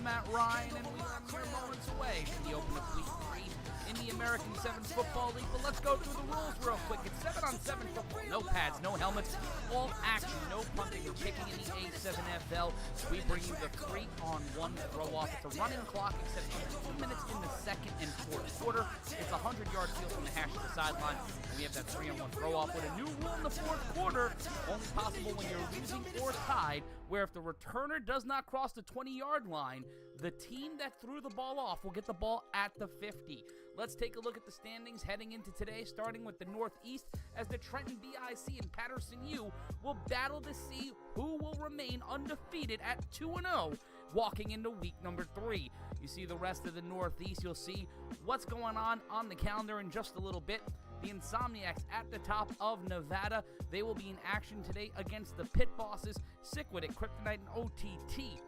Matt Ryan, and we are mere moments away from the open of Week 3 in the American Sevens Football League. But let's go through the rules real quick. It's 7-on-7 football. No pads, no helmets, all action, no punting or kicking in the A7FL. We bring you the 3-on-1 throw-off. It's a running clock, except for 2 minutes in the second and fourth quarter. It's a 100-yard field from the hash to the sideline, and we have that 3-on-1 throw-off with a new rule in the fourth quarter, only possible when you're losing or tied, where if the returner does not cross the 20-yard line, the team that threw the ball off will get the ball at the 50. Let's take a look at the standings heading into today, starting with the Northeast, as the Trenton BIC and Patterson U will battle to see who will remain undefeated at 2-0 walking into week number 3. You see the rest of the Northeast. You'll see what's going on the calendar in just a little bit. The Insomniacs at the top of Nevada. They will be in action today against the Pit Bosses. Sickwood at Kryptonite and OTT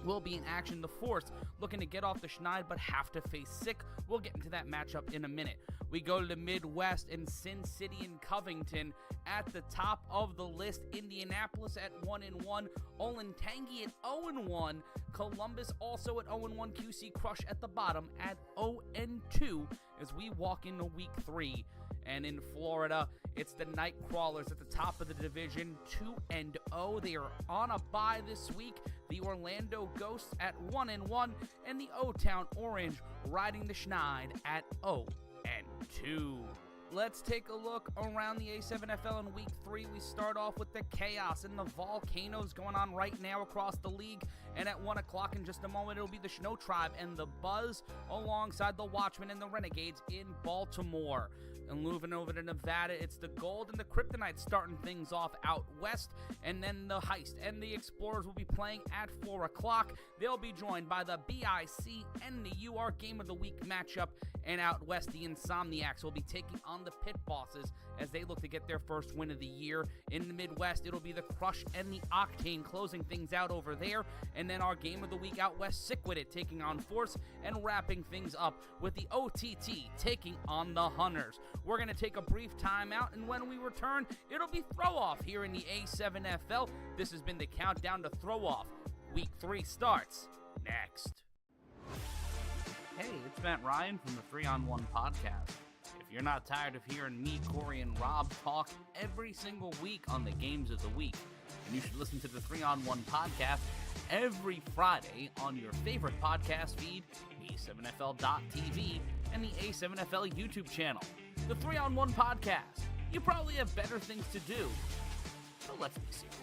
will be in action. The Force looking to get off the schneid but have to face Sick. We'll get into that matchup in a minute. We go to the Midwest, and Sin City and Covington at the top of the list. Indianapolis at 1-1. Olentangy at 0-1. Columbus also at 0-1. QC Crush at the bottom at 0-2 as we walk into week 3. And in Florida, it's the Nightcrawlers at the top of the division, 2-0. They are on a bye this week. The Orlando Ghosts at 1-1, and the O-Town Orange riding the schneid at 0-2. Let's take a look around the A7FL in week 3. We start off with the chaos and the volcanoes going on right now across the league. And at 1 o'clock in just a moment, it'll be the Snow Tribe and the Buzz alongside the Watchmen and the Renegades in Baltimore. And moving over to Nevada, it's the Gold and the Kryptonite starting things off out west. And then the Heist and the Explorers will be playing at 4 o'clock. They'll be joined by the BIC and the UR Game of the Week matchup. And out west, the Insomniacs will be taking on the Pit Bosses as they look to get their first win of the year. In the Midwest, it'll be the Crush and the Octane closing things out over there. And then our Game of the Week out west, Sick With It taking on Force, and wrapping things up with the OTT taking on the Hunters. We're going to take a brief timeout, and when we return, it'll be throw-off here in the A7FL. This has been the Countdown to Throw-Off. Week 3 starts next. Hey, it's Matt Ryan from the 3-on-1 podcast. If you're not tired of hearing me, Corey, and Rob talk every single week on the games of the week, then you should listen to the 3-on-1 podcast every Friday on your favorite podcast feed, A7FL.TV, and the A7FL YouTube channel. The 3-on-1 podcast. You probably have better things to do, so let's be serious.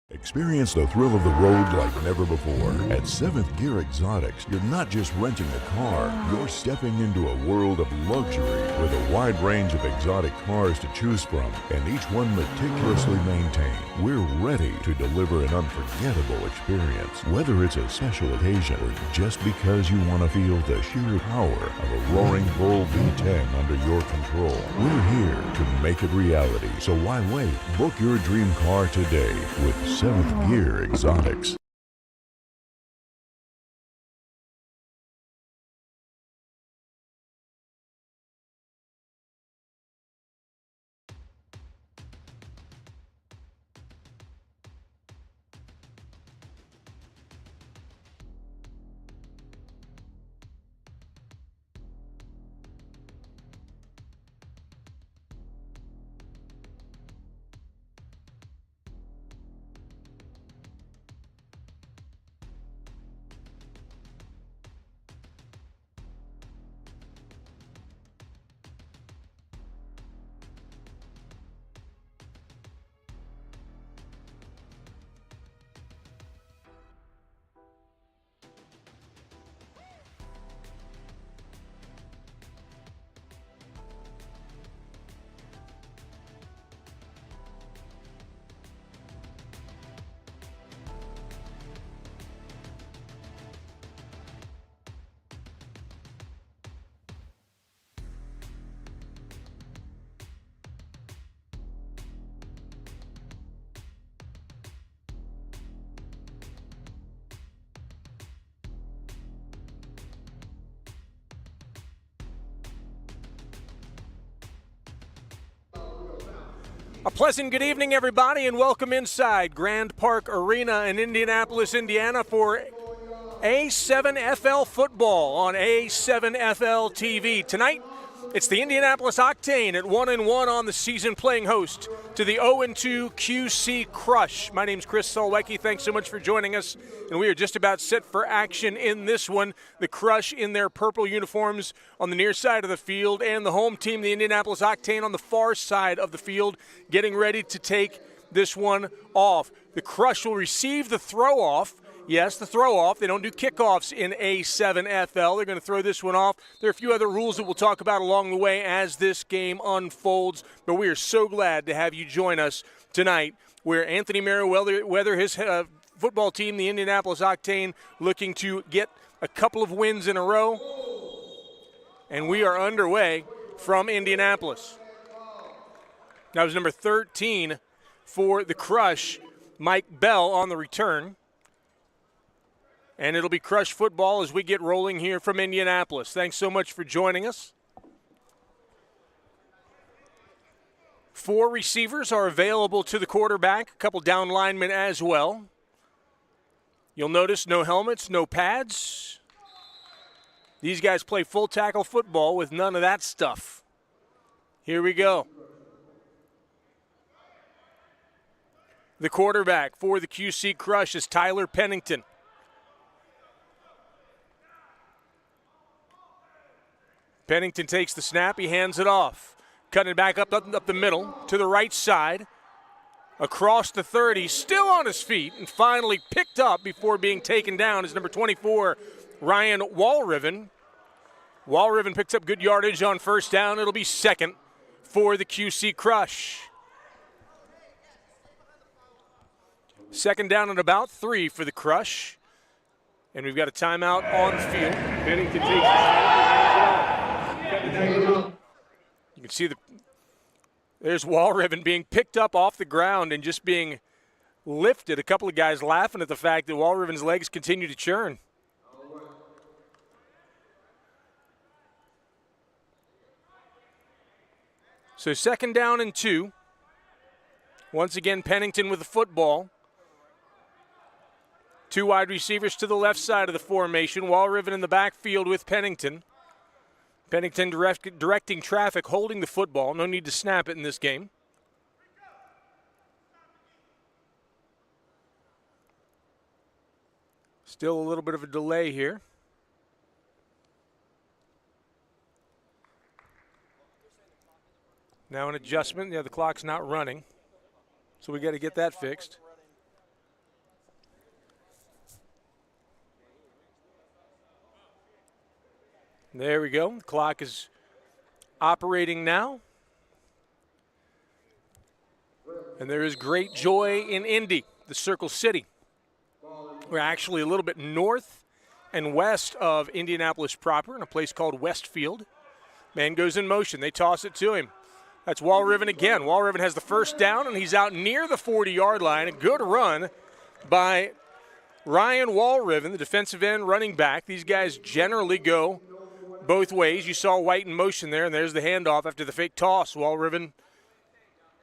Experience the thrill of the road like never before. At 7th Gear Exotics, you're not just renting a car, you're stepping into a world of luxury with a wide range of exotic cars to choose from, and each one meticulously maintained. We're ready to deliver an unforgettable experience, whether it's a special occasion or just because you want to feel the sheer power of a roaring bull V10 under your control. We're here to make it reality, so why wait? Book your dream car today with 7th Gear Exotics. A pleasant good evening, everybody, and welcome inside Grand Park Arena in Indianapolis, Indiana for A7FL football on A7FL TV. Tonight, it's the Indianapolis Octane at 1-1 on the season, playing host to the 0-2 QC Crush. My name's Chris Solwecki. Thanks so much for joining us, and we are just about set for action in this one. The Crush in their purple uniforms on the near side of the field, and the home team, the Indianapolis Octane, on the far side of the field, getting ready to take this one off. The Crush will receive the throw-off. Yes, the throw-off. They don't do kickoffs in A7FL. They're going to throw this one off. There are a few other rules that we'll talk about along the way as this game unfolds, but we are so glad to have you join us tonight, where Anthony Merriweather, his football team, the Indianapolis Octane, looking to get a couple of wins in a row, and we are underway from Indianapolis. That was number 13 for the Crush, Mike Bell, on the return. And it'll be Crush football as we get rolling here from Indianapolis. Thanks so much for joining us. 4 receivers are available to the quarterback, a couple down linemen as well. You'll notice no helmets, no pads. These guys play full tackle football with none of that stuff. Here we go. The quarterback for the QC Crush is Tyler Pennington. Pennington takes the snap. He hands it off. Cutting it back up the middle to the right side. Across the 30, still on his feet, and finally picked up before being taken down is number 24, Ryan Walriven. Walriven picks up good yardage on first down. It'll be second for the QC Crush. Second down and about 3 for the Crush. And we've got a timeout on the field. Pennington takes the snap. You can see there's Walriven being picked up off the ground and just being lifted. A couple of guys laughing at the fact that Walriven's legs continue to churn. So second down and 2. Once again, Pennington with the football. 2 wide receivers to the left side of the formation. Walriven in the backfield with Pennington. Pennington directing traffic, holding the football. No need to snap it in this game. Still a little bit of a delay here. Now an adjustment. Yeah, the clock's not running, so we got to get that fixed. There we go. The clock is operating now. And there is great joy in Indy, the Circle City. We're actually a little bit north and west of Indianapolis proper in a place called Westfield. Man goes in motion. They toss it to him. That's Walriven again. Walriven has the first down, and he's out near the 40-yard line. A good run by Ryan Walriven, the defensive end running back. These guys generally go both ways. You saw White in motion there, and there's the handoff after the fake toss. Walriven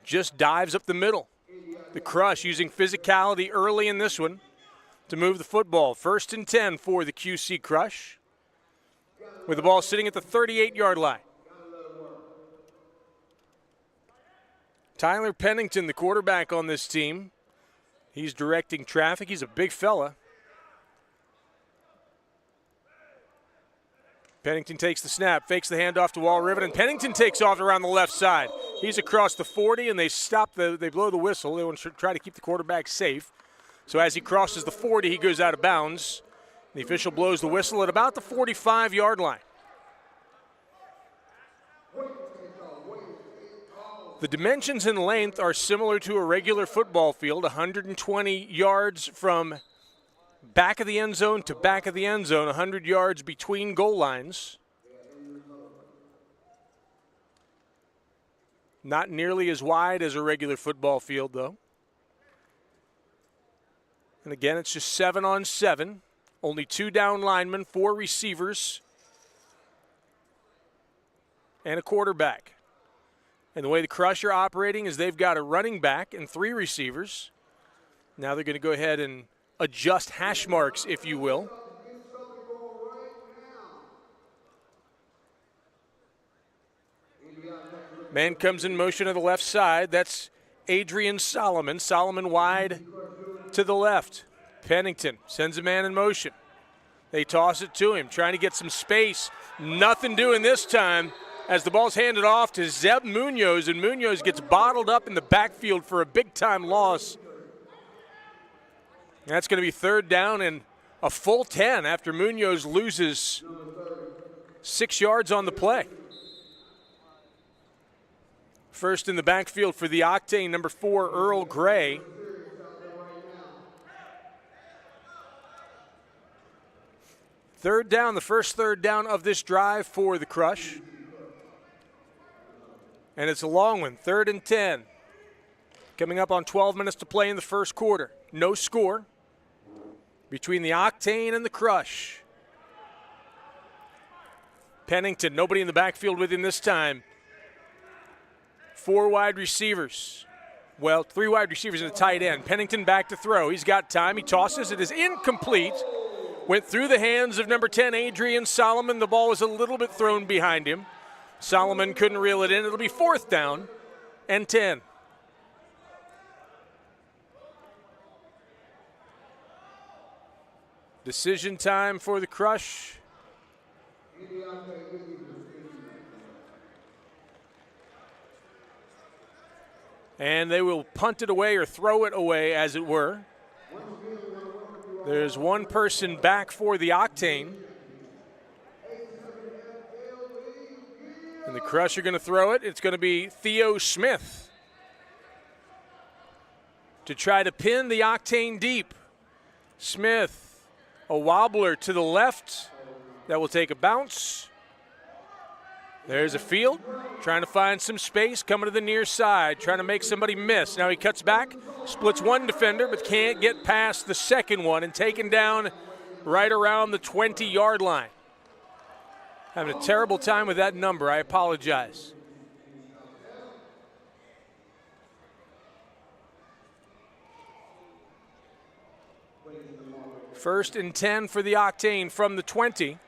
just dives up the middle. The Crush using physicality early in this one to move the football. 1st and 10 for the QC Crush, with the ball sitting at the 38-yard line. Tyler Pennington, the quarterback on this team. He's directing traffic. He's a big fella. Pennington takes the snap, fakes the handoff to Walriven, and Pennington takes off around the left side. He's across the 40, and they blow the whistle. They want to try to keep the quarterback safe. So as he crosses the 40, he goes out of bounds. The official blows the whistle at about the 45-yard line. The dimensions and length are similar to a regular football field, 120 yards from back of the end zone to back of the end zone, 100 yards between goal lines. Not nearly as wide as a regular football field, though. And again, it's just 7-on-7. Only 2 down linemen, 4 receivers, and a quarterback. And the way the Crush are operating is they've got a running back and 3 receivers. Now they're going to go ahead and adjust hash marks, if you will. Man comes in motion to the left side. That's Adrian Solomon. Solomon wide to the left. Pennington sends a man in motion. They toss it to him, trying to get some space. Nothing doing this time as the ball's handed off to Zeb Munoz, and Munoz gets bottled up in the backfield for a big-time loss. That's going to be 3rd down and a full 10 after Munoz loses 6 yards on the play. First in the backfield for the Octane, number 4, Earl Gray. Third down, the first 3rd down of this drive for the Crush. And it's a long one, 3rd and 10. Coming up on 12 minutes to play in the first quarter. No score between the Octane and the Crush. Pennington, nobody in the backfield with him this time. 4 wide receivers. Well, 3 wide receivers and a tight end. Pennington back to throw. He's got time. He tosses. It is incomplete. Went through the hands of number 10, Adrian Solomon. The ball was a little bit thrown behind him. Solomon couldn't reel it in. It'll be 4th down and 10. Decision time for the Crush. And they will punt it away or throw it away, as it were. There's one person back for the Octane. And the Crush are going to throw it. It's going to be Theo Smith to try to pin the Octane deep. Smith, a wobbler to the left. That will take a bounce. There's a field, trying to find some space, coming to the near side, trying to make somebody miss. Now he cuts back, splits one defender, but can't get past the second one, and taken down right around the 20-yard line. Having a terrible time with that number. I apologize. First and 10 for the Octane from the 20.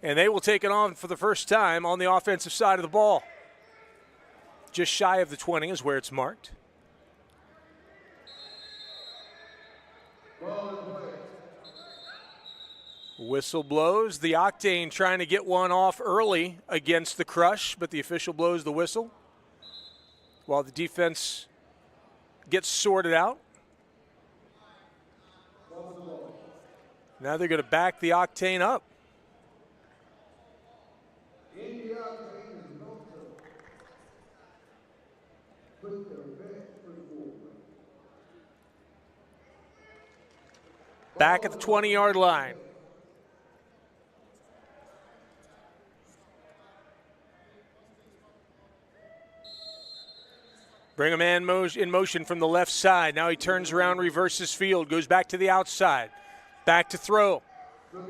And they will take it on for the first time on the offensive side of the ball. Just shy of the 20 is where it's marked. Whistle blows. The Octane trying to get one off early against the Crush, but the official blows the whistle while the defense gets sorted out. Now they're going to back the Octane up. Back at the 20-yard line. Bring a man in motion from the left side. Now he turns around, reverses field, goes back to the outside. Back to throw.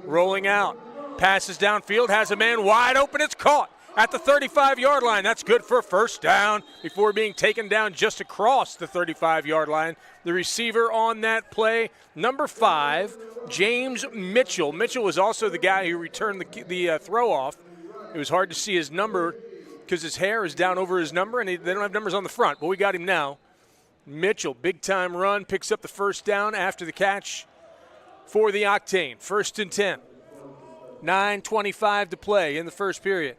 Rolling out. Passes downfield, has a man wide open. It's caught at the 35-yard line. That's good for a first down before being taken down just across the 35-yard line. The receiver on that play, number 5, James Mitchell. Mitchell was also the guy who returned the throw off. It was hard to see his number because his hair is down over his number, and they don't have numbers on the front, but we got him now. Mitchell, big-time run, picks up the first down after the catch for the Octane. First and 10. 9:25 to play in the first period.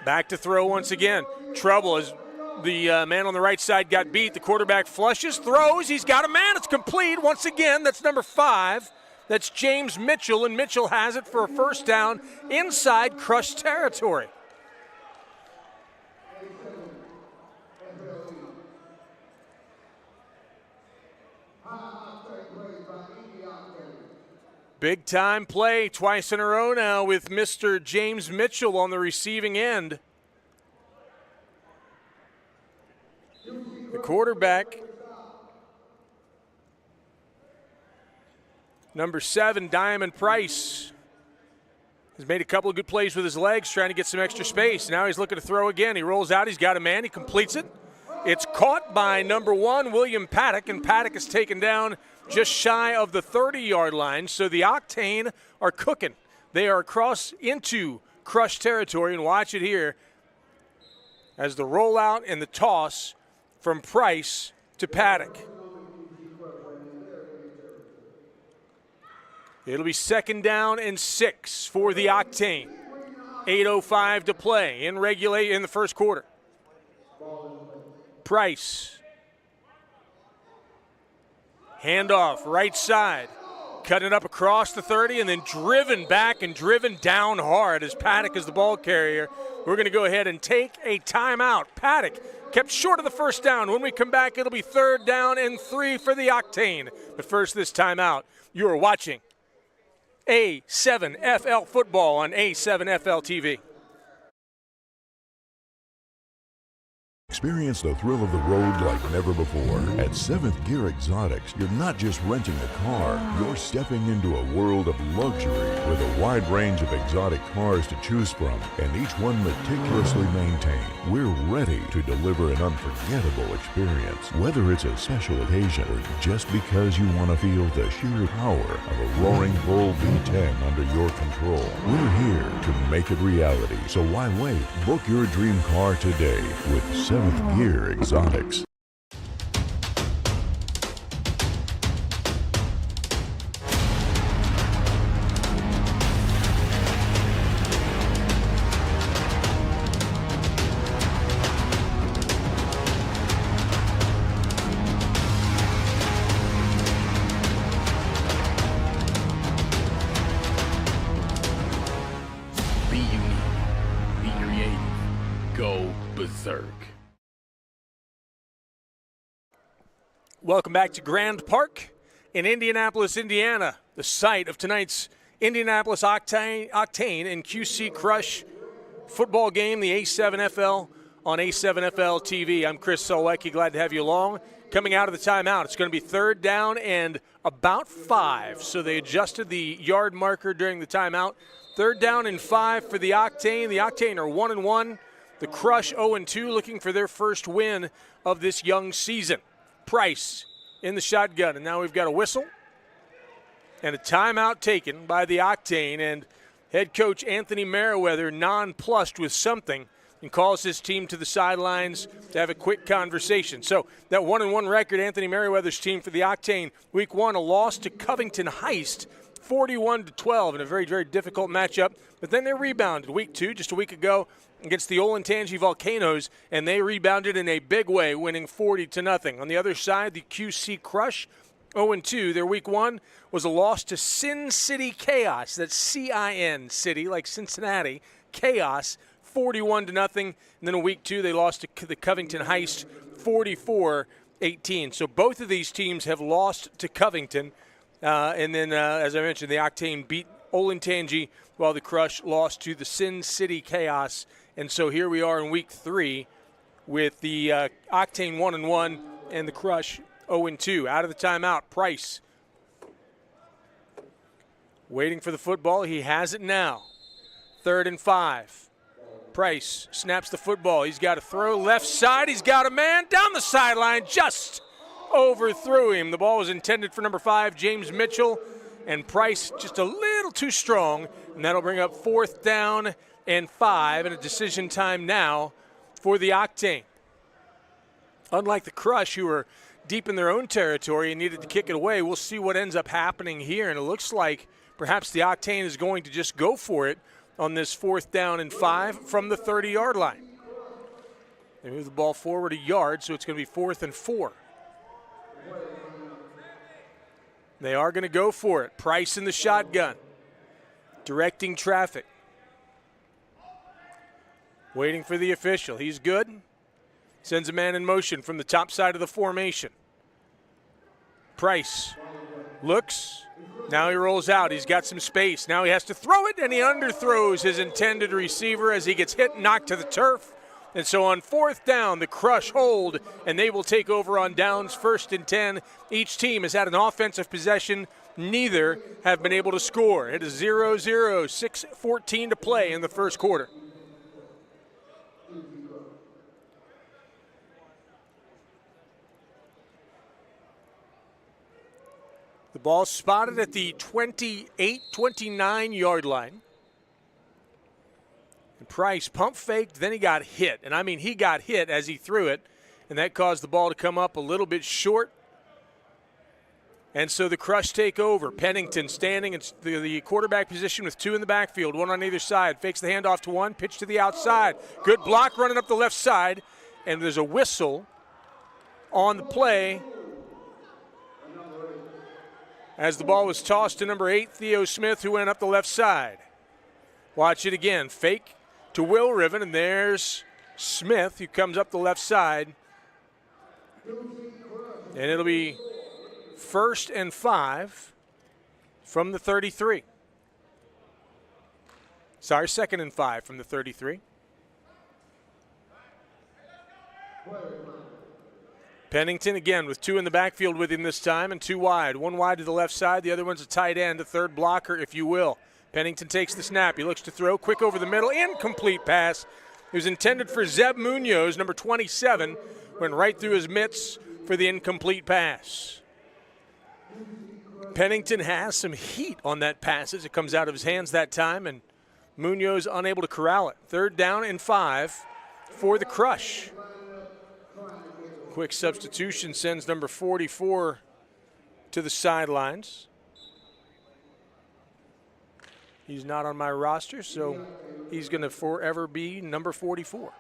Back to throw once again. Trouble as the man on the right side got beat. The quarterback flushes, throws. He's got a man. It's complete. Once again, that's number 5. That's James Mitchell, and Mitchell has it for a first down inside Crush territory. Big time play twice in a row now with Mr. James Mitchell on the receiving end. The quarterback Number 7, Diamond Price, has made a couple of good plays with his legs, trying to get some extra space. Now he's looking to throw again. He rolls out. He's got a man. He completes it. It's caught by number 1, William Paddock, and Paddock is taken down just shy of the 30-yard line. So the Octane are cooking. They are across into Crush territory, and watch it here as the rollout and the toss from Price to Paddock. It'll be 2nd down and 6 for the Octane. 8:05 to play in the first quarter. Price. Handoff, right side. Cutting it up across the 30 and then driven back and driven down hard as Paddock is the ball carrier. We're going to go ahead and take a timeout. Paddock kept short of the first down. When we come back, it'll be 3rd down and 3 for the Octane. But first, this timeout. You are watching A7FL football on A7FL TV. Experience the thrill of the road like never before. At 7th Gear Exotics, you're not just renting a car, you're stepping into a world of luxury with a wide range of exotic cars to choose from, and each one meticulously maintained. We're ready to deliver an unforgettable experience, whether it's a special occasion or just because you want to feel the sheer power of a roaring bull V10 under your control. We're here to make it reality, so why wait? Book your dream car today with 7th Gear Exotics. Be unique, be creative, go berserk. Welcome back to Grand Park in Indianapolis, Indiana, the site of tonight's Indianapolis Octane and QC Crush football game, the A7FL on A7FL TV. I'm Chris Solwecki, glad to have you along. Coming out of the timeout, it's going to be 3rd down and about 5, so they adjusted the yard marker during the timeout. 3rd down and 5 for the Octane. The Octane are 1-1. The Crush 0-2, looking for their first win of this young season. Price in the shotgun, and now we've got a whistle and a timeout taken by the Octane, and head coach Anthony Merriweather nonplussed with something and calls his team to the sidelines to have a quick conversation. So that 1-1 record, Anthony Merriweather's team for the Octane, week 1, a loss to Covington Heist, 41-12 in a very, very difficult matchup, but then they rebounded week 2, just a week ago, against the Olentangy Volcanoes, and they rebounded in a big way, winning 40-0. On the other side, the QC Crush, 0-2. Their week 1 was a loss to Sin City Chaos. That's C-I-N City, like Cincinnati, Chaos, 41-0. And then in week 2, they lost to the Covington Heist, 44-18. So both of these teams have lost to Covington. And then, as I mentioned, the Octane beat Olentangy, while the Crush lost to the Sin City Chaos. And so here we are in week 3 with the Octane 1-1 and the Crush 0-2. Out of the timeout, Price waiting for the football. He has it now. 3rd and 5. Price snaps the football. He's got to throw left side. He's got a man down the sideline. Just overthrew him. The ball was intended for number 5, James Mitchell, and Price just a little too strong, and that'll bring up 4th down and 5, and a decision time now for the Octane. Unlike the Crush, who are deep in their own territory and needed to kick it away, we'll see what ends up happening here, and it looks like perhaps the Octane is going to just go for it on this 4th down and 5 from the 30-yard line. They move the ball forward a yard, so it's going to be 4th and 4. They are going to go for it. Price in the shotgun, directing traffic. Waiting for the official. He's good. Sends a man in motion from the top side of the formation. Price looks. Now he rolls out. He's got some space. Now he has to throw it, and he underthrows his intended receiver as he gets hit and knocked to the turf. And so on 4th down, the Crush hold, and they will take over on downs, 1st and 10. Each team has had an offensive possession neither have been able to score. It is 0-0, 6:14 to play in the first quarter. The ball spotted at the 28-29 yard line. And Price pump faked, then he got hit. And I mean, he got hit as he threw it, and that caused the ball to come up a little bit short. And so the Crush take over. Pennington standing in the quarterback position with two in the backfield, one on either side. Fakes the handoff to one, pitch to the outside. Good block running up the left side, and there's a whistle on the play as the ball was tossed to number 8, Theo Smith, who went up the left side. Watch it again. Fake to Will Riven, and there's Smith, who comes up the left side. And it'll be 1st and 5 from the 33. Sorry, 2nd and 5 from the 33. Pennington again with two in the backfield with him this time and two wide. One wide to the left side, the other one's a tight end, a third blocker, if you will. Pennington takes the snap. He looks to throw, quick over the middle, incomplete pass. It was intended for Zeb Munoz, number 27, went right through his mitts for the incomplete pass. Pennington has some heat on that pass as it comes out of his hands that time, and Munoz unable to corral it. 3rd down and 5 for the Crush. Quick substitution sends number 44 to the sidelines. He's not on my roster, so he's going to forever be number 44.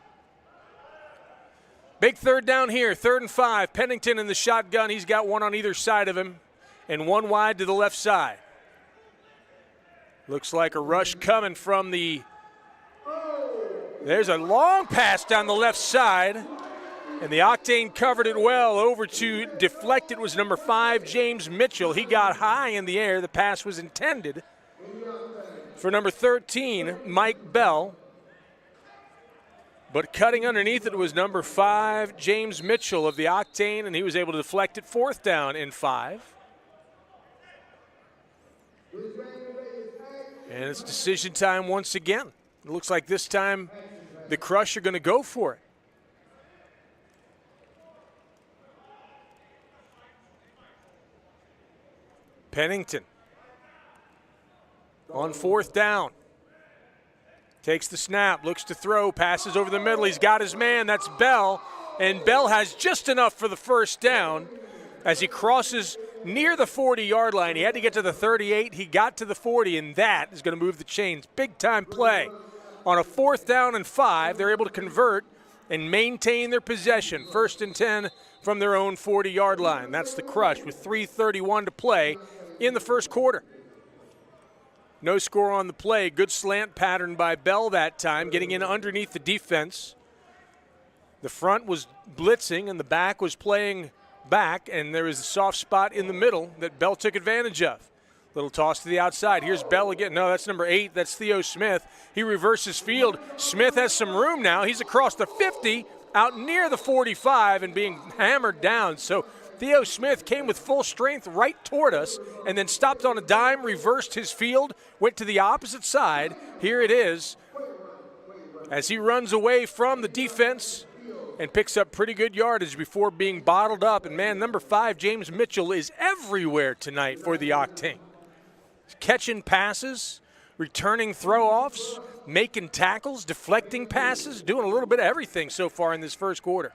Big 3rd down here, 3rd and 5. Pennington in the shotgun. He's got one on either side of him and one wide to the left side. Looks like a rush coming from the – there's a long pass down the left side. And the Octane covered it well. Over to deflect it was number 5, James Mitchell. He got high in the air. The pass was intended for number 13, Mike Bell. But cutting underneath it was number 5, James Mitchell of the Octane, and he was able to deflect it. 4th down and 5. And it's decision time once again. It looks like this time the Crush are going to go for it. Pennington on 4th down. Takes the snap, looks to throw, passes over the middle. He's got his man, that's Bell. And Bell has just enough for the 1st down as he crosses near the 40-yard line. He had to get to the 38. He got to the 40, and that is going to move the chains. Big-time play. On a 4th down and 5, they're able to convert and maintain their possession. 1st and 10 from their own 40-yard line. That's the Crush with 3:31 to play in the first quarter. No score on the play. Good slant pattern by Bell that time, getting in underneath the defense. The front was blitzing and the back was playing back, and there was a soft spot in the middle that Bell took advantage of. Little toss to the outside. Here's Bell again. No, that's number 8. That's Theo Smith. He reverses field. Smith has some room now. He's across the 50, out near the 45, and being hammered down. So Theo Smith came with full strength right toward us and then stopped on a dime, reversed his field, went to the opposite side. Here it is as he runs away from the defense and picks up pretty good yardage before being bottled up. And, man, number 5, James Mitchell, is everywhere tonight for the Octane. He's catching passes, returning throw-offs, making tackles, deflecting passes, doing a little bit of everything so far in this first quarter.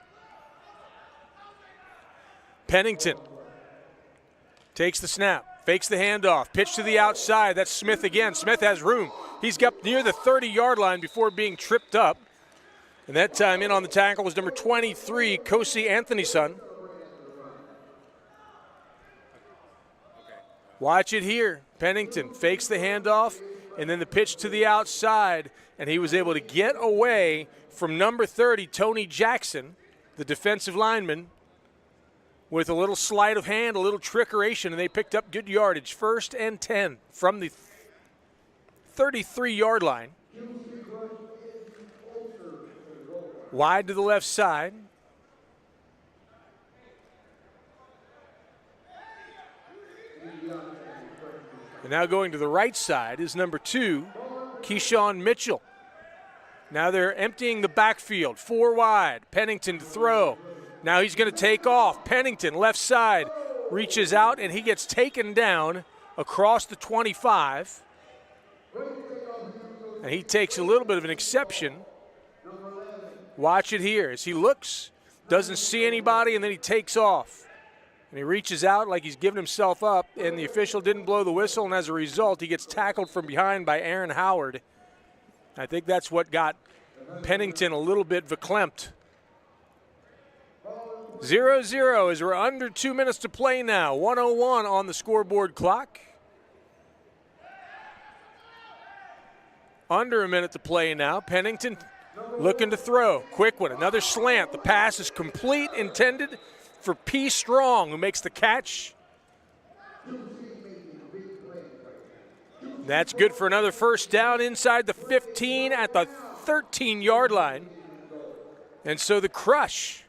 Pennington takes the snap, fakes the handoff, pitch to the outside. That's Smith again. Smith has room. He's got near the 30-yard line before being tripped up. And that time in on the tackle was number 23, Kosi Anthonyson. Watch it here. Pennington fakes the handoff and then the pitch to the outside. And he was able to get away from number 30, Tony Jackson, the defensive lineman, with a little sleight of hand, a little trickeration, and they picked up good yardage. 1st and 10 from the 33-yard line. Wide to the left side. And now going to the right side is number 2, Keyshawn Mitchell. Now they're emptying the backfield, 4 wide. Pennington to throw. Now he's going to take off. Pennington, left side, reaches out, and he gets taken down across the 25. And he takes a little bit of an exception. Watch it here as he looks, doesn't see anybody, and then he takes off. And he reaches out like he's giving himself up, and the official didn't blow the whistle, and as a result, he gets tackled from behind by Aaron Howard. I think that's what got Pennington a little bit verklempt. 0-0 as we're under 2 minutes to play now. 1:01 on the scoreboard clock. Under a minute to play now. Pennington looking to throw. Quick one, another slant. The pass is complete, intended for P. Strong, who makes the catch. That's good for another first down inside the 15 at the 13-yard line. And so the Crush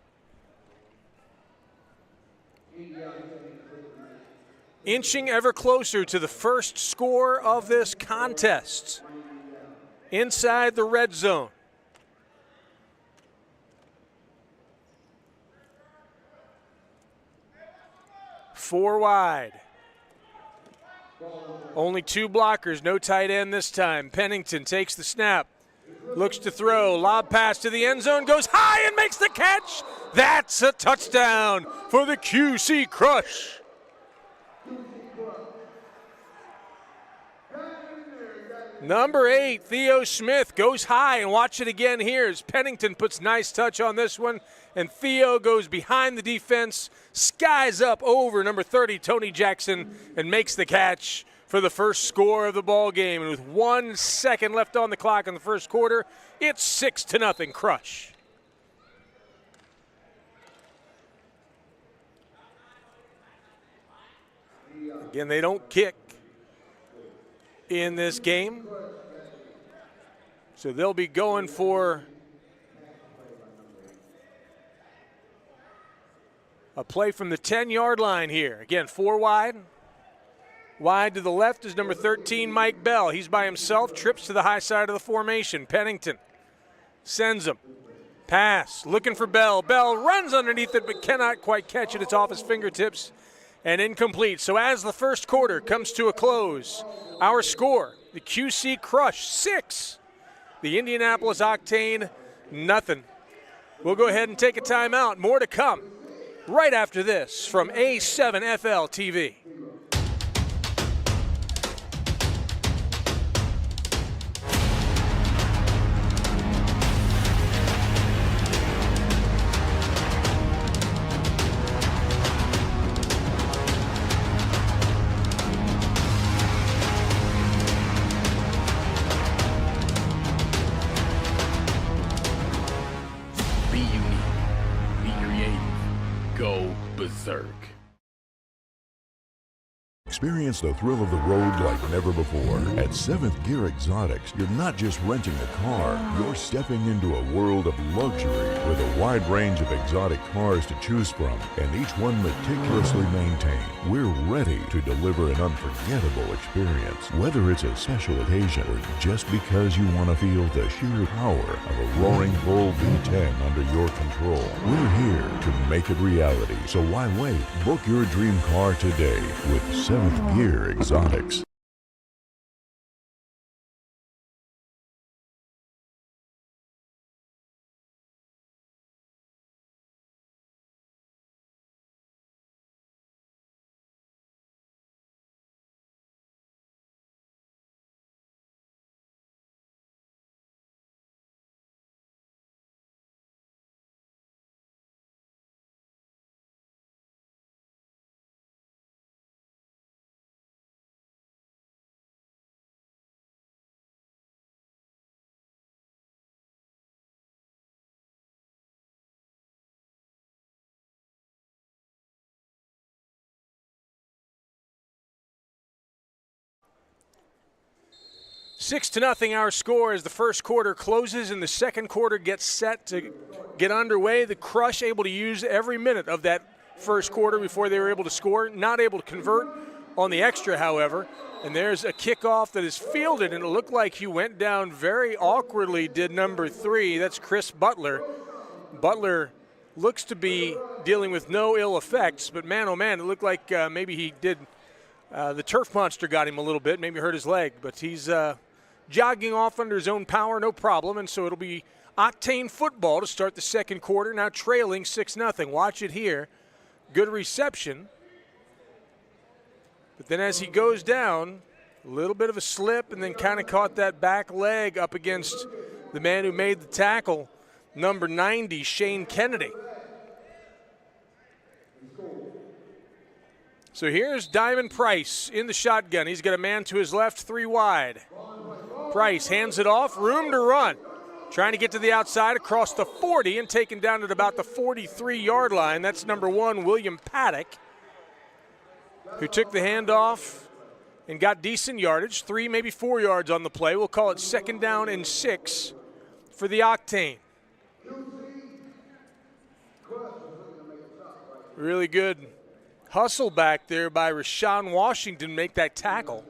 inching ever closer to the first score of this contest inside the red zone. Four wide. Only 2 blockers, no tight end this time. Pennington takes the snap, looks to throw, lob pass to the end zone, goes high and makes the catch. That's a touchdown for the QC Crush. Number 8, Theo Smith, goes high, and watch it again here as Pennington puts nice touch on this one, and Theo goes behind the defense, skies up over number 30, Tony Jackson, and makes the catch for the first score of the ball game. And with 1 second left on the clock in the first quarter, it's 6-0 Crush. Again, they don't kick in this game, so they'll be going for a play from the 10-yard line here. Again, 4 wide. Wide to the left is number 13, Mike Bell. He's by himself, trips to the high side of the formation. Pennington sends him. Pass, looking for Bell. Bell runs underneath it but cannot quite catch it. It's off his fingertips and incomplete. So as the first quarter comes to a close, our score, the QC Crush 6, the Indianapolis Octane nothing. We'll go ahead and take a timeout. More to come right after this from A7FL TV. Be unique. Be creative. Go berserk. Experience the thrill of the road like never before. At 7th Gear Exotics, you're not just renting a car, you're stepping into a world of luxury with a wide range of exotic cars to choose from, and each one meticulously maintained. We're ready to deliver an unforgettable experience. Whether it's a special occasion or just because you want to feel the sheer power of a roaring bull V10 under your control, we're here to make it reality. So why wait? Book your dream car today with 7th Gear Exotics. Six to nothing our score as the first quarter closes and the second quarter gets set to get underway. The Crush able to use every minute of that first quarter before they were able to score, not able to convert on the extra, however. And there's a kickoff that is fielded, and it looked like he went down very awkwardly, did number 3. That's Chris Butler. Butler looks to be dealing with no ill effects, but man, oh man, it looked like maybe he did. The turf monster got him a little bit, maybe hurt his leg, but he's jogging off under his own power, no problem. And so it'll be Octane football to start the second quarter, now trailing 6-0. Watch it here. Good reception. But then as he goes down, a little bit of a slip and then kind of caught that back leg up against the man who made the tackle, number 90, Shane Kennedy. So here's Diamond Price in the shotgun. He's got a man to his left, 3 wide. Price hands it off, room to run. Trying to get to the outside across the 40 and taken down at about the 43-yard line. That's number 1, William Paddock, who took the handoff and got decent yardage, 3, maybe 4 yards on the play. We'll call it 2nd down and 6 for the Octane. Really good hustle back there by Rashawn Washington to make that tackle.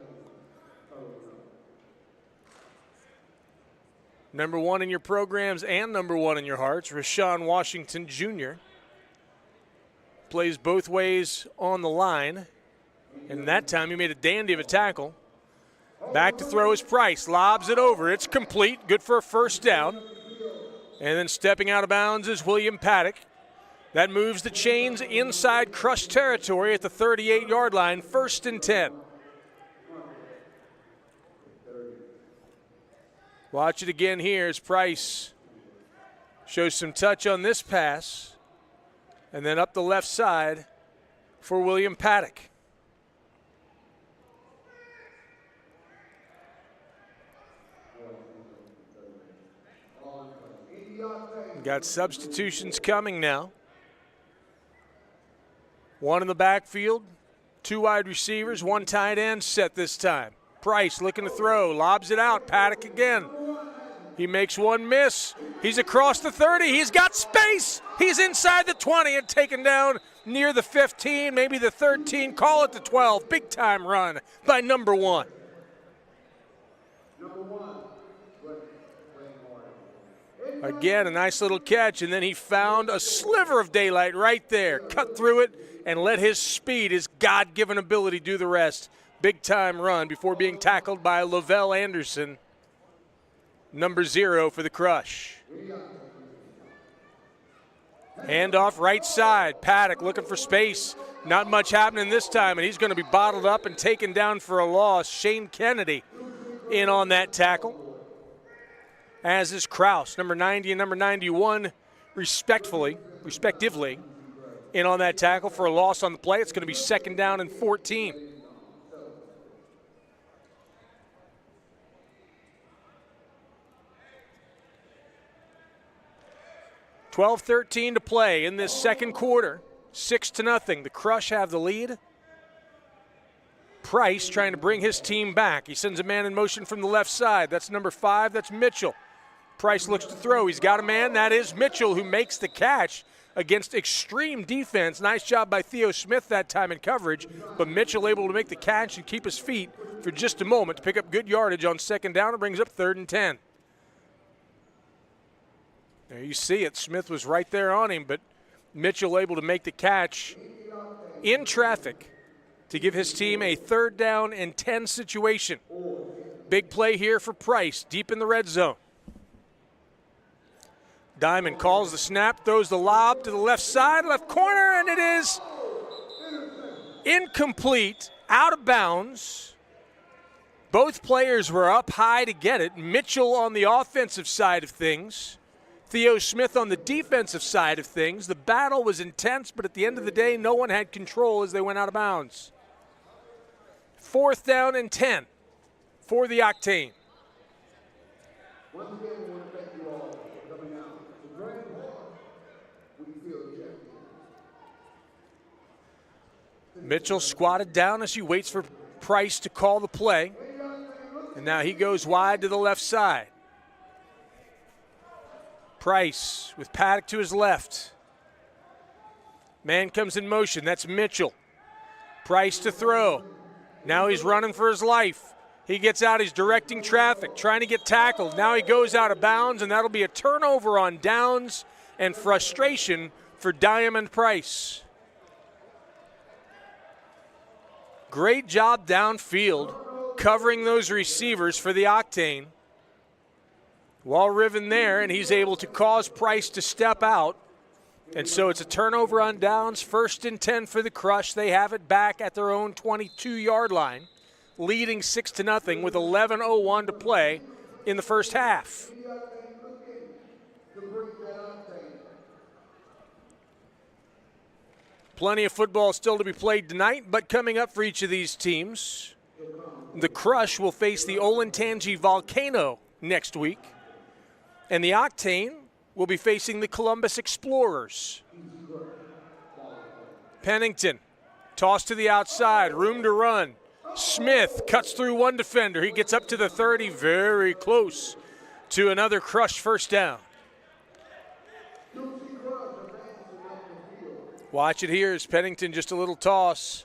Number 1 in your programs and number 1 in your hearts, Rashawn Washington Jr. Plays both ways on the line. And that time he made a dandy of a tackle. Back to throw is Price. Lobs it over. It's complete. Good for a 1st down. And then stepping out of bounds is William Paddock. That moves the chains inside crush territory at the 38-yard line. 1st and 10. Watch it again here as Price shows some touch on this pass. And then up the left side for William Paddock. Got substitutions coming now. 1 in the backfield, 2 wide receivers, 1 tight end set this time. Price looking to throw, lobs it out, Paddock again. He makes 1 miss. He's across the 30. He's got space. He's inside the 20 and taken down near the 15, maybe the 13, call it the 12. Big time run by number 1. Again, a nice little catch, and then he found a sliver of daylight right there. Cut through it and let his speed, his God-given ability, do the rest. Big-time run before being tackled by Lavelle Anderson, number 0 for the Crush. Handoff right side. Paddock looking for space. Not much happening this time, and he's going to be bottled up and taken down for a loss. Shane Kennedy in on that tackle, as is Kraus, number 90 and number 91, respectively, in on that tackle for a loss on the play. It's going to be 2nd down and 14. $12:13 to play in this second quarter. 6-0. The Crush have the lead. Price trying to bring his team back. He sends a man in motion from the left side. That's number 5. That's Mitchell. Price looks to throw. He's got a man. That is Mitchell, who makes the catch against extreme defense. Nice job by Theo Smith that time in coverage, but Mitchell able to make the catch and keep his feet for just a moment to pick up good yardage on 2nd down. It brings up 3rd and 10. There you see it. Smith was right there on him, but Mitchell able to make the catch in traffic to give his team a 3rd down and 10 situation. Big play here for Price, deep in the red zone. Diamond calls the snap, throws the lob to the left side, left corner, and it is incomplete, out of bounds. Both players were up high to get it. Mitchell on the offensive side of things, Theo Smith on the defensive side of things. The battle was intense, but at the end of the day, no one had control as they went out of bounds. 4th down and 10 for the Octane. Mitchell squatted down as he waits for Price to call the play. And now he goes wide to the left side. Price with Paddock to his left. Man comes in motion. That's Mitchell. Price to throw. Now he's running for his life. He gets out, he's directing traffic, trying to get tackled. Now he goes out of bounds, and that'll be a turnover on downs and frustration for Diamond Price. Great job downfield covering those receivers for the Octane. Walriven there, and he's able to cause Price to step out. And so it's a turnover on downs, 1st and 10 for the Crush. They have it back at their own 22-yard line, leading 6-0 with 11:01 to play in the first half. Plenty of football still to be played tonight, but coming up for each of these teams, the Crush will face the Olentangy Volcano next week, and the Octane will be facing the Columbus Explorers. Pennington, toss to the outside, room to run. Smith cuts through one defender. He gets up to the 30, very close to another Crush first down. Watch it here as Pennington, just a little toss.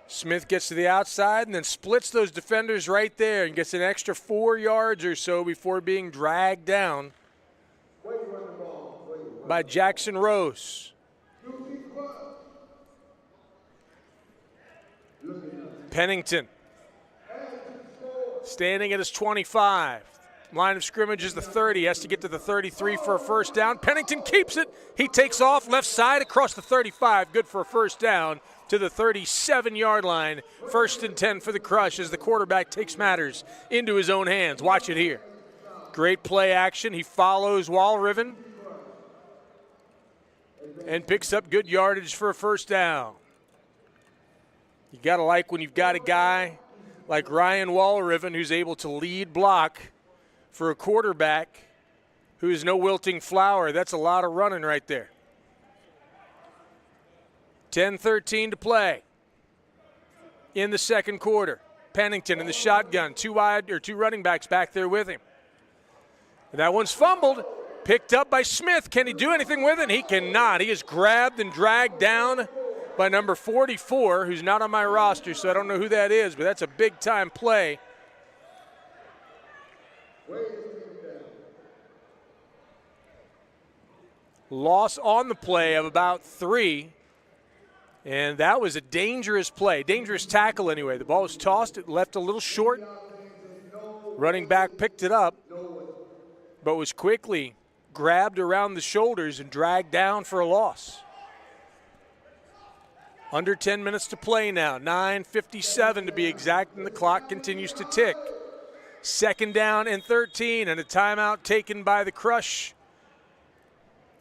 Smith gets to the outside and then splits those defenders right there and gets an extra 4 yards or so before being dragged down by Jackson Rose. Pennington standing at his 25. Line of scrimmage is the 30. Has to get to the 33 for a first down. Pennington keeps it. He takes off left side across the 35. Good for a first down to the 37-yard line. 1st and 10 for the Crush as the quarterback takes matters into his own hands. Watch it here. Great play action. He follows Walriven and picks up good yardage for a first down. You got to like when you've got a guy like Ryan Walriven who's able to lead block for a quarterback who is no wilting flower. That's a lot of running right there. 10-13 to play in the second quarter. Pennington in the shotgun, two running backs back there with him. That one's fumbled, picked up by Smith. Can he do anything with it? He cannot. He is grabbed and dragged down by number 44, who's not on my roster, so I don't know who that is, but that's a big-time play. Loss on the play of about 3, and that was a dangerous play, dangerous tackle anyway. The ball was tossed, it left a little short. Running back picked it up, but was quickly grabbed around the shoulders and dragged down for a loss. Under 10 minutes to play now, 9:57 to be exact, and the clock continues to tick. 2nd down and 13, and a timeout taken by the Crush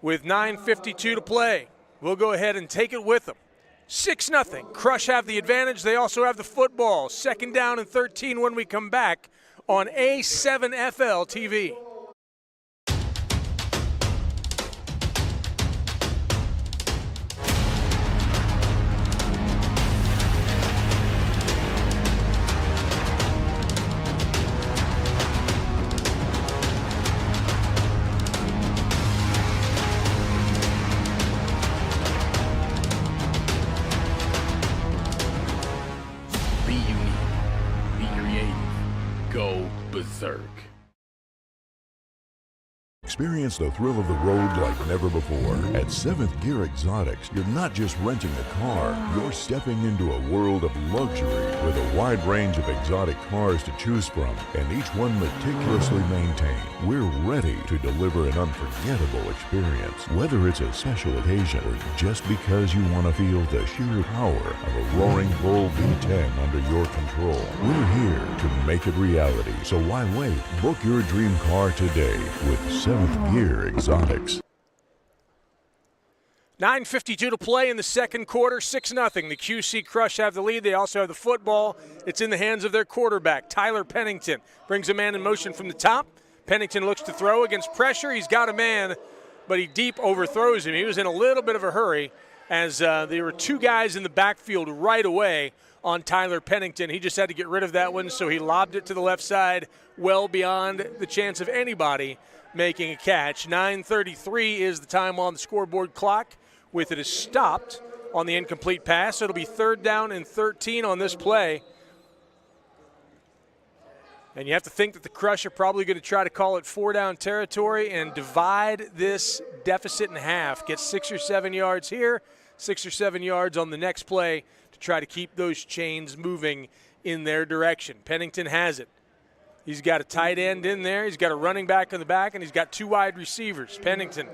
with 9:52 to play. We'll go ahead and take it with them. 6-0. Crush have the advantage. They also have the football. 2nd down and 13 when we come back on A7FL TV. Berserk. Experience the thrill of the road like never before. At 7th Gear Exotics, you're not just renting a car, you're stepping into a world of luxury with a wide range of exotic cars to choose from, and each one meticulously maintained. We're ready to deliver an unforgettable experience, whether it's a special occasion or just because you want to feel the sheer power of a roaring bull V10 under your control. We're here to make it reality, so why wait? Book your dream car today with 7th Gear Exotics. 9:52 to play in the second quarter, 6-0. The QC Crush have the lead. They also have the football. It's in the hands of their quarterback, Tyler Pennington. Brings a man in motion from the top. Pennington looks to throw against pressure. He's got a man, but he deep overthrows him. He was in a little bit of a hurry as there were 2 guys in the backfield right away on Tyler Pennington. He just had to get rid of that one, so he lobbed it to the left side, well beyond the chance of anybody making a catch. 9:33 is the time on the scoreboard clock. With it is stopped on the incomplete pass. It'll be 3rd down and 13 on this play And you have to think that the Crush are probably going to try to call it 4-down territory and divide this deficit in half. Get 6 or 7 yards here, 6 or 7 yards on the next play to try to keep those chains moving in their direction. Pennington has it. He's got a tight end in there. He's got a running back in the back, and he's got 2 wide receivers. Pennington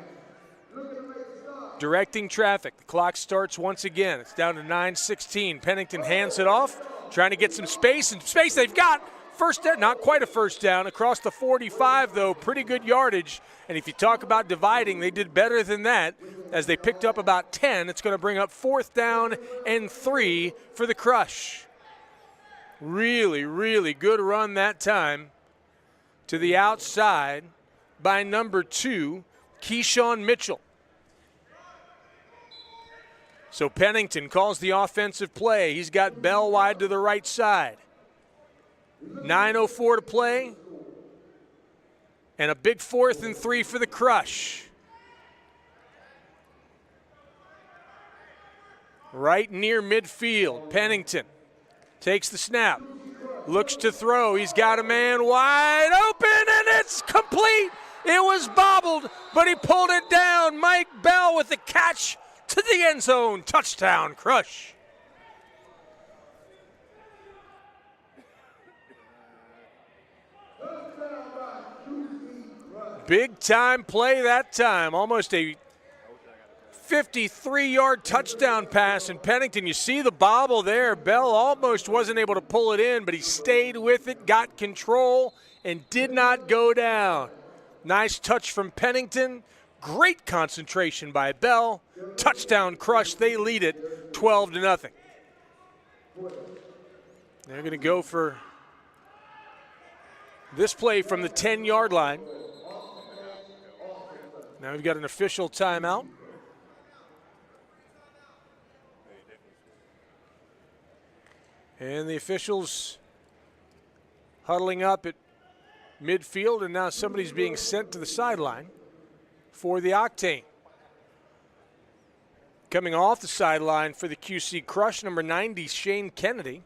directing traffic. The clock starts once again. It's down to 9:16. Pennington hands it off, trying to get some space, and space they've got. First down, not quite a first down. Across the 45, though, pretty good yardage. And if you talk about dividing, they did better than that as they picked up about 10. It's going to bring up 4th down and 3 for the Crush. Really, really good run that time to the outside by number 2, Keyshawn Mitchell. So Pennington calls the offensive play. He's got Bell wide to the right side. 9:04 to play. And a big 4th and 3 for the Crush. Right near midfield, Pennington takes the snap, looks to throw. He's got a man wide open, and it's complete. It was bobbled, but he pulled it down. Mike Bell with the catch to the end zone. Touchdown, Crush. Big time play that time. Almost a 53-yard touchdown pass, and Pennington, you see the bobble there. Bell almost wasn't able to pull it in, but he stayed with it, got control, and did not go down. Nice touch from Pennington. Great concentration by Bell. Touchdown, Crush. They lead it 12-0. They're going to go for this play from the 10-yard line. Now we've got an official timeout. And the officials huddling up at midfield, and now somebody's being sent to the sideline for the Octane. Coming off the sideline for the QC Crush, number 90, Shane Kennedy.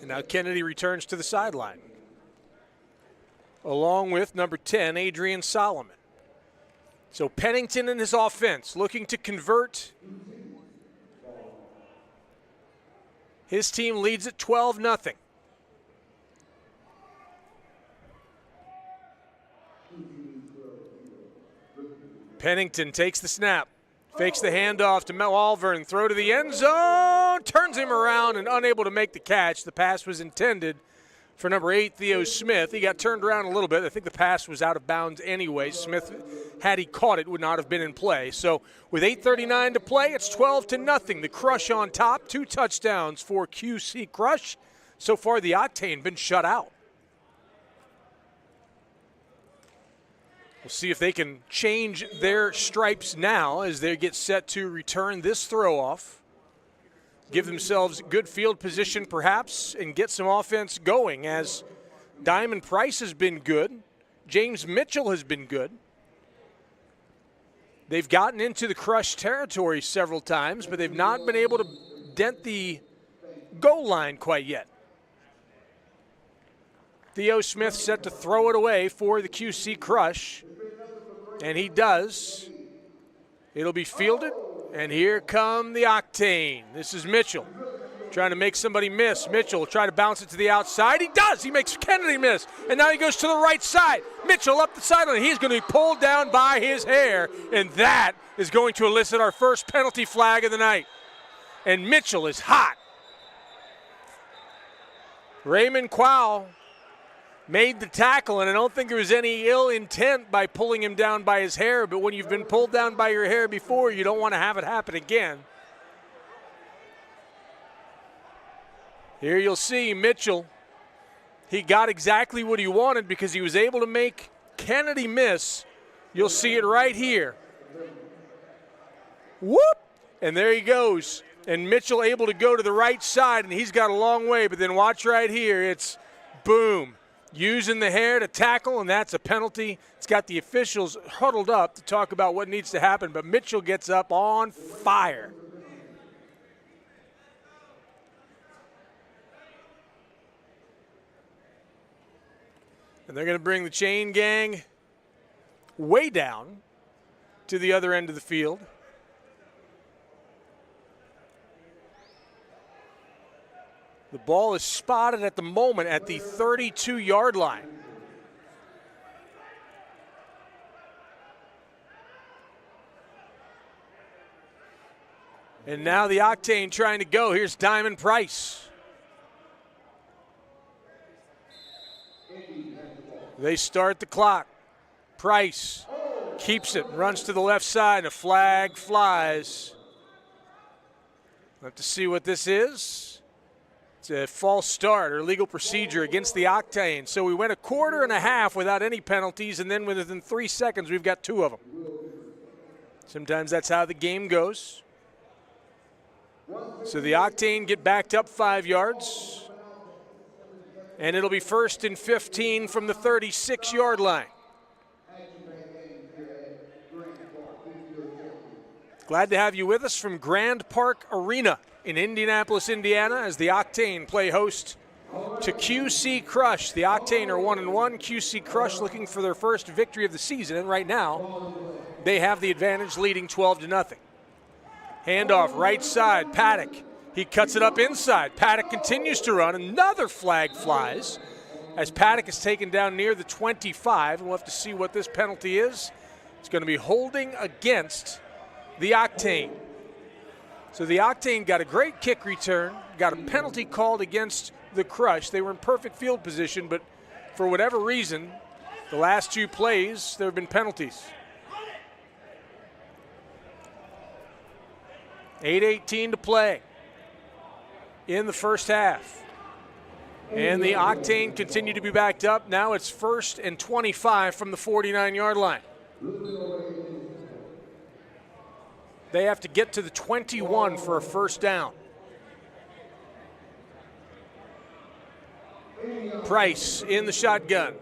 And now Kennedy returns to the sideline, along with number 10, Adrian Solomon. So Pennington and his offense looking to convert. His team leads at 12-0. Pennington takes the snap, fakes the handoff to Malvern, throw to the end zone, turns him around and unable to make the catch. The pass was intended for number 8, Theo Smith. He got turned around a little bit. I think the pass was out of bounds anyway. Smith, had he caught it, would not have been in play. So with 8:39 to play, it's 12-0. The Crush on top. 2 touchdowns for QC Crush. So far, the Octane been shut out. We'll see if they can change their stripes now as they get set to return this throw off. Give themselves good field position perhaps and get some offense going, as Diamond Price has been good. James Mitchell has been good. They've gotten into the Crush territory several times, but they've not been able to dent the goal line quite yet. Theo Smith set to throw it away for the QC Crush, and he does. It'll be fielded, and here come the Octane. This is Mitchell trying to make somebody miss. Mitchell will try to bounce it to the outside. He does. He makes Kennedy miss, and now he goes to the right side. Mitchell up the sideline. He's going to be pulled down by his hair, and that is going to elicit our first penalty flag of the night. And Mitchell is hot. Raymond Quao made the tackle, and I don't think there was any ill intent by pulling him down by his hair, but when you've been pulled down by your hair before, you don't want to have it happen again. Here you'll see Mitchell. He got exactly what he wanted because he was able to make Kennedy miss. You'll see it right here. Whoop! And there he goes. And Mitchell able to go to the right side, and he's got a long way, but then watch right here. It's boom. Using the hair to tackle, and that's a penalty. It's got the officials huddled up to talk about what needs to happen, but Mitchell gets up on fire. And they're going to bring the chain gang way down to the other end of the field. The ball is spotted at the moment at the 32-yard line. And now the Octane trying to go. Here's Diamond Price. They start the clock. Price keeps it, runs to the left side, and a flag flies. We'll have to see what this is. It's a false start or legal procedure against the Octane. So we went a quarter and a half without any penalties, and then within 3 seconds we've got 2 of them. Sometimes that's how the game goes. So the Octane get backed up 5 yards. And it'll be 1st and 15 from the 36-yard line. Glad to have you with us from Grand Park Arena in Indianapolis, Indiana, as the Octane play host to QC Crush. The Octane are 1-1. QC Crush looking for their first victory of the season, and right now they have the advantage, leading 12-0. Handoff right side, Paddock. He cuts it up inside. Paddock continues to run. Another flag flies as Paddock is taken down near the 25. And we'll have to see what this penalty is. It's going to be holding against the Octane. So the Octane got a great kick return, got a penalty called against the Crush. They were in perfect field position, but for whatever reason, the last 2 plays, there have been penalties. 8:18 to play in the first half. And the Octane continue to be backed up. Now it's 1st and 25 from the 49-yard line. They have to get to the 21 for a first down. Price in the shotgun.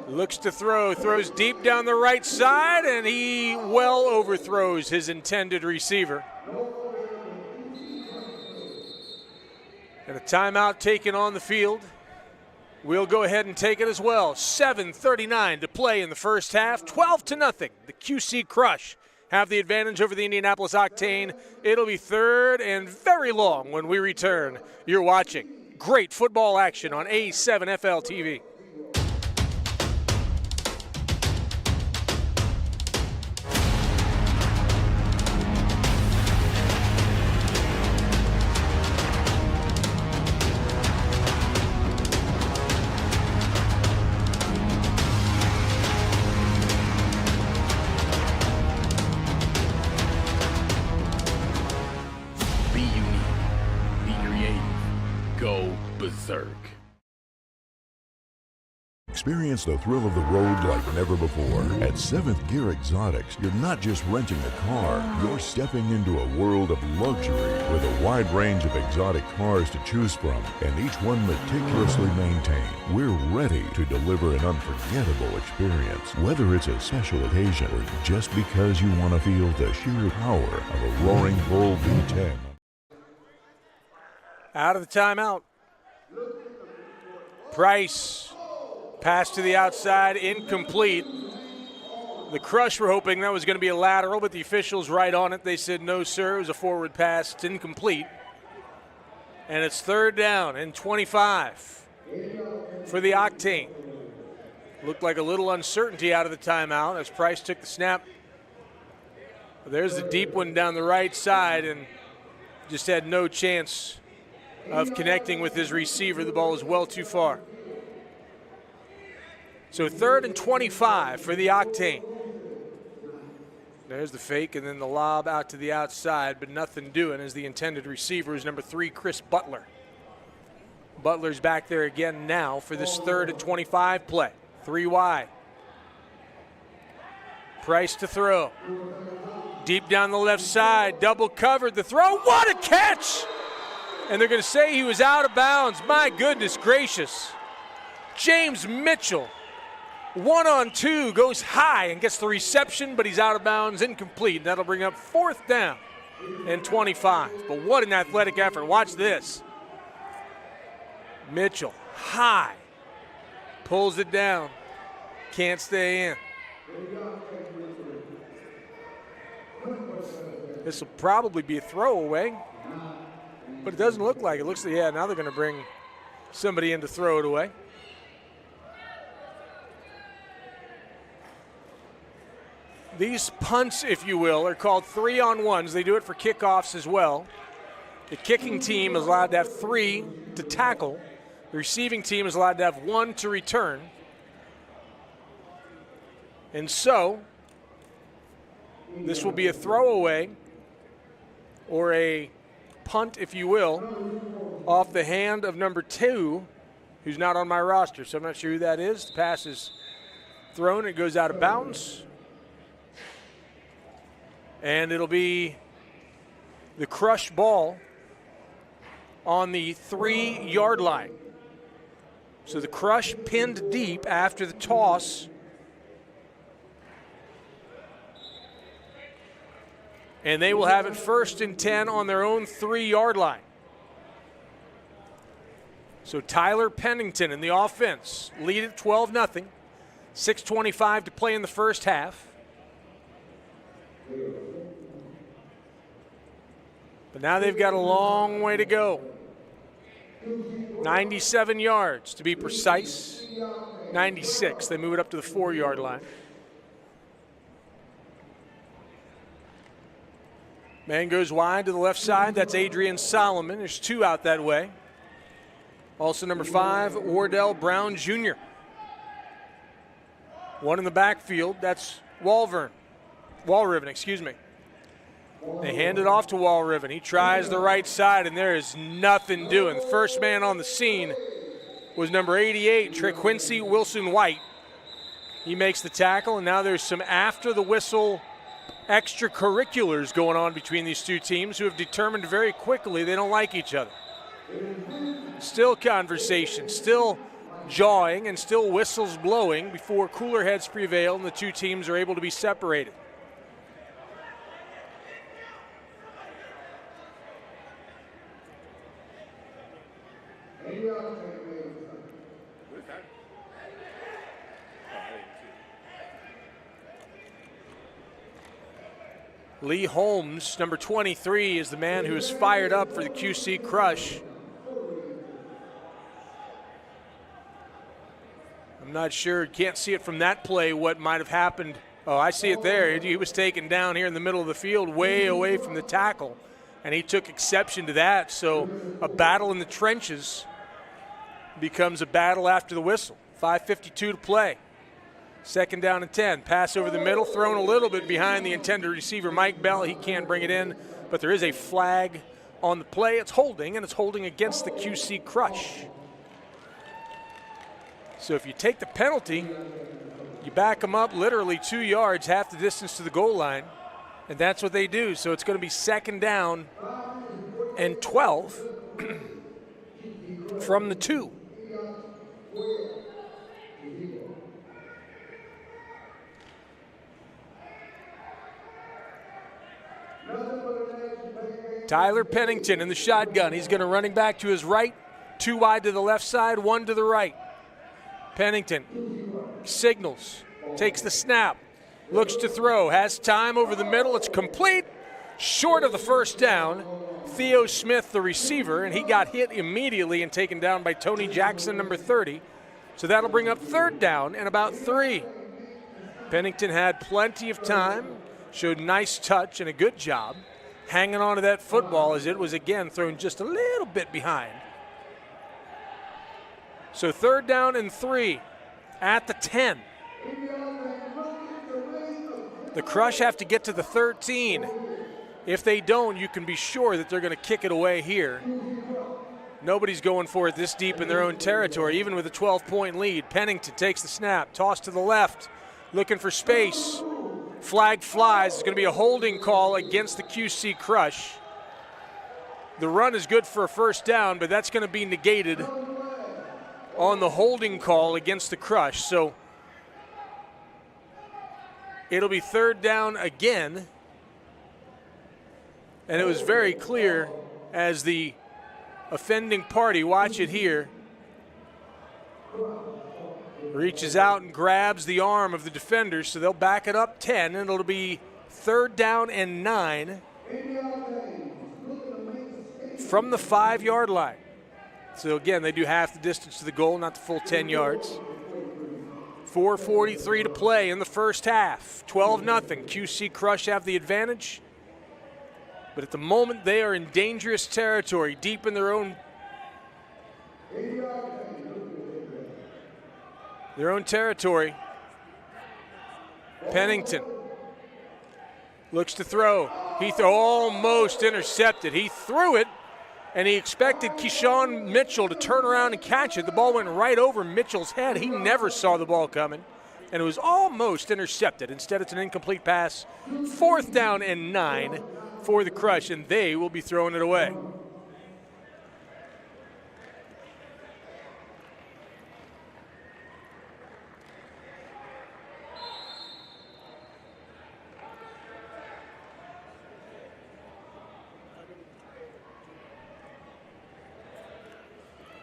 Looks to throw, throws deep down the right side, and he well overthrows his intended receiver. And a timeout taken on the field. We'll go ahead and take it as well. 7:39 to play in the first half. 12-0. The QC Crush have the advantage over the Indianapolis Octane. It'll be 3rd and very long when we return. You're watching great football action on A7FL TV. Berserk. Experience the thrill of the road like never before. At 7th Gear Exotics, you're not just renting a car, you're stepping into a world of luxury with a wide range of exotic cars to choose from, and each one meticulously maintained. We're ready to deliver an unforgettable experience, whether it's a special occasion or just because you want to feel the sheer power of a roaring bull V10. Out of the timeout. Price, pass to the outside, incomplete. The Crush were hoping that was going to be a lateral, but the officials right on it. They said, no, sir, it was a forward pass. It's incomplete. And it's 3rd down and 25 for the Octane. Looked like a little uncertainty out of the timeout as Price took the snap. There's the deep one down the right side and just had no chance of connecting with his receiver. The ball is well too far. So 3rd and 25 for the Octane. There's the fake and then the lob out to the outside, but nothing doing as the intended receiver is number 3, Chris Butler. Butler's back there again now for this 3rd and 25 play. 3 wide. Price to throw. Deep down the left side, double covered the throw. What a catch! And they're going to say he was out of bounds. My goodness gracious. James Mitchell, 1-on-2, goes high and gets the reception, but he's out of bounds, incomplete. That'll bring up 4th down and 25. But what an athletic effort. Watch this. Mitchell, high, pulls it down, can't stay in. This will probably be a throwaway, but it doesn't look like it. It looks like, yeah, now they're going to bring somebody in to throw it away. These punts, if you will, are called 3-on-1s. They do it for kickoffs as well. The kicking team is allowed to have 3 to tackle. The receiving team is allowed to have 1 to return. And so, this will be a throwaway or a punt, if you will, off the hand of number 2, who's not on my roster. So I'm not sure who that is. The pass is thrown. It goes out of bounds. And it'll be the crush ball on the 3-yard line. So the crush pinned deep after the toss. And they will have it 1st and 10 on their own 3-yard line. So Tyler Pennington in the offense lead at 12-0. 6:25 to play in the first half. But now they've got a long way to go. 97 yards to be precise. 96. They move it up to the 4-yard line. Man goes wide to the left side. That's Adrian Solomon. There's 2 out that way. Also number 5, Wardell Brown Jr. 1 in the backfield. That's Walriven, excuse me. They hand it off to Walriven. He tries the right side, and there is nothing doing. The first man on the scene was number 88, Trequincy Wilson-White. He makes the tackle, and now there's some after-the-whistle extracurriculars going on between these two teams who have determined very quickly they don't like each other. Still conversation, still jawing, and still whistles blowing before cooler heads prevail and the two teams are able to be separated. Lee Holmes, number 23, is the man who is fired up for the QC Crush. I'm not sure, can't see it from that play what might have happened. Oh, I see it there. He was taken down here in the middle of the field, way away from the tackle, and he took exception to that. So a battle in the trenches becomes a battle after the whistle. 5:52 to play. 2nd down and 10. Pass over the middle, thrown a little bit behind the intended receiver, Mike Bell. He can't bring it in, but there is a flag on the play. It's holding, and it's holding against the QC Crush. So if you take the penalty, you back them up literally 2 yards, half the distance to the goal line, and that's what they do. So it's going to be 2nd down and 12 from the 2. Tyler Pennington in the shotgun. He's going to running back to his right, 2 wide to the left side, 1 to the right. Pennington signals, takes the snap, looks to throw, has time over the middle. It's complete, short of the 1st down. Theo Smith, the receiver, and he got hit immediately and taken down by Tony Jackson, number 30. So that'll bring up 3rd down and about 3. Pennington had plenty of time, showed nice touch and a good job hanging on to that football as it was again thrown just a little bit behind. So 3rd down and 3 at the 10. The Crush have to get to the 13. If they don't, you can be sure that they're going to kick it away here. Nobody's going for it this deep in their own territory, even with a 12-point lead. Pennington takes the snap, toss to the left, looking for space. Flag flies. It's going to be a holding call against the QC Crush. The run is good for a 1st down, but that's going to be negated on the holding call against the Crush. So it'll be 3rd down again. And it was very clear as the offending party, watch it here, Reaches out and grabs the arm of the defender, so they'll back it up 10, and it'll be 3rd down and 9 from the 5-yard line. So again, they do half the distance to the goal, not the full 10 yards. 4:43 to play in the first half. 12-0. QC Crush have the advantage. But at the moment, they are in dangerous territory, deep in their own territory. Pennington looks to throw. He almost intercepted. He threw it, and he expected Keyshawn Mitchell to turn around and catch it. The ball went right over Mitchell's head. He never saw the ball coming, and it was almost intercepted. Instead, it's an incomplete pass. 4th down and 9 for the Crush, and they will be throwing it away.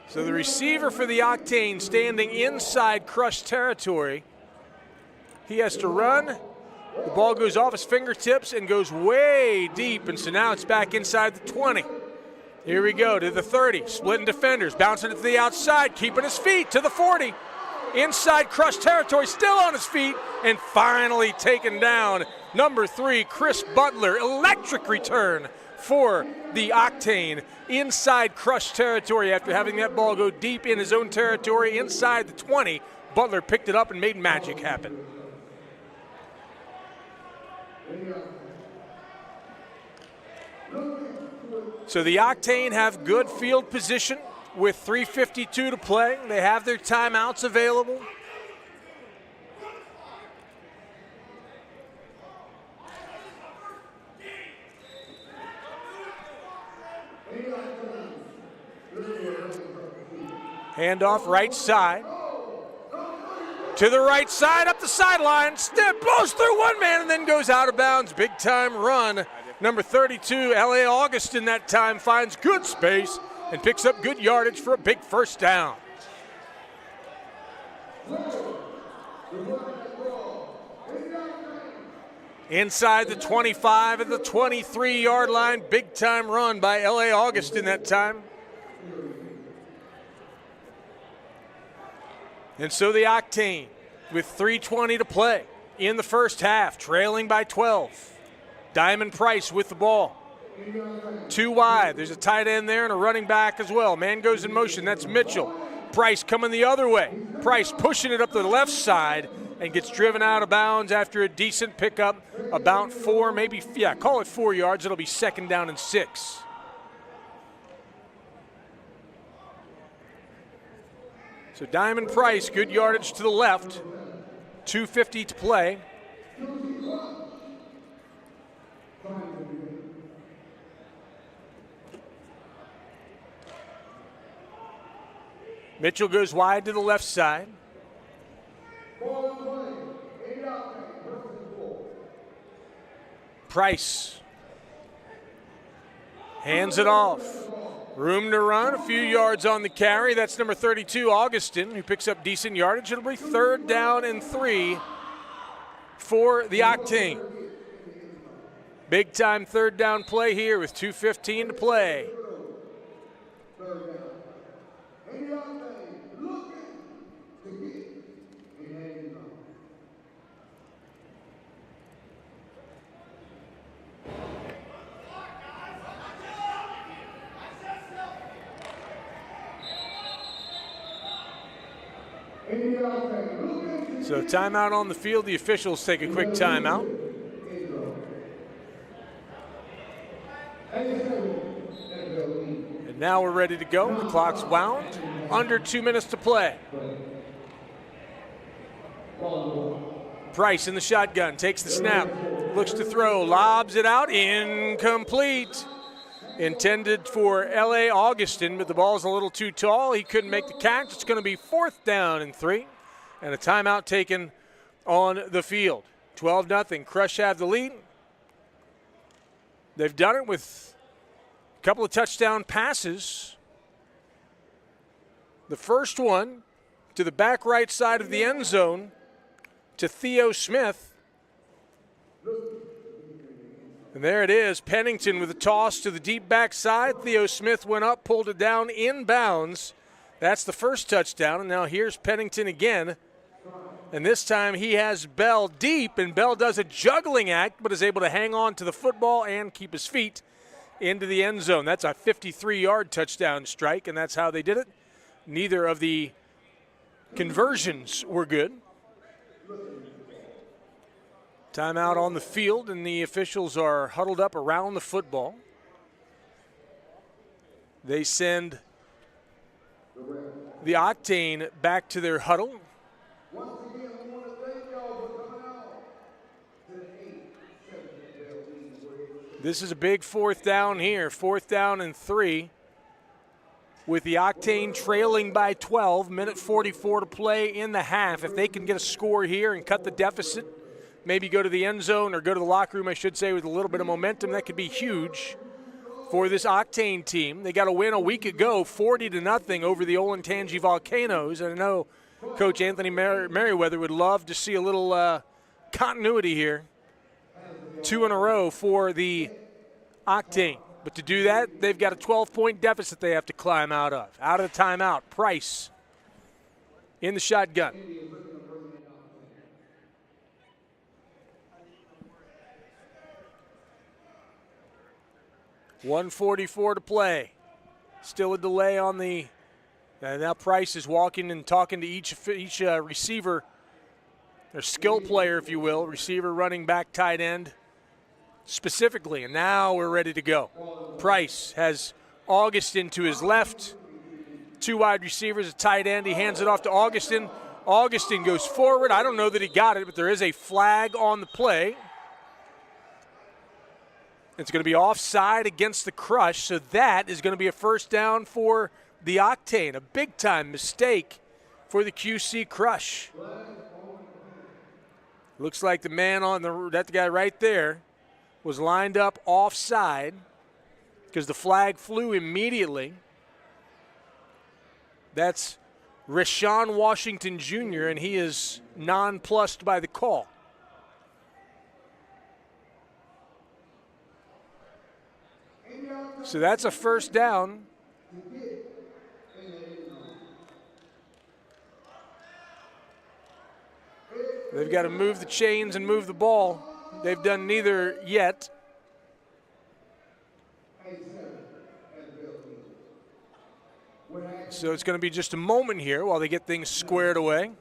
So the receiver for the Octane standing inside Crush territory. He has to run. The ball goes off his fingertips and goes way deep, and so now it's back inside the 20. Here we go to the 30, splitting defenders, bouncing it to the outside, keeping his feet to the 40. Inside Crush territory, still on his feet, and finally taken down. Number 3, Chris Butler, electric return for the Octane inside Crush territory after having that ball go deep in his own territory inside the 20. Butler picked it up and made magic happen. So the Octane have good field position with 3:52 to play. They have their timeouts available. Handoff right side. To the right side, up the sideline. Step blows through one man and then goes out of bounds. Big time run. Number 32, L.A. Augustin that time finds good space and picks up good yardage for a big first down. Inside the 25 at the 23-yard line. Big time run by L.A. Augustin that time. And so the Octane with 3:20 to play in the first half, trailing by 12. Diamond Price with the ball. 2 wide. There's a tight end there and a running back as well. Man goes in motion. That's Mitchell. Price coming the other way. Price pushing it up the left side and gets driven out of bounds after a decent pickup. About 4, maybe, call it 4 yards. It'll be 2nd down and 6. So Diamond Price, good yardage to the left. 2:50 to play. Mitchell goes wide to the left side. Price hands it off. Room to run, a few yards on the carry. That's number 32, Augustin, who picks up decent yardage. It'll be 3rd down and 3 for the Octane. Big time 3rd down play here with 2:15 to play. So timeout on the field. The officials take a quick timeout. And now we're ready to go. The clock's wound. Under 2 minutes to play. Price in the shotgun. Takes the snap. Looks to throw. Lobs it out. Incomplete. Intended for L.A. Augustin, but the ball's a little too tall. He couldn't make the catch. It's going to be 4th down and 3. And a timeout taken on the field. 12-0. Crush have the lead. They've done it with a couple of touchdown passes. The first one to the back right side of the end zone to Theo Smith. And there it is, Pennington with a toss to the deep backside. Theo Smith went up, pulled it down inbounds. That's the first touchdown, and now here's Pennington again. And this time he has Bell deep, and Bell does a juggling act, but is able to hang on to the football and keep his feet into the end zone. That's a 53-yard touchdown strike, and that's how they did it. Neither of the conversions were good. Timeout on the field, and the officials are huddled up around the football. They send the Octane back to their huddle. This is a big fourth down here, 4th down and 3. With the Octane trailing by 12, minute 44 to play in the half. If they can get a score here and cut the deficit, maybe go to the end zone or go to the locker room, I should say, with a little bit of momentum, that could be huge for this Octane team. They got a win a week ago, 40-0 over the Olentangy Volcanoes. And I know Coach Anthony Merriweather would love to see a little continuity here. 2 in a row for the Octane. But to do that, they've got a 12-point deficit they have to climb out of. Out of the timeout, Price in the shotgun. $1:44 to play. Still a delay on the. Now Price is walking and talking to each receiver, or skill player, if you will, receiver, running back, tight end, specifically. And now we're ready to go. Price has Augustin to his left. 2 wide receivers, a tight end. He hands it off to Augustin. Augustin goes forward. I don't know that he got it, but there is a flag on the play. It's going to be offside against the Crush, so that is going to be a first down for the Octane. A big-time mistake for the QC Crush. Looks like the man on that guy right there was lined up offside because the flag flew immediately. That's Rashawn Washington Jr., and he is nonplussed by the call. So that's a first down. They've got to move the chains and move the ball. They've done neither yet. So it's going to be just a moment here while they get things squared away.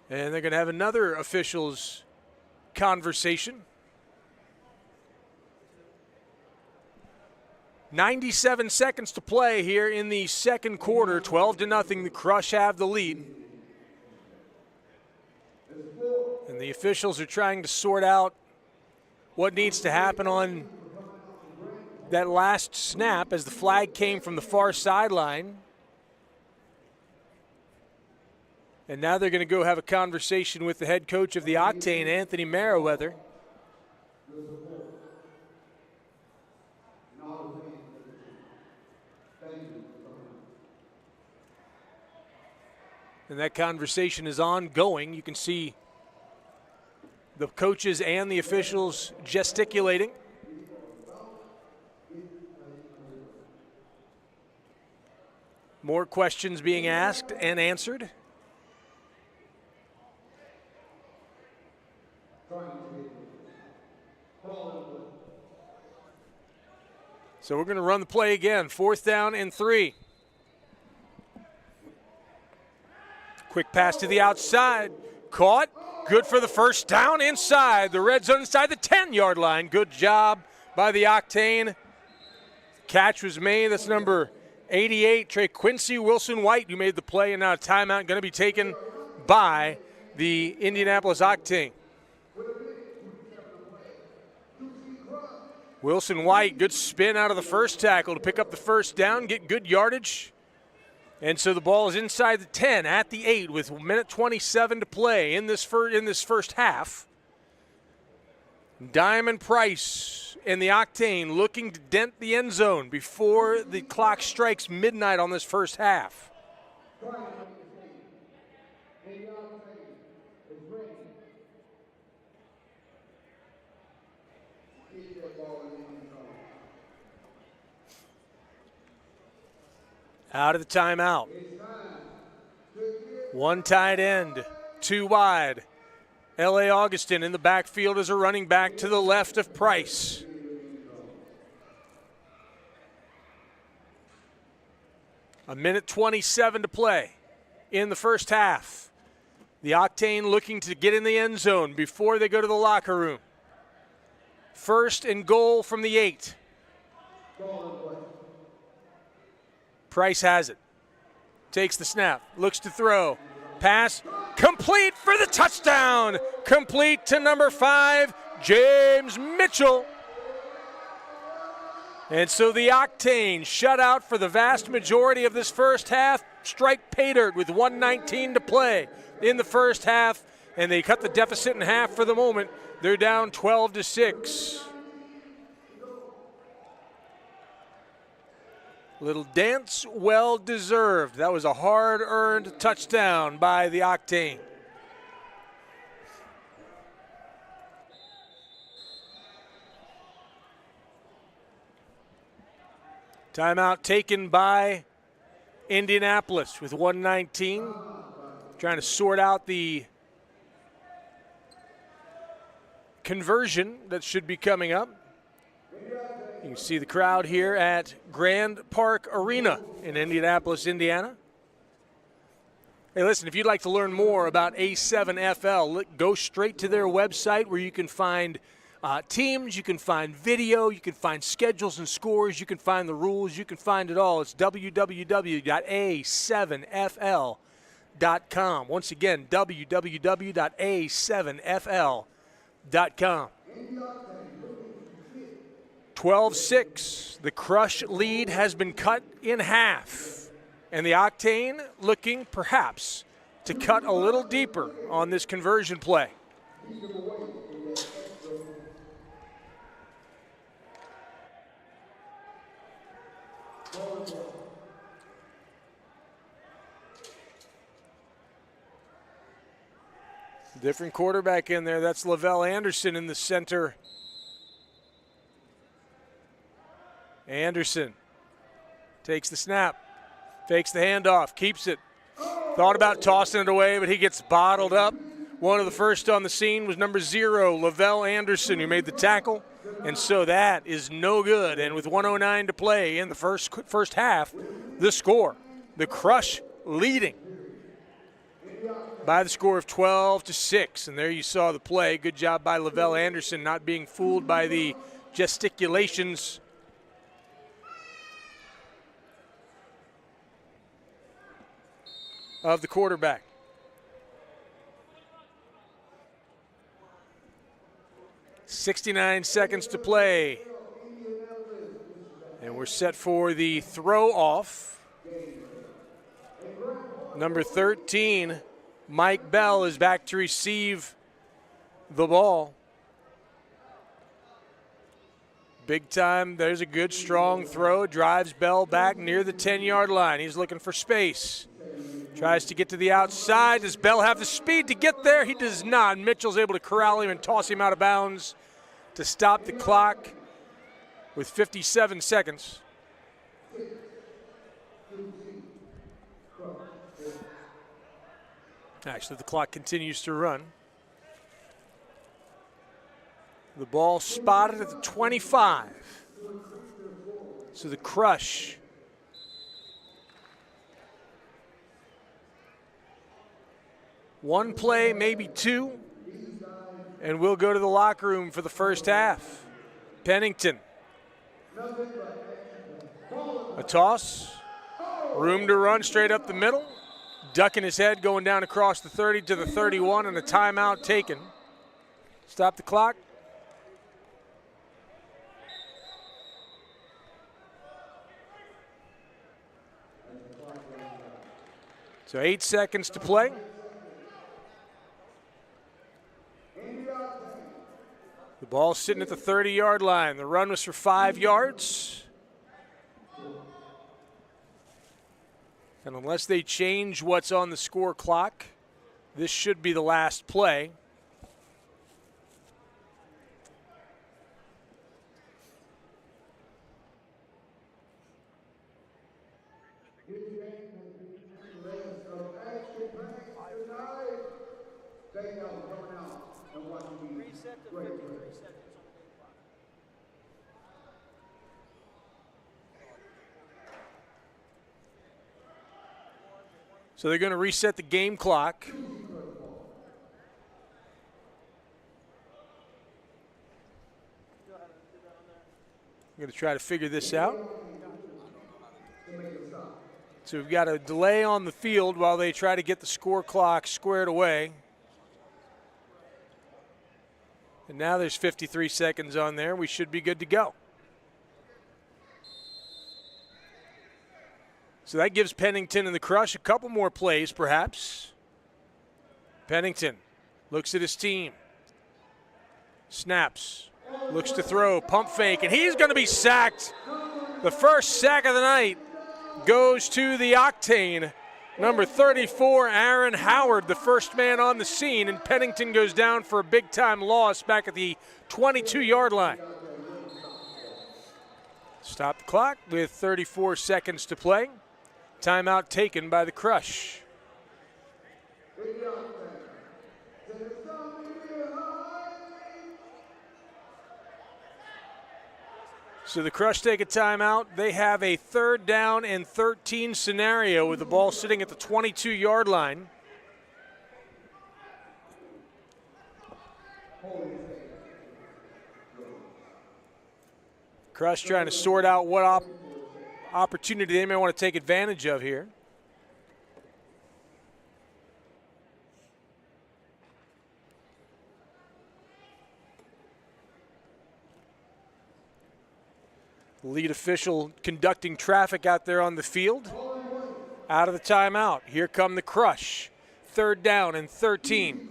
And they're going to have another officials conversation. 97 seconds to play here in the second quarter. 12-0, the Crush have the lead. And the officials are trying to sort out what needs to happen on that last snap as the flag came from the far sideline. And now they're going to go have a conversation with the head coach of the Octane, Anthony Merriweather. And that conversation is ongoing. You can see the coaches and the officials gesticulating. More questions being asked and answered. So we're going to run the play again. 4th down and 3. Quick pass to the outside. Caught. Good for the first down inside the red zone, inside the 10-yard line. Good job by the Octane. Catch was made. That's number 88, Trey Quincy Wilson-White, who made the play, and now a timeout going to be taken by the Indianapolis Octane. Wilson-White, good spin out of the first tackle to pick up the first down, get good yardage. And so the ball is inside the 10 at the 8 with 1:27 to play in this first half. Diamond Price and the Octane looking to dent the end zone before the clock strikes midnight on this first half. Out of the timeout. One tight end, two wide. L.A. Augustin in the backfield as a running back to the left of Price. A minute 27 to play in the first half. The Octane looking to get in the end zone before they go to the locker room. First and goal from the 8. Price has it. Takes the snap. Looks to throw. Pass. Complete for the touchdown. Complete to number 5, James Mitchell. And so the Octane shut out for the vast majority of this first half. Strike pay dirt with 1:19 to play in the first half. And they cut the deficit in half for the moment. They're down 12-6. Little dance, well deserved. That was a hard-earned touchdown by the Octane. Timeout taken by Indianapolis with 1:19. Trying to sort out the conversion that should be coming up. You can see the crowd here at Grand Park Arena in Indianapolis, Indiana. Hey, listen, if you'd like to learn more about A7FL, go straight to their website where you can find teams, you can find video, you can find schedules and scores, you can find the rules, you can find it all. It's www.a7fl.com. Once again, www.a7fl.com. 12-6. The Crush lead has been cut in half. And the Octane looking perhaps to cut a little deeper on this conversion play. Different quarterback in there. That's Lavelle Anderson in the center. Anderson takes the snap, fakes the handoff, keeps it. Thought about tossing it away, but he gets bottled up. One of the first on the scene was number 0, Lavelle Anderson, who made the tackle. And so that is no good. And with 1:09 to play in the first half, the score, the Crush leading by the score of 12-6. And there you saw the play. Good job by Lavelle Anderson, not being fooled by the gesticulations of the quarterback. .69 seconds to play. And we're set for the throw off. Number 13, Mike Bell, is back to receive the ball. Big time. There's a good, strong throw. Drives Bell back near the 10-yard line. He's looking for space. Tries to get to the outside. Does Bell have the speed to get there? He does not. Mitchell's able to corral him and toss him out of bounds to stop the clock with 57 seconds. Actually, the clock continues to run. The ball spotted at the 25. So the Crush one play, maybe two, and we'll go to the locker room for the first half. Pennington. A toss. Room to run straight up the middle. Ducking his head, going down across the 30 to the 31, and a timeout taken. Stop the clock. So 8 seconds to play. The Ball sitting at the 30-yard line. The run was for 5 yards. And unless they change what's on the score clock, this should be the last play. So they're going to reset the game clock. I'm going to try to figure this out. So we've got a delay on the field while they try to get the score clock squared away. And now there's 53 seconds on there. We should be good to go. So that gives Pennington and the Crush a couple more plays, perhaps. Pennington looks at his team. Snaps. Looks to throw. Pump fake. And he's going to be sacked. The first sack of the night goes to the Octane. Number 34, Aaron Howard, the first man on the scene. And Pennington goes down for a big-time loss back at the 22-yard line. Stop the clock with 34 seconds to play. Timeout taken by the Crush. So the Crush take a timeout. They have a 3rd down and 13 scenario with the ball sitting at the 22-yard line. Crush trying to sort out what opportunity they may want to take advantage of here. Lead official conducting traffic out there on the field. Out of the timeout. Here come the Crush. 3rd down and 13.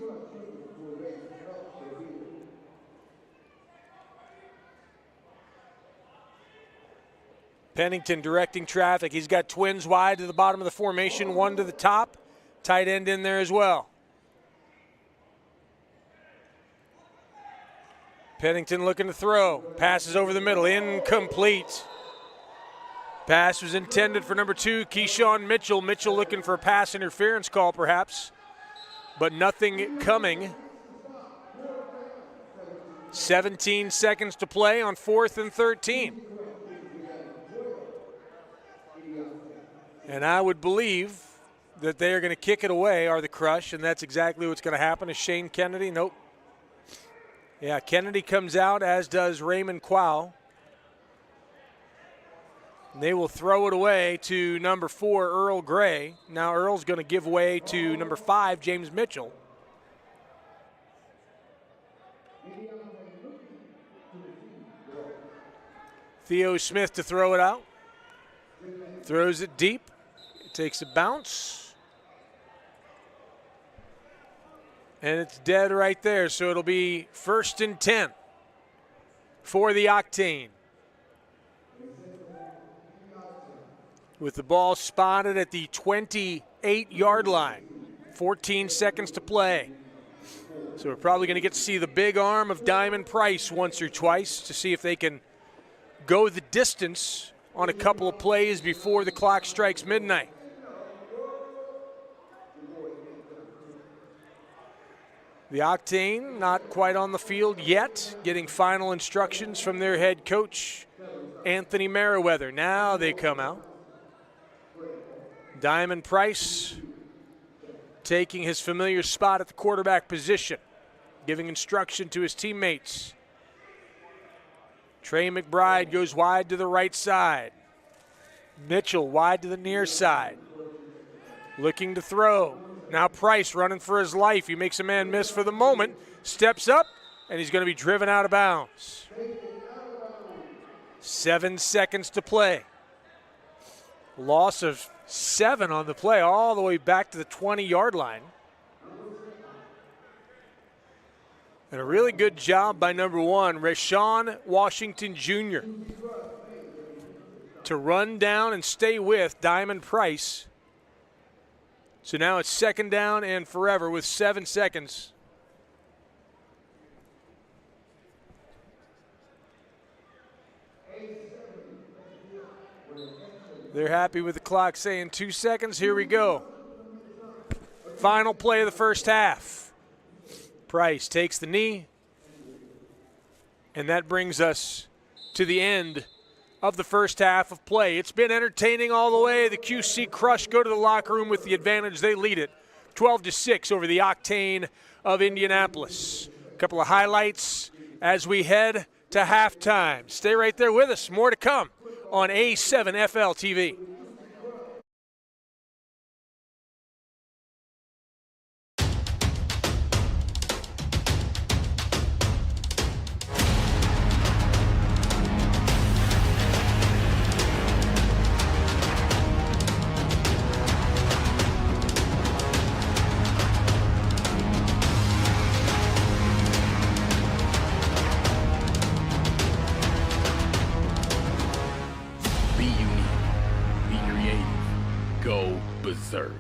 Pennington directing traffic. He's got twins wide to the bottom of the formation, one to the top. Tight end in there as well. Pennington looking to throw. Passes over the middle. Incomplete. Pass was intended for number 2, Keyshawn Mitchell. Mitchell looking for a pass interference call perhaps, but nothing coming. 17 seconds to play on 4th and 13. And I would believe that they are going to kick it away, are the Crush, and that's exactly what's going to happen. Is Shane Kennedy? Nope. Yeah, Kennedy comes out, as does Raymond Quao. And they will throw it away to number 4, Earl Gray. Now Earl's going to give way to number 5, James Mitchell. Theo Smith to throw it out. Throws it deep. It takes a bounce. And it's dead right there, so it'll be 1st and 10 for the Octane. With the ball spotted at the 28-yard line. 14 seconds to play. So we're probably going to get to see the big arm of Diamond Price once or twice to see if they can go the distance on a couple of plays before the clock strikes midnight. The Octane not quite on the field yet, getting final instructions from their head coach, Anthony Merriweather. Now they come out. Diamond Price taking his familiar spot at the quarterback position, giving instruction to his teammates. Trey McBride goes wide to the right side. Mitchell wide to the near side. Looking to throw. Now Price running for his life. He makes a man miss for the moment. Steps up, and he's going to be driven out of bounds. 7 seconds to play. Loss of 7 on the play, all the way back to the 20-yard line. And a really good job by number 1, Rashawn Washington Jr., to run down and stay with Diamond Price. So now it's 2nd down and forever with 7 seconds. They're happy with the clock saying 2 seconds. Here we go. Final play of the first half. Price takes the knee. And that brings us to the end of the first half of play. It's been entertaining all the way. The QC Crush go to the locker room with the advantage. They lead it 12-6 over the Octane of Indianapolis. A couple of highlights as we head to halftime. Stay right there with us. More to come on A7FL TV. Be unique. Be creative. Go berserk.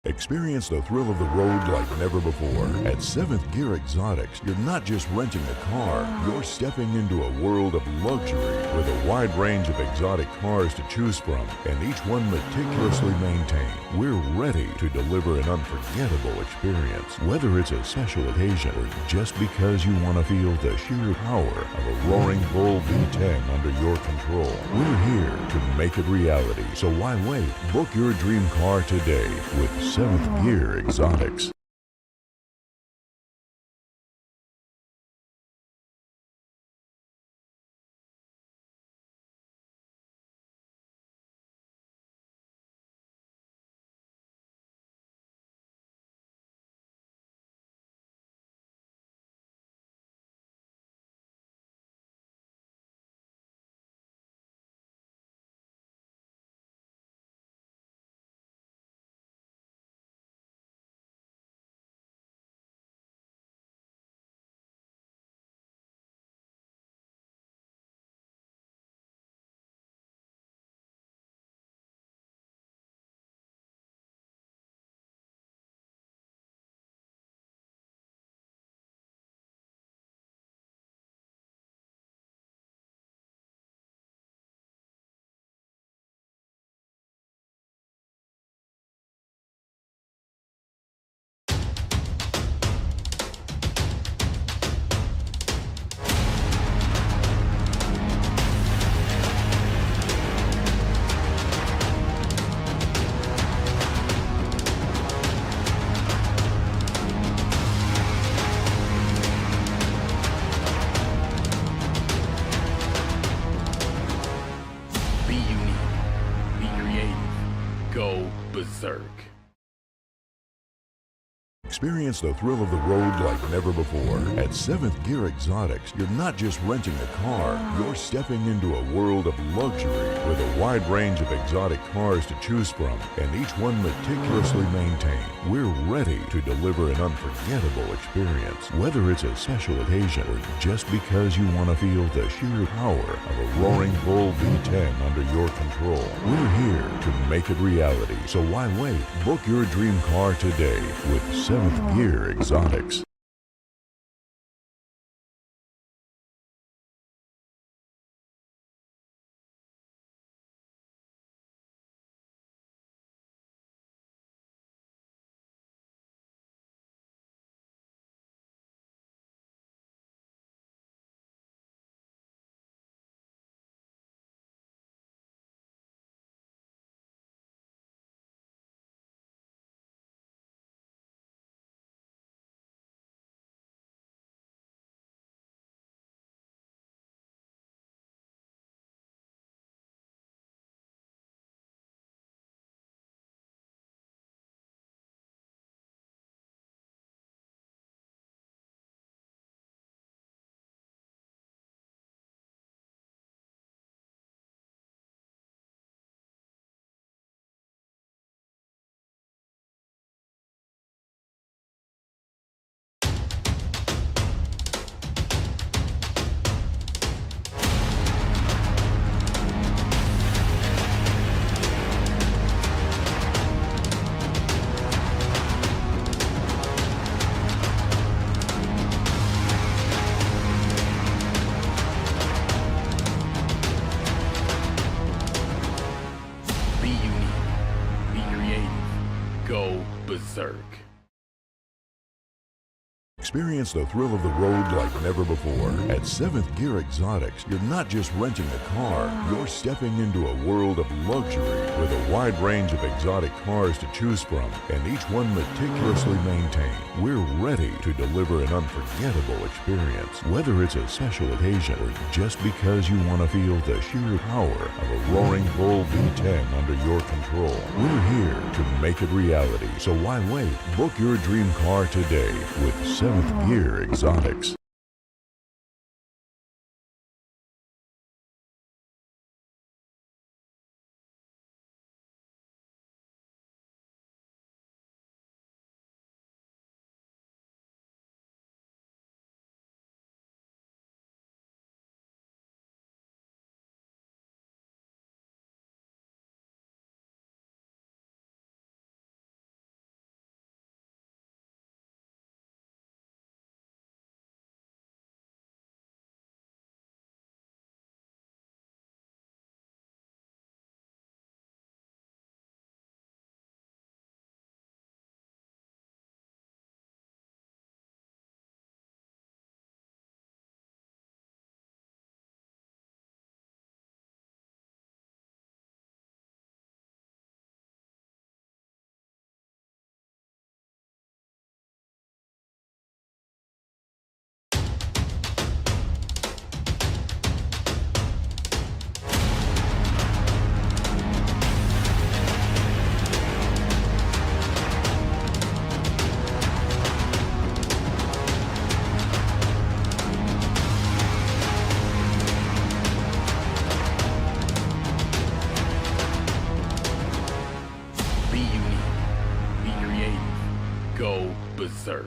Experience the thrill of the road like never before. At 7th Gear Exotics, you're not just renting a car, you're stepping into a world of luxury with a wide range of exotic cars to choose from, and each one meticulously maintained. We're ready to deliver an unforgettable experience. Whether it's a special occasion or just because you want to feel the sheer power of a roaring bull V10 under your control, we're here to make it reality. So why wait? Book your dream car today with 7th Gear Exotics. Be unique. Be creative. Go berserk. Experience the thrill of the road like never before. At 7th Gear Exotics, you're not just renting a car, you're stepping into a world of luxury with a wide range of exotic cars to choose from, and each one meticulously maintained. We're ready to deliver an unforgettable experience. Whether it's a special occasion or just because you want to feel the sheer power of a roaring bull V10 under your control, we're here to make it reality. So why wait? Book your dream car today with 7th Gear Exotics. berserk. Experience the thrill of the road like never before. At 7th Gear Exotics, you're not just renting a car, you're stepping into a world of luxury with a wide range of exotic cars to choose from, and each one meticulously maintained. We're ready to deliver an unforgettable experience. Whether it's a special occasion or just because you want to feel the sheer power of a roaring bull V10 under your control, we're here to make it reality. So why wait? Book your dream car today with 7th Gear Exotics. Be unique. Be creative. Go berserk.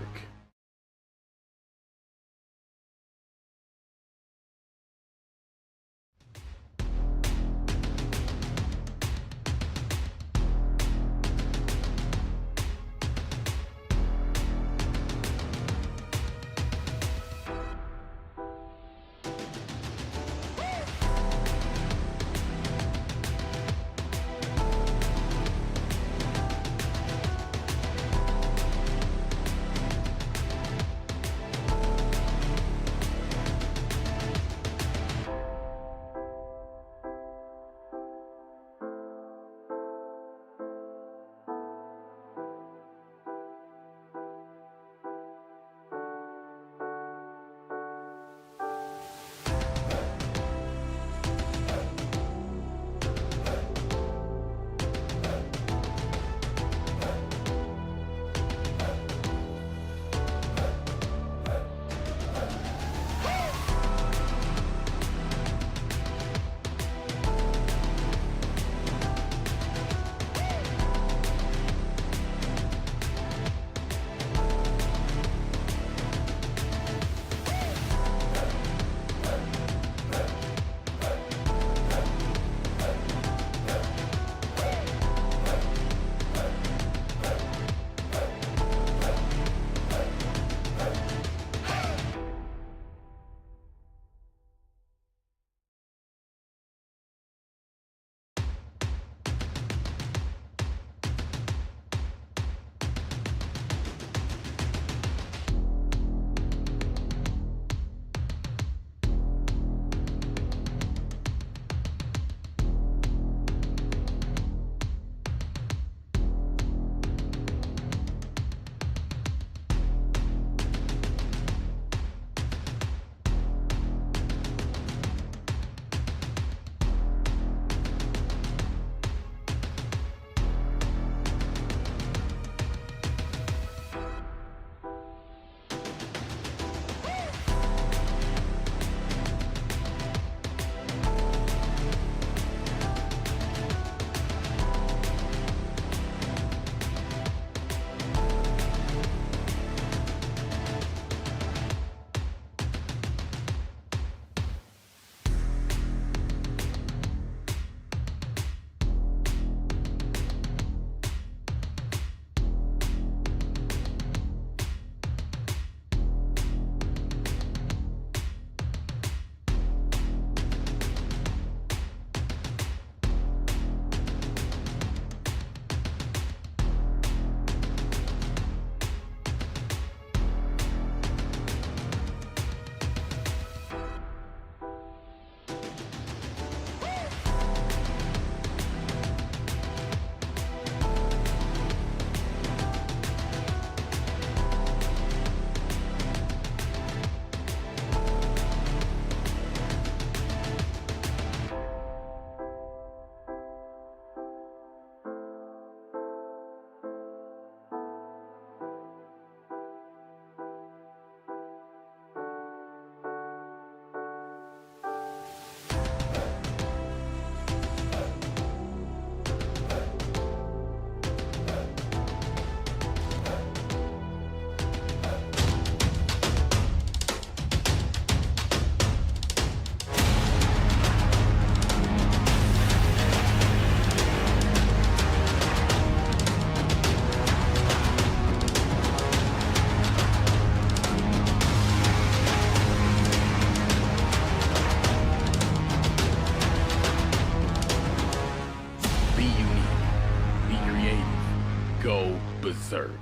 berserk.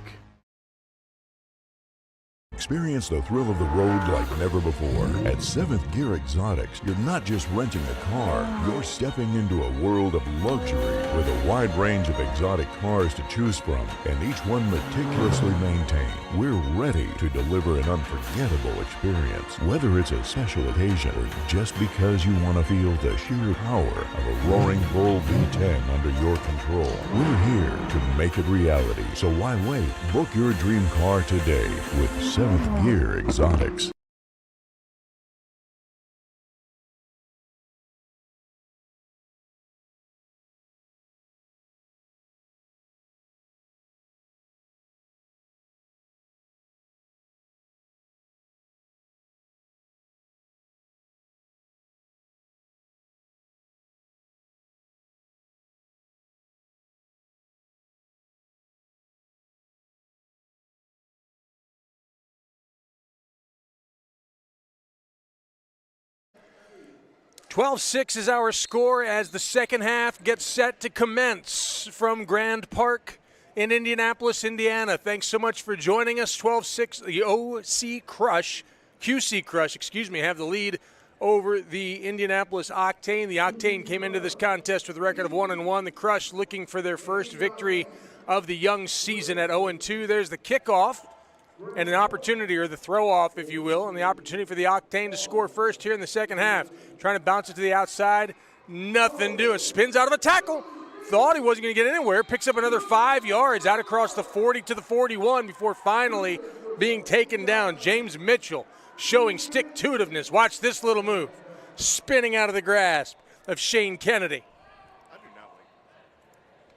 Experience the thrill of the road like never before. At 7th Gear Exotics, you're not just renting a car, you're stepping into a world of luxury with a wide range of exotic cars to choose from, and each one meticulously maintained. We're ready to deliver an unforgettable experience. Whether it's a special occasion or just because you want to feel the sheer power of a roaring bull V10 under your control, we're here to make it reality. So why wait? Book your dream car today with 7th Gear Exotics. "12-6 is our score as the second half gets set to commence from Grand Park in Indianapolis, Indiana. Thanks so much for joining us. 12-6, the QC Crush, have the lead over the Indianapolis Octane. The Octane came into this contest with a record of 1-1. The Crush looking for their first victory of the young season at 0-2. There's the kickoff and an opportunity, or the throw-off, if you will, and the opportunity for the Octane to score first here in the second half. Trying to bounce it to the outside, nothing doing. Spins out of a tackle. Thought he wasn't going to get anywhere. Picks up another 5 yards out across the 40 to the 41 before finally being taken down. James Mitchell showing stick-to-itiveness. Watch this little move. Spinning out of the grasp of Shane Kennedy.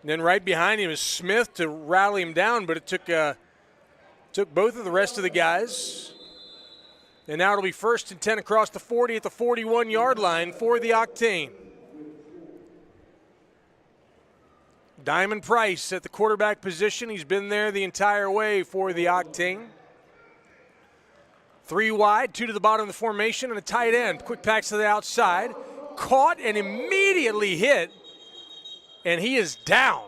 And then right behind him is Smith to rally him down, but it took both of the rest of the guys. And now it'll be 1st and 10 across the 40 at the 41-yard line for the Octane. Diamond Price at the quarterback position. He's been there the entire way for the Octane. 3 wide, 2 to the bottom of the formation, and a tight end. Quick packs to the outside. Caught and immediately hit, and he is down.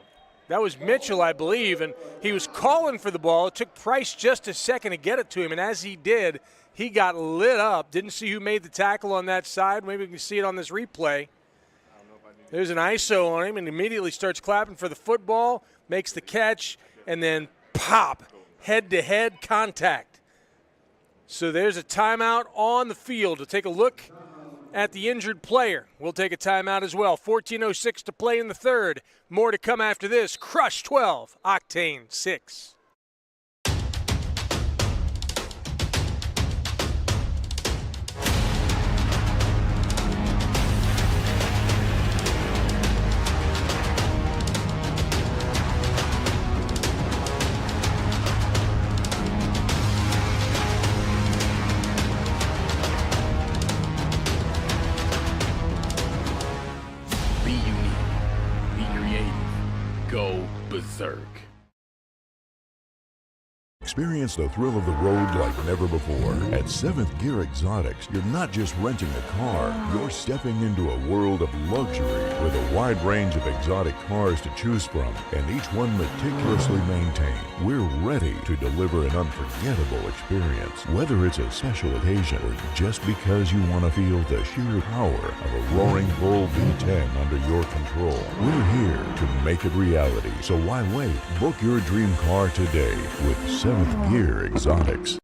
That was Mitchell, I believe, and he was calling for the ball. It took Price just a second to get it to him, and as he did, he got lit up. Didn't see who made the tackle on that side. Maybe we can see it on this replay. There's an ISO on him, and immediately starts clapping for the football, makes the catch, and then pop, head-to-head contact. So there's a timeout on the field to take a look at the injured player. We'll take a timeout as well. 14:06 to play in the third. More to come after this. Crush 12, Octane 6. Be unique. Be creative. Go berserk. Experience the thrill of the road like never before. At 7th Gear Exotics, you're not just renting a car, you're stepping into a world of luxury with a wide range of exotic cars to choose from, and each one meticulously maintained. We're ready to deliver an unforgettable experience. Whether it's a special occasion or just because you want to feel the sheer power of a roaring bull V10 under your control, we're here to make it reality. So why wait? Book your dream car today with 7th Gear Exotics.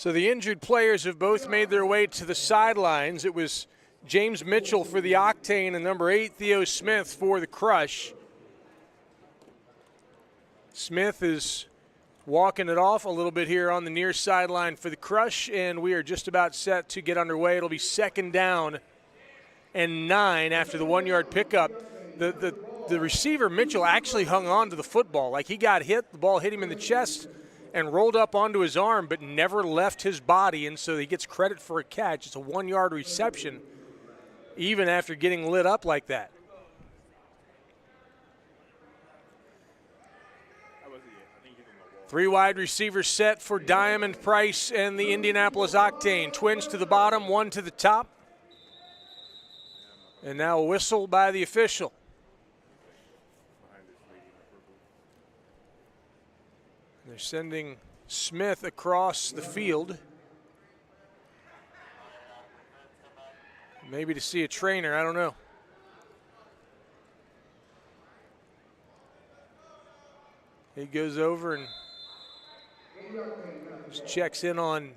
So the injured players have both made their way to the sidelines. It was James Mitchell for the Octane and number 8, Theo Smith for the Crush. Smith is walking it off a little bit here on the near sideline for the Crush, and we are just about set to get underway. It'll be 2nd down and 9 after the 1-yard pickup. The receiver, Mitchell, actually hung on to the football. Like, he got hit, the ball hit him in the chest and rolled up onto his arm, but never left his body, and so he gets credit for a catch. It's a 1-yard reception, even after getting lit up like that. Three wide receivers set for Diamond, Price, and the Indianapolis Octane. Twins to the bottom, one to the top. And now a whistle by the official. They're sending Smith across the field. Maybe to see a trainer, I don't know. He goes over and just checks in on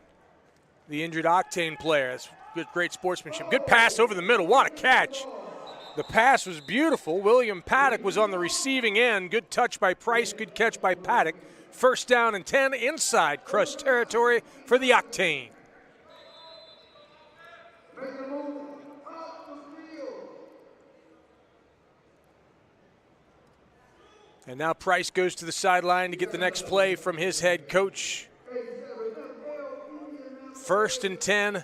the injured Octane player. That's good, great sportsmanship. Good pass over the middle. What a catch. The pass was beautiful. William Paddock was on the receiving end. Good touch by Price, good catch by Paddock. 1st down and 10 inside Crush territory for the Octane. And now Price goes to the sideline to get the next play from his head coach. 1st and 10.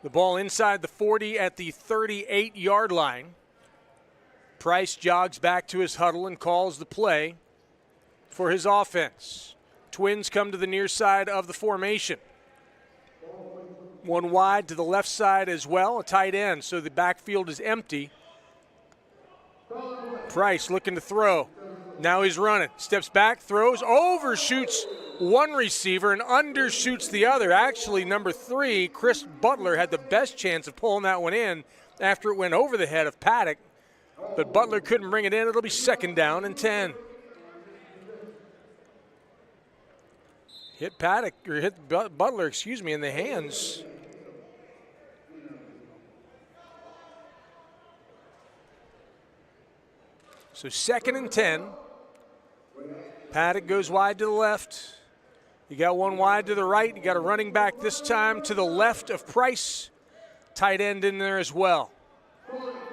The ball inside the 40 at the 38-yard line. Price jogs back to his huddle and calls the play for his offense. Twins come to the near side of the formation. One wide to the left side as well, a tight end, so the backfield is empty. Price looking to throw. Now he's running. Steps back, throws, overshoots one receiver and undershoots the other. Actually, number 3, Chris Butler, had the best chance of pulling that one in after it went over the head of Paddock. But Butler couldn't bring it in. It'll be 2nd down and 10. Hit Butler, in the hands. So 2nd and 10. Paddock goes wide to the left. You got one wide to the right. You got a running back this time to the left of Price. Tight end in there as well.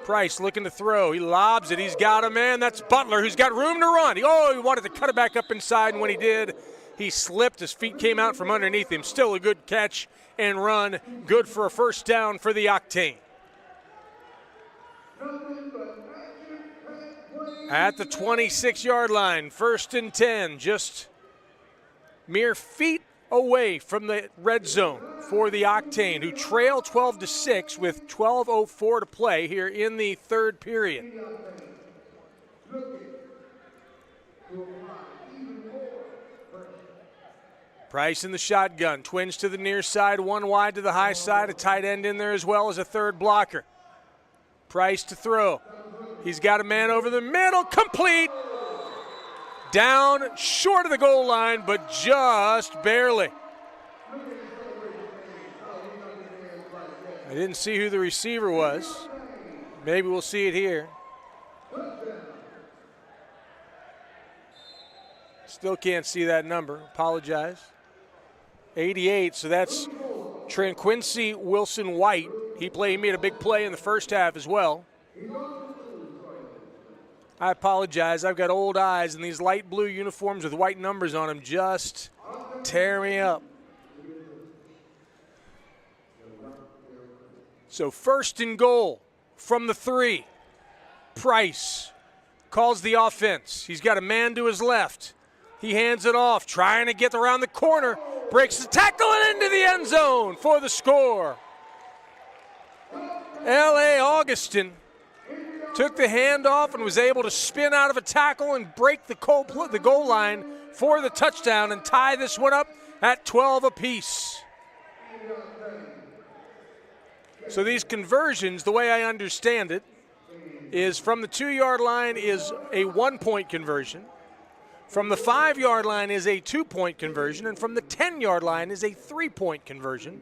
Price looking to throw. He lobs it. He's got a man. That's Butler, who's got room to run. He wanted to cut it back up inside, and when he did, he slipped. His feet came out from underneath him. Still a good catch and run. Good for a 1st down for the Octane. At the 26-yard line, 1st and 10, just mere feet away from the red zone for the Octane, who trail 12-6 with 12:04 to play here in the 3rd period. Price in the shotgun. Twins to the near side, one wide to the high side, a tight end in there as well as a 3rd blocker. Price to throw. He's got a man over the middle, complete. Down short of the goal line, but just barely. I didn't see who the receiver was. Maybe we'll see it here. Still can't see that number. Apologize. 88, so that's Tranquincy Wilson White. He made a big play in the 1st half as well. I apologize. I've got old eyes, and these light blue uniforms with white numbers on them just tear me up. So 1st and goal from the 3. Price calls the offense. He's got a man to his left. He hands it off, trying to get around the corner. Breaks the tackle and into the end zone for the score. L.A. Augustin took the handoff and was able to spin out of a tackle and break the goal line for the touchdown and tie this one up at 12 apiece. So these conversions, the way I understand it, is from the 2-yard line is a 1-point conversion. From the 5-yard line is a 2-point conversion, and from the 10-yard line is a 3-point conversion.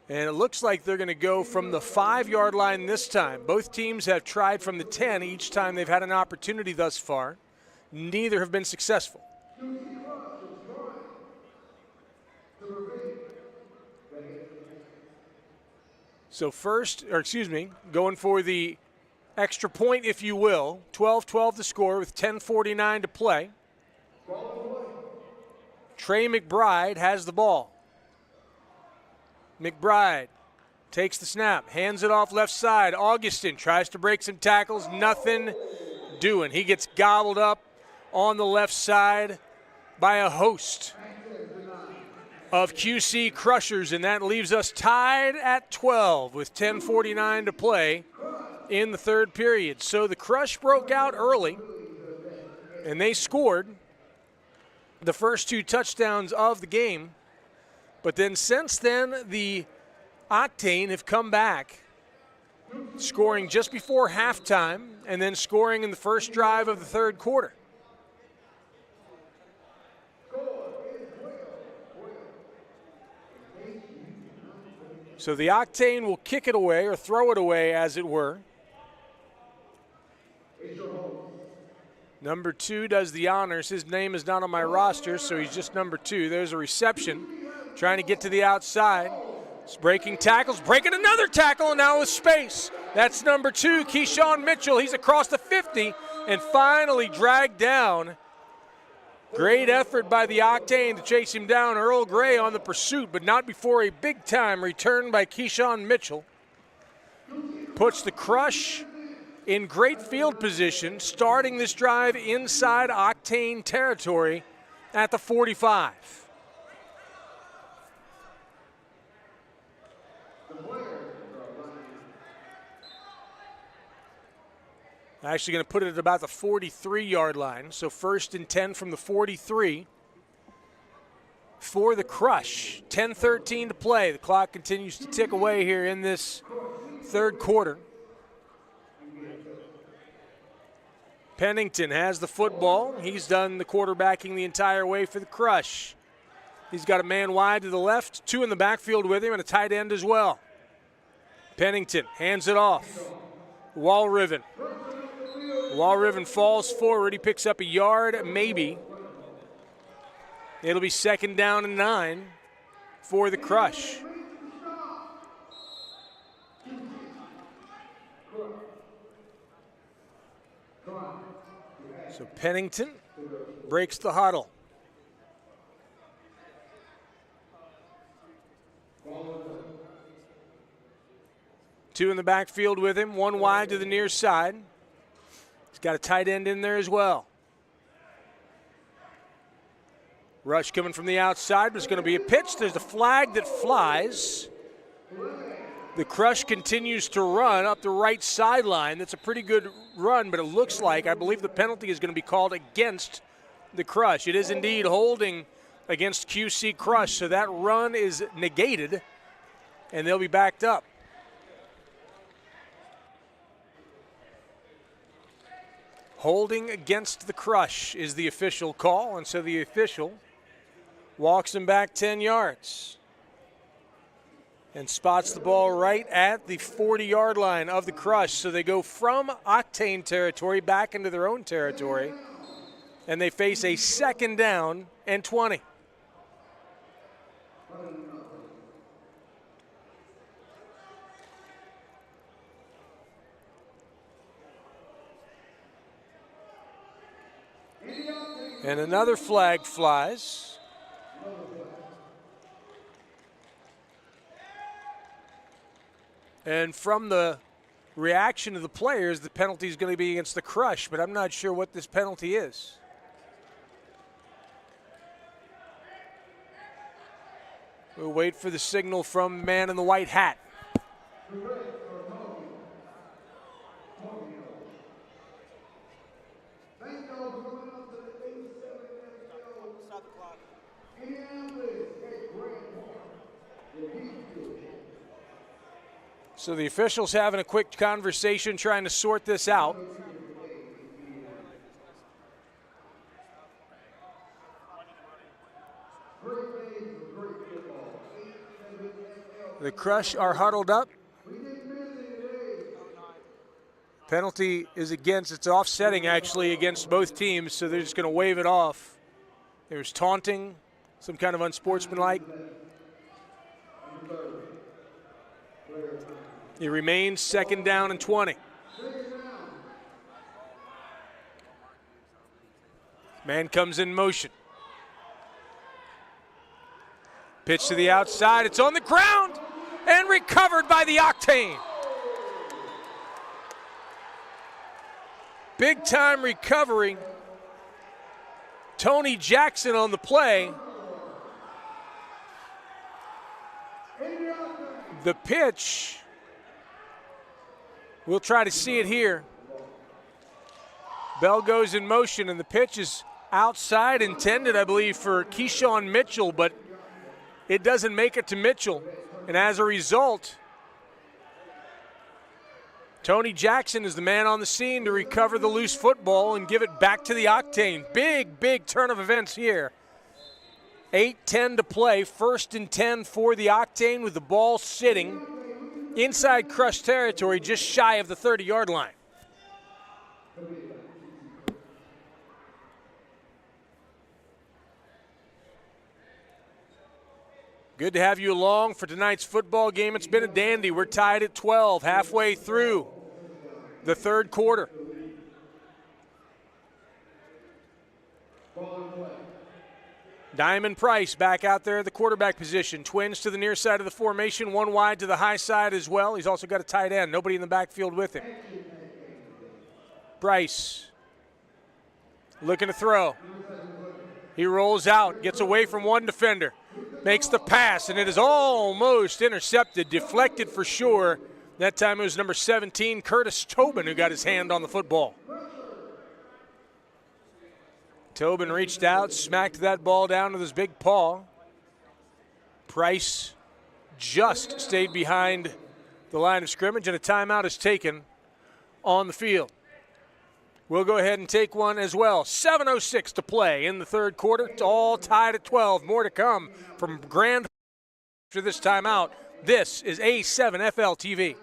And it looks like they're going to go from the 5-yard line this time. Both teams have tried from the 10 each time they've had an opportunity thus far. Neither have been successful. So going for the extra point, if you will. 12-12 to score with 10:49 to play. Trey McBride has the ball. McBride takes the snap, hands it off left side. Augustin tries to break some tackles, nothing doing. He gets gobbled up on the left side by a host of QC Crushers, and that leaves us tied at 12 with 10:49 to play in the third period. So the Crush broke out early, and they scored the first 2 touchdowns of the game. But then since then, the Octane have come back, scoring just before halftime and then scoring in the first drive of the third quarter. So the Octane will kick it away, or throw it away as it were. Number 2 does the honors. His name is not on my roster, so he's just number 2. There's a reception. Trying to get to the outside. He's breaking tackles, breaking another tackle, and now with space. That's number 2, Keyshawn Mitchell. He's across the 50 and finally dragged down. Great effort by the Octane to chase him down. Earl Gray on the pursuit, but not before a big-time return by Keyshawn Mitchell. Puts the Crush in great field position, starting this drive inside Octane territory at the 45. Actually going to put it at about the 43-yard line. So 1st and 10 from the 43 for the Crush. 10:13 to play. The clock continues to tick away here in this third quarter. Pennington has the football. He's done the quarterbacking the entire way for the Crush. He's got a man wide to the left, 2 in the backfield with him, and a tight end as well. Pennington hands it off. Walriven falls forward. He picks up a yard, maybe. It'll be 2nd down and 9 for the Crush. So Pennington breaks the huddle. Two in the backfield with him, 1 wide to the near side. He's got a tight end in there as well. Rush coming from the outside, but it's going to be a pitch. There's a flag that flies. The Crush continues to run up the right sideline. That's a pretty good run, but it looks like, I believe the penalty is going to be called against the Crush. It is indeed holding against QC Crush, so that run is negated, and they'll be backed up. Holding against the Crush is the official call, and so the official walks him back 10 yards and spots the ball right at the 40-yard line of the Crush. So they go from Octane territory back into their own territory, and they face a 2nd down and 20. And another flag flies. And from the reaction of the players, the penalty is going to be against the Crush, but I'm not sure what this penalty is. We'll wait for the signal from man in the white hat. So the officials having a quick conversation trying to sort this out. The Crush are huddled up. Penalty is against, it's offsetting actually against both teams, so they're just going to wave it off. There's taunting, some kind of unsportsmanlike. It remains 2nd down and 20. Man comes in motion. Pitch to the outside, it's on the ground and recovered by the Octane. Big time recovery. Tony Jackson on the play. The pitch, we'll try to see it here. Bell goes in motion, and the pitch is outside, intended, I believe, for Keyshawn Mitchell, but it doesn't make it to Mitchell. And as a result, Tony Jackson is the man on the scene to recover the loose football and give it back to the Octane. Big, big turn of events here. 8:10 to play, 1st and 10 for the Octane with the ball sitting inside Crush territory, just shy of the 30-yard line. Good to have you along for tonight's football game. It's been a dandy. We're tied at 12, halfway through the 3rd quarter. Diamond Price back out there at the quarterback position. Twins to the near side of the formation, one wide to the high side as well. He's also got a tight end. Nobody in the backfield with him. Price looking to throw. He rolls out, gets away from one defender. Makes the pass, and it is almost intercepted, deflected for sure. That time it was number 17, Curtis Tobin, who got his hand on the football. Tobin reached out, smacked that ball down with his big paw. Price just stayed behind the line of scrimmage, and a timeout is taken on the field. We'll go ahead and take one as well. 7:06 to play in the 3rd quarter. It's all tied at 12. More to come from Grand after this timeout. This is A7 FL TV.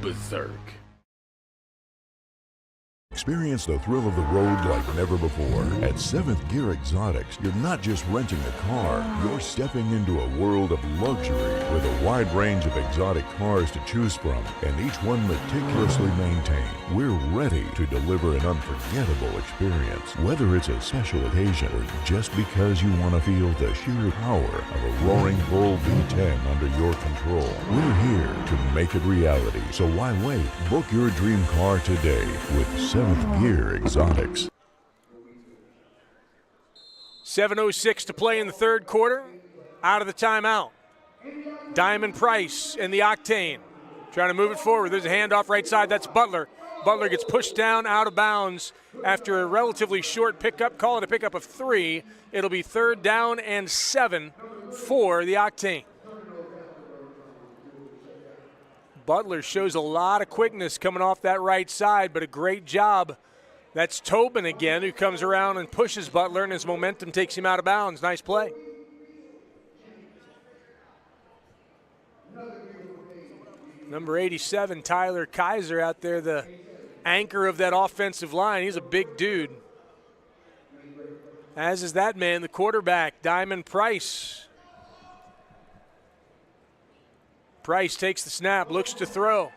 Berserk. Experience the thrill of the road like never before. At 7th Gear Exotics, you're not just renting a car, you're stepping into a world of luxury with a wide range of exotic cars to choose from, and each one meticulously maintained. We're ready to deliver an unforgettable experience, whether it's a special occasion or just because you want to feel the sheer power of a roaring bull V10 under your control. We're here to make it reality, so why wait? Book your dream car today with 7th Gear Exotics. 7:06 to play in the 3rd quarter. Out of the timeout. Diamond Price and the Octane trying to move it forward. There's a handoff right side. That's Butler. Butler gets pushed down out of bounds after a relatively short pickup. Call it a pickup of 3. It'll be 3rd down and 7 for the Octane. Butler shows a lot of quickness coming off that right side, but a great job. That's Tobin again, who comes around and pushes Butler, and his momentum takes him out of bounds. Nice play. Number 87, Tyler Kaiser out there, the anchor of that offensive line. He's a big dude. As is that man, the quarterback, Diamond Price. Price takes the snap, looks to throw.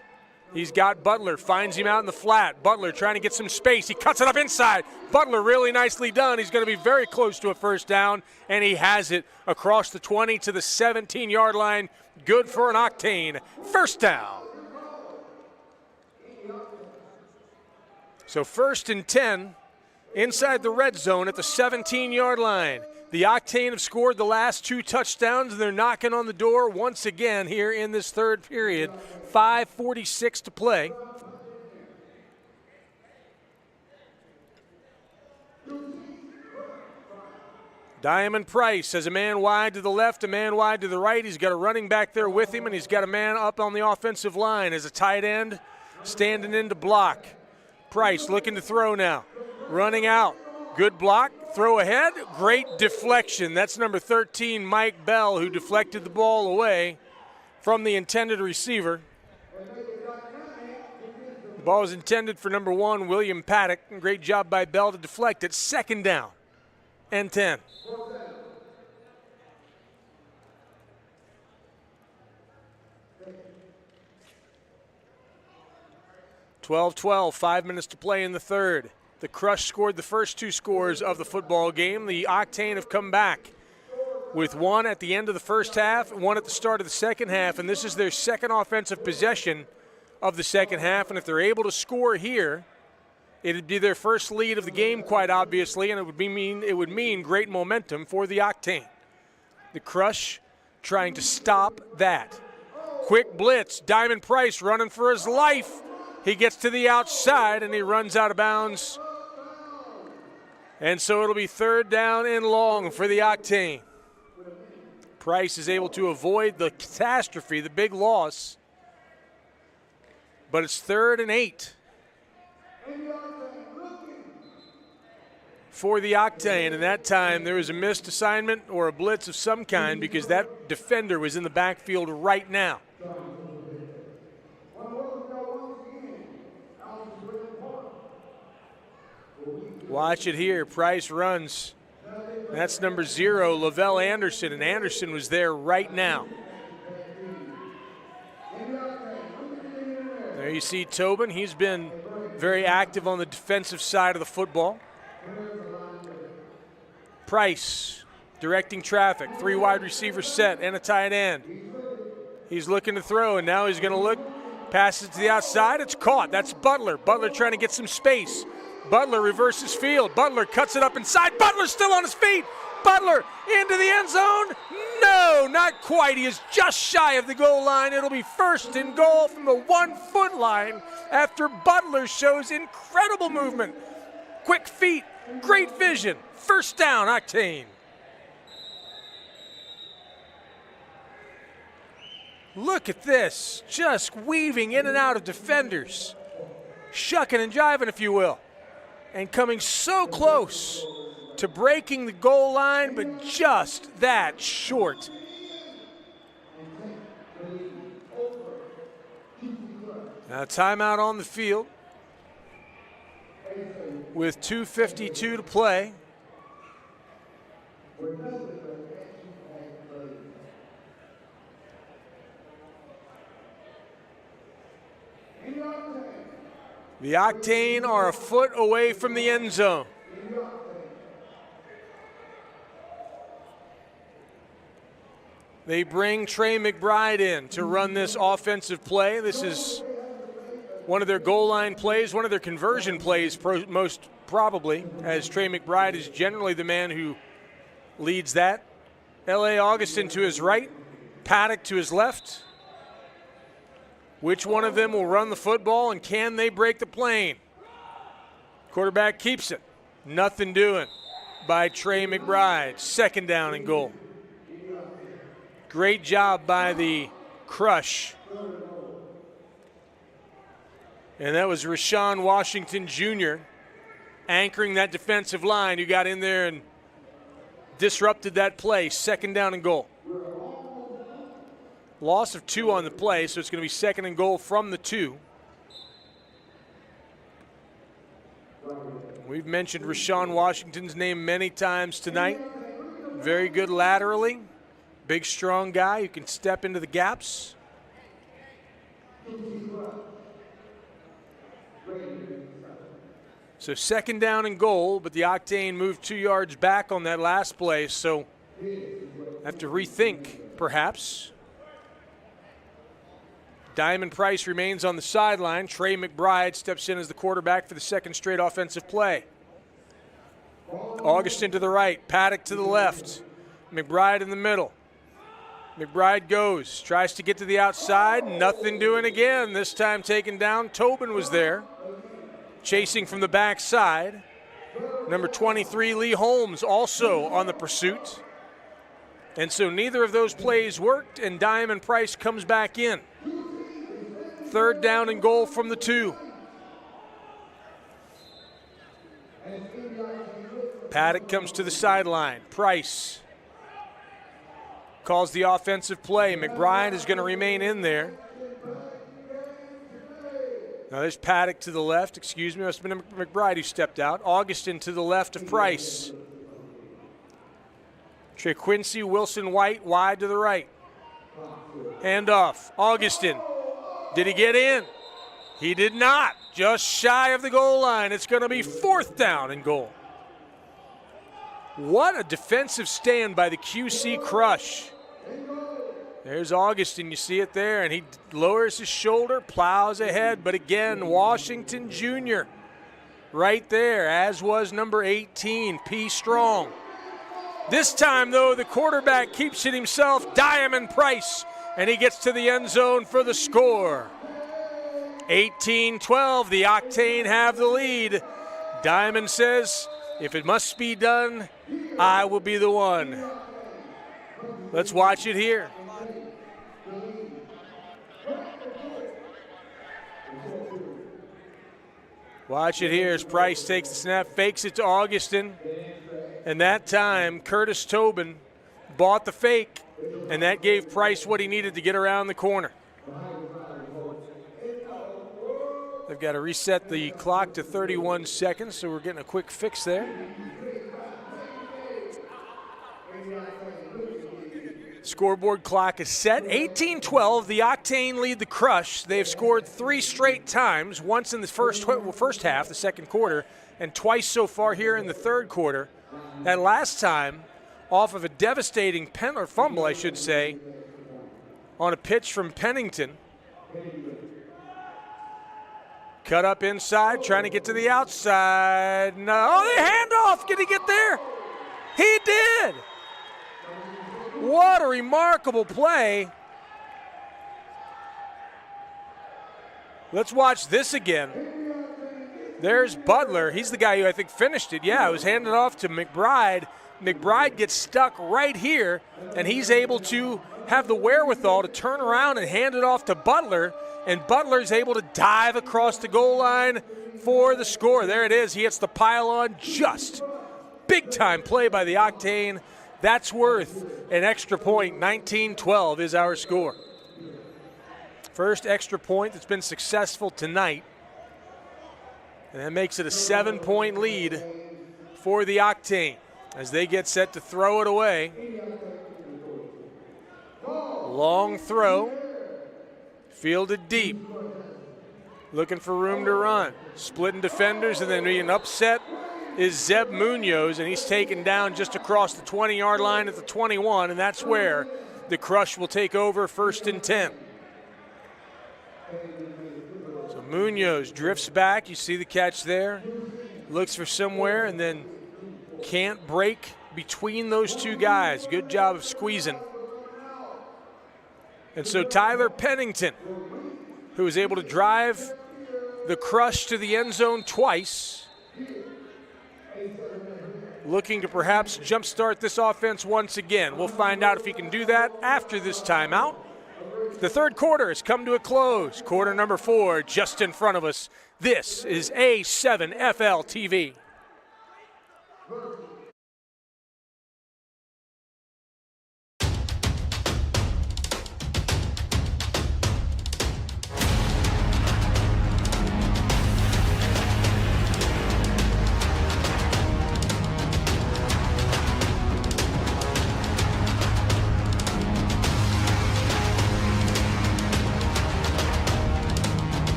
He's got Butler, finds him out in the flat. Butler trying to get some space. He cuts it up inside. Butler really nicely done. He's going to be very close to a 1st down, and he has it across the 20 to the 17-yard line. Good for an Octane. 1st down. So 1st and 10 inside the red zone at the 17-yard line. The Octane have scored the last 2 touchdowns, and they're knocking on the door once again here in this 3rd period. 5:46 to play, Diamond Price has a man wide to the left, a man wide to the right. He's got a running back there with him, and he's got a man up on the offensive line as a tight end standing in to block. Price looking to throw now. Running out. Good block. Throw ahead. Great deflection. That's number 13, Mike Bell, who deflected the ball away from the intended receiver. The ball was intended for number 1, William Paddock. Great job by Bell to deflect it. Second down and 10. (12-12), 5 minutes to play in the third. The Crush scored the first 2 scores of the football game. The Octane have come back with one at the end of the first half, one at the start of the second half, and this is their second offensive possession of the second half. And if they're able to score here, it'd be their first lead of the game, quite obviously, and it would mean great momentum for the Octane. The Crush trying to stop that. Quick blitz. Diamond Price running for his life. He gets to the outside and he runs out of bounds. And so it'll be third down and long for the Octane. Price is able to avoid the catastrophe, the big loss. But it's 3rd and 8 for the Octane. And that time there was a missed assignment or a blitz of some kind because that defender was in the backfield right now. Watch it here. Price runs. That's number 0, Lavelle Anderson, and Anderson was there right now. There you see Tobin. He's been very active on the defensive side of the football. Price directing traffic. 3 wide receivers set and a tight end. He's looking to throw, and now he's going to look. Passes to the outside. It's caught. That's Butler. Butler trying to get some space. Butler reverses field. Butler cuts it up inside. Butler's still on his feet. Butler into the end zone. No, not quite. He is just shy of the goal line. It'll be 1st and goal from the 1-foot line after Butler shows incredible movement. Quick feet, great vision. 1st down, Octane. Look at this, just weaving in and out of defenders. Shucking and jiving, if you will. And coming so close to breaking the goal line, but just that short. Now timeout on the field with 2:52 to play. The Octane are a foot away from the end zone. They bring Trey McBride in to run this offensive play. This is one of their goal line plays, one of their conversion plays most probably, as Trey McBride is generally the man who leads that. L.A. Augustin to his right, Paddock to his left. Which one of them will run the football, and can they break the plane? Quarterback keeps it. Nothing doing by Trey McBride. 2nd down and goal. Great job by the Crush. And that was Rashawn Washington Jr. anchoring that defensive line who got in there and disrupted that play. 2nd down and goal. Loss of 2 on the play, so it's going to be 2nd and goal from the 2. We've mentioned Rashawn Washington's name many times tonight. Very good laterally. Big, strong guy who can step into the gaps. So 2nd down and goal, but the Octane moved 2 yards back on that last play, so have to rethink, perhaps. Diamond Price remains on the sideline. Trey McBride steps in as the quarterback for the 2nd straight offensive play. Augustin to the right, Paddock to the left, McBride in the middle. McBride goes, tries to get to the outside, nothing doing again. This time taken down. Tobin was there, chasing from the backside. Number 23, Lee Holmes, also on the pursuit. And so neither of those plays worked, and Diamond Price comes back in. 3rd down and goal from the 2. Paddock comes to the sideline. Price calls the offensive play. McBride is going to remain in there. Now there's Paddock to the left. Excuse me, must have been McBride who stepped out. Augustin to the left of Price. Trequincy, Wilson White wide to the right. Hand off. Augustin. Did he get in? He did not. Just shy of the goal line. It's going to be 4th down and goal. What a defensive stand by the QC Crush. There's Augustin. You see it there. And he lowers his shoulder, plows ahead. But again, Washington Jr. right there, as was number 18, P. Strong. This time, though, the quarterback keeps it himself, Diamond Price, and he gets to the end zone for the score. 18-12, the Octane have the lead. Diamond says, if it must be done, I will be the one. Let's watch it here. Watch it here as Price takes the snap, fakes it to Augustin. And that time, Curtis Tobin bought the fake, and that gave Price what he needed to get around the corner. They've got to reset the clock to 31 seconds, so we're getting a quick fix there. Scoreboard clock is set. 18-12, the Octane lead the Crush. They've scored 3 straight times, once in the first half, the second quarter, and twice so far here in the third quarter. That last time, off of a devastating fumble, I should say, on a pitch from Pennington. Cut up inside, trying to get to the outside. No, the handoff. Did he get there? He did. What a remarkable play. Let's watch this again. There's Butler. He's the guy who I think finished it. Yeah, it was handed off to McBride. McBride gets stuck right here, and he's able to have the wherewithal to turn around and hand it off to Butler, and Butler's able to dive across the goal line for the score. There it is. He hits the pylon just. Big-time play by the Octane. That's worth an extra point. 19-12 is our score. First extra point that's been successful tonight. And that makes it a 7-point lead for the Octane as they get set to throw it away. Long throw, fielded deep, looking for room to run. Splitting defenders, and then being upset is Zeb Munoz, and he's taken down just across the 20-yard line at the 21, and that's where the Crush will take over 1st and 10. So Munoz drifts back. You see the catch there. Looks for somewhere and then can't break between those two guys. Good job of squeezing. And so Tyler Pennington, who was able to drive the Crush to the end zone twice, looking to perhaps jumpstart this offense once again. We'll find out if he can do that after this timeout. The third quarter has come to a close. Quarter number 4 just in front of us. This is A7FL TV.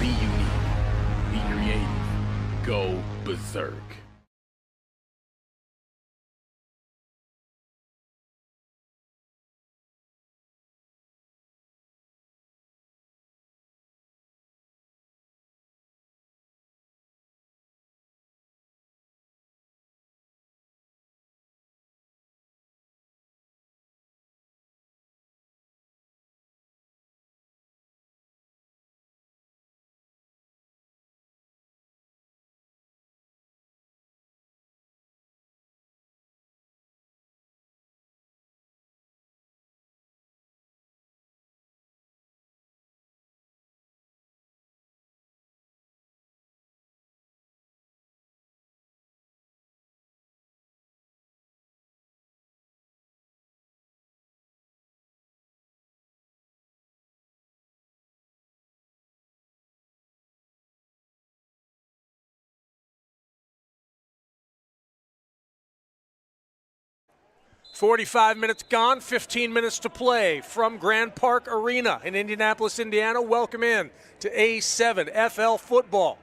Be unique. Be creative. Go berserk. 45 minutes gone, 15 minutes to play from Grand Park Arena in Indianapolis, Indiana. Welcome in to A7FL football.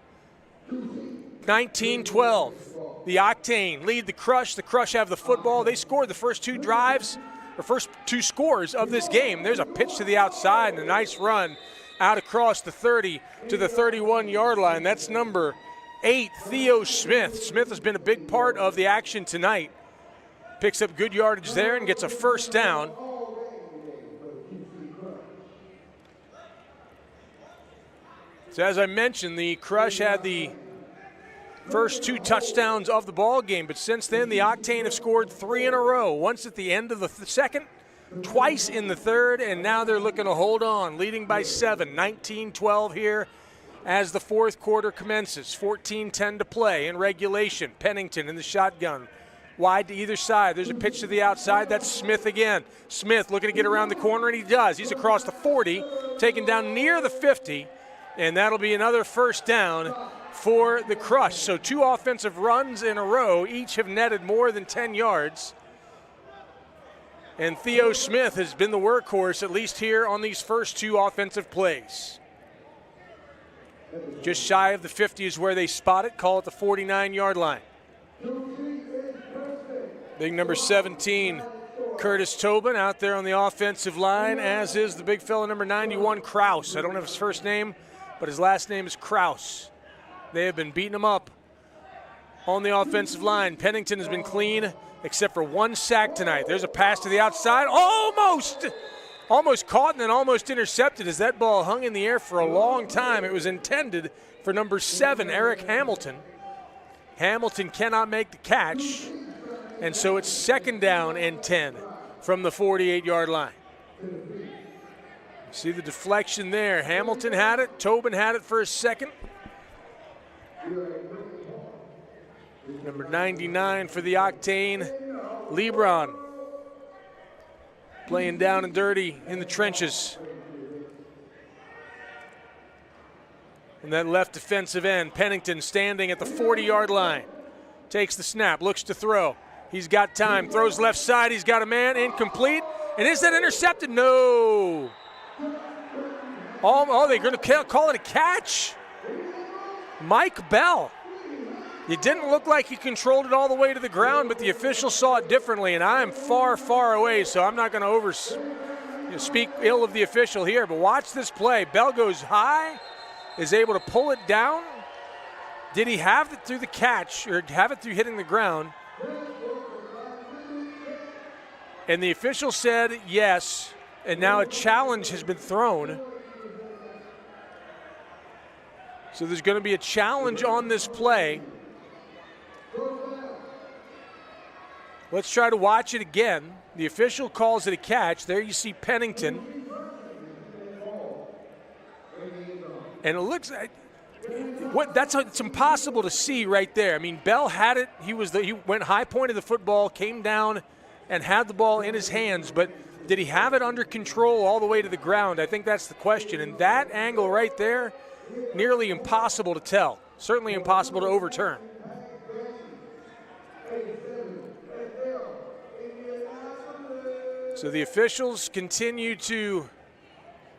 19-12. The Octane lead the Crush. The Crush have the football. They scored the first two drives, the first two scores of this game. There's a pitch to the outside and a nice run out across the 30 to the 31-yard line. That's number 8, Theo Smith. Smith has been a big part of the action tonight. Picks up good yardage there and gets a first down. So as I mentioned, the Crush had the first two touchdowns of the ball game, but since then the Octane have scored 3 in a row. Once at the end of the second, twice in the third, and now they're looking to hold on, leading by 7, 19-12 here as the fourth quarter commences. 14-10 to play in regulation. Pennington in the shotgun. Wide to either side. There's a pitch to the outside. That's Smith again. Smith looking to get around the corner, and he does. He's across the 40, taken down near the 50, and that'll be another first down for the Crush. So 2 offensive runs in a row. Each have netted more than 10 yards. And Theo Smith has been the workhorse, at least here on these first 2 offensive plays. Just shy of the 50 is where they spot it. Call it the 49-yard line. Big number 17, Curtis Tobin, out there on the offensive line, as is the big fella number 91, Kraus. I don't have his first name, but his last name is Kraus. They have been beating him up on the offensive line. Pennington has been clean, except for 1 sack tonight. There's a pass to the outside, almost caught and then almost intercepted as that ball hung in the air for a long time. It was intended for number 7, Eric Hamilton. Hamilton cannot make the catch. And so it's 2nd down and 10 from the 48-yard line. See the deflection there. Hamilton had it. Tobin had it for a second. Number 99 for the Octane, LeBron, playing down and dirty in the trenches. And that left defensive end, Pennington, standing at the 40-yard line. Takes the snap, looks to throw. He's got time, throws left side, he's got a man, incomplete. And is that intercepted? No. Oh, they're going to call it a catch. Mike Bell. It didn't look like he controlled it all the way to the ground, but the official saw it differently, and I am far, far away, so I'm not going to speak ill of the official here. But watch this play. Bell goes high, is able to pull it down. Did he have it through the catch or have it through hitting the ground? And the official said yes, and now a challenge has been thrown. So there's going to be a challenge on this play. Let's try to watch it again. The official calls it a catch. There you see Pennington. And it looks like it's impossible to see right there. I mean, Bell had it. He went high point of the football, came down and had the ball in his hands, but did he have it under control all the way to the ground? I think that's the question. And that angle right there, nearly impossible to tell. Certainly impossible to overturn. So the officials continue to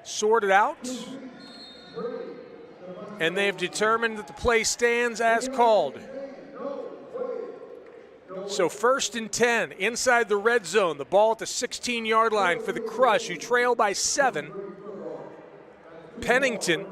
sort it out, and they've determined that the play stands as called. So 1st and 10 inside the red zone, the ball at the 16-yard line for the Crush, who trail by 7. Pennington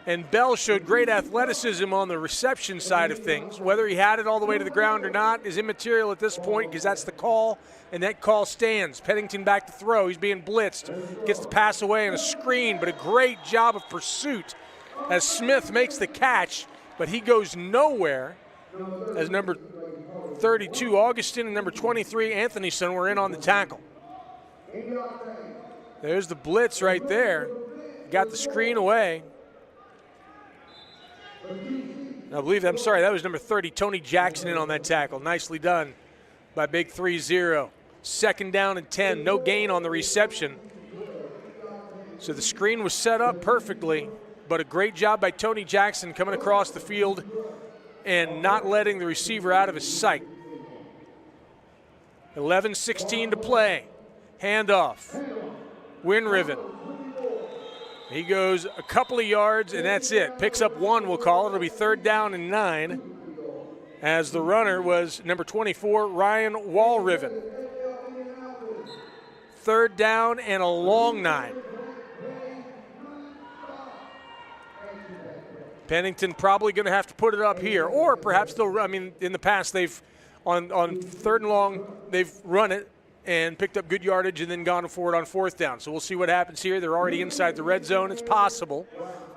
and Bell showed great athleticism on the reception side of things. Whether he had it all the way to the ground or not is immaterial at this point because that's the call, and that call stands. Pennington back to throw. He's being blitzed. Gets the pass away and a screen, but a great job of pursuit as Smith makes the catch, but he goes nowhere as number 32, Augustine, and number 23, Anthonyson, were in on the tackle. There's the blitz right there. Got the screen away. I believe, that was number 30, Tony Jackson, in on that tackle. Nicely done by Big 3-0. 2nd down and 10, no gain on the reception. So the screen was set up perfectly, but a great job by Tony Jackson coming across the field and not letting the receiver out of his sight. 11:16 to play. Handoff. Winriven. He goes a couple of yards, and that's it. Picks up one, we'll call it. It'll be 3rd down and 9, as the runner was number 24, Ryan Walriven. 3rd down and a long 9. Pennington probably going to have to put it up here, or perhaps they'll. I mean, in the past they've on 3rd and long they've run it and picked up good yardage and then gone for it on 4th down. So we'll see what happens here. They're already inside the red zone. It's possible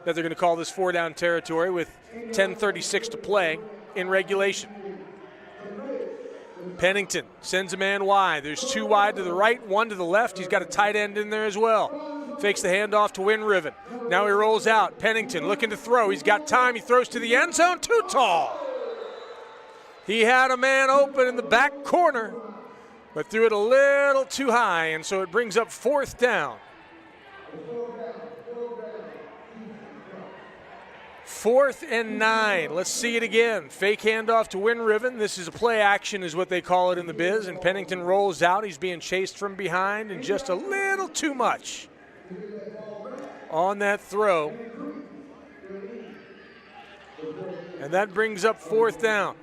that they're going to call this 4-down territory with 10:36 to play in regulation. Pennington sends a man wide. There's 2 wide to the right, 1 to the left. He's got a tight end in there as well. Fakes the handoff to Winriven. Now he rolls out. Pennington looking to throw. He's got time. He throws to the end zone. Too tall. He had a man open in the back corner, but threw it a little too high, and so it brings up 4th down. 4th and 9. Let's see it again. Fake handoff to Winriven. This is a play action is what they call it in the biz, and Pennington rolls out. He's being chased from behind, and just a little too much on that throw. And that brings up 4th down.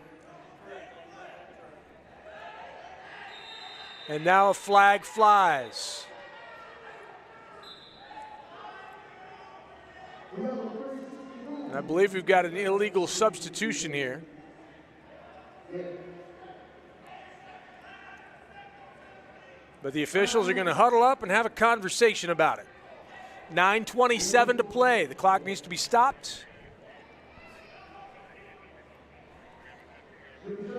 And now a flag flies. And I believe we've got an illegal substitution here. But the officials are going to huddle up and have a conversation about it. 9:27 to play. The clock needs to be stopped.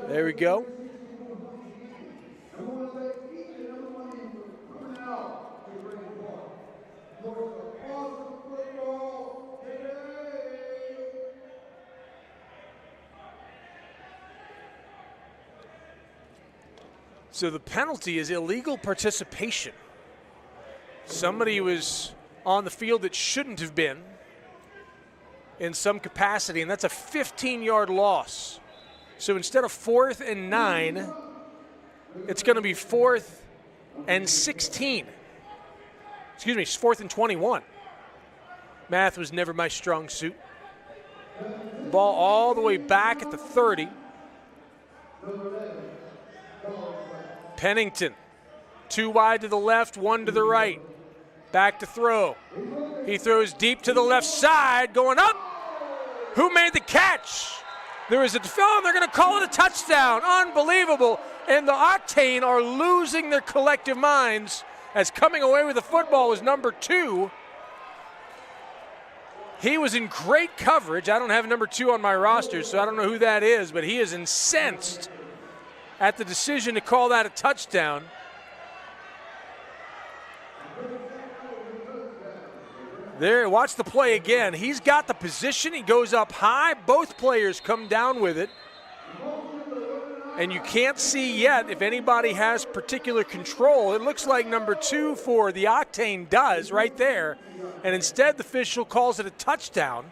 There we go. So the penalty is illegal participation. Somebody was on the field that shouldn't have been in some capacity, and that's a 15-yard loss. So instead of 4th and 9, it's going to be 4th and 16. Excuse me, 4th and 21. Math was never my strong suit. Ball all the way back at the 30. Pennington, 2 wide to the left, 1 to the right. Back to throw. He throws deep to the left side, going up. Who made the catch? There is a defender. They're going to call it a touchdown. Unbelievable. And the Octane are losing their collective minds, as coming away with the football was number 2. He was in great coverage. I don't have number 2 on my roster, so I don't know who that is, but he is incensed at the decision to call that a touchdown. There, watch the play again. He's got the position. He goes up high. Both players come down with it. And you can't see yet if anybody has particular control. It looks like number 2 for the Octane does right there. And instead, the official calls it a touchdown.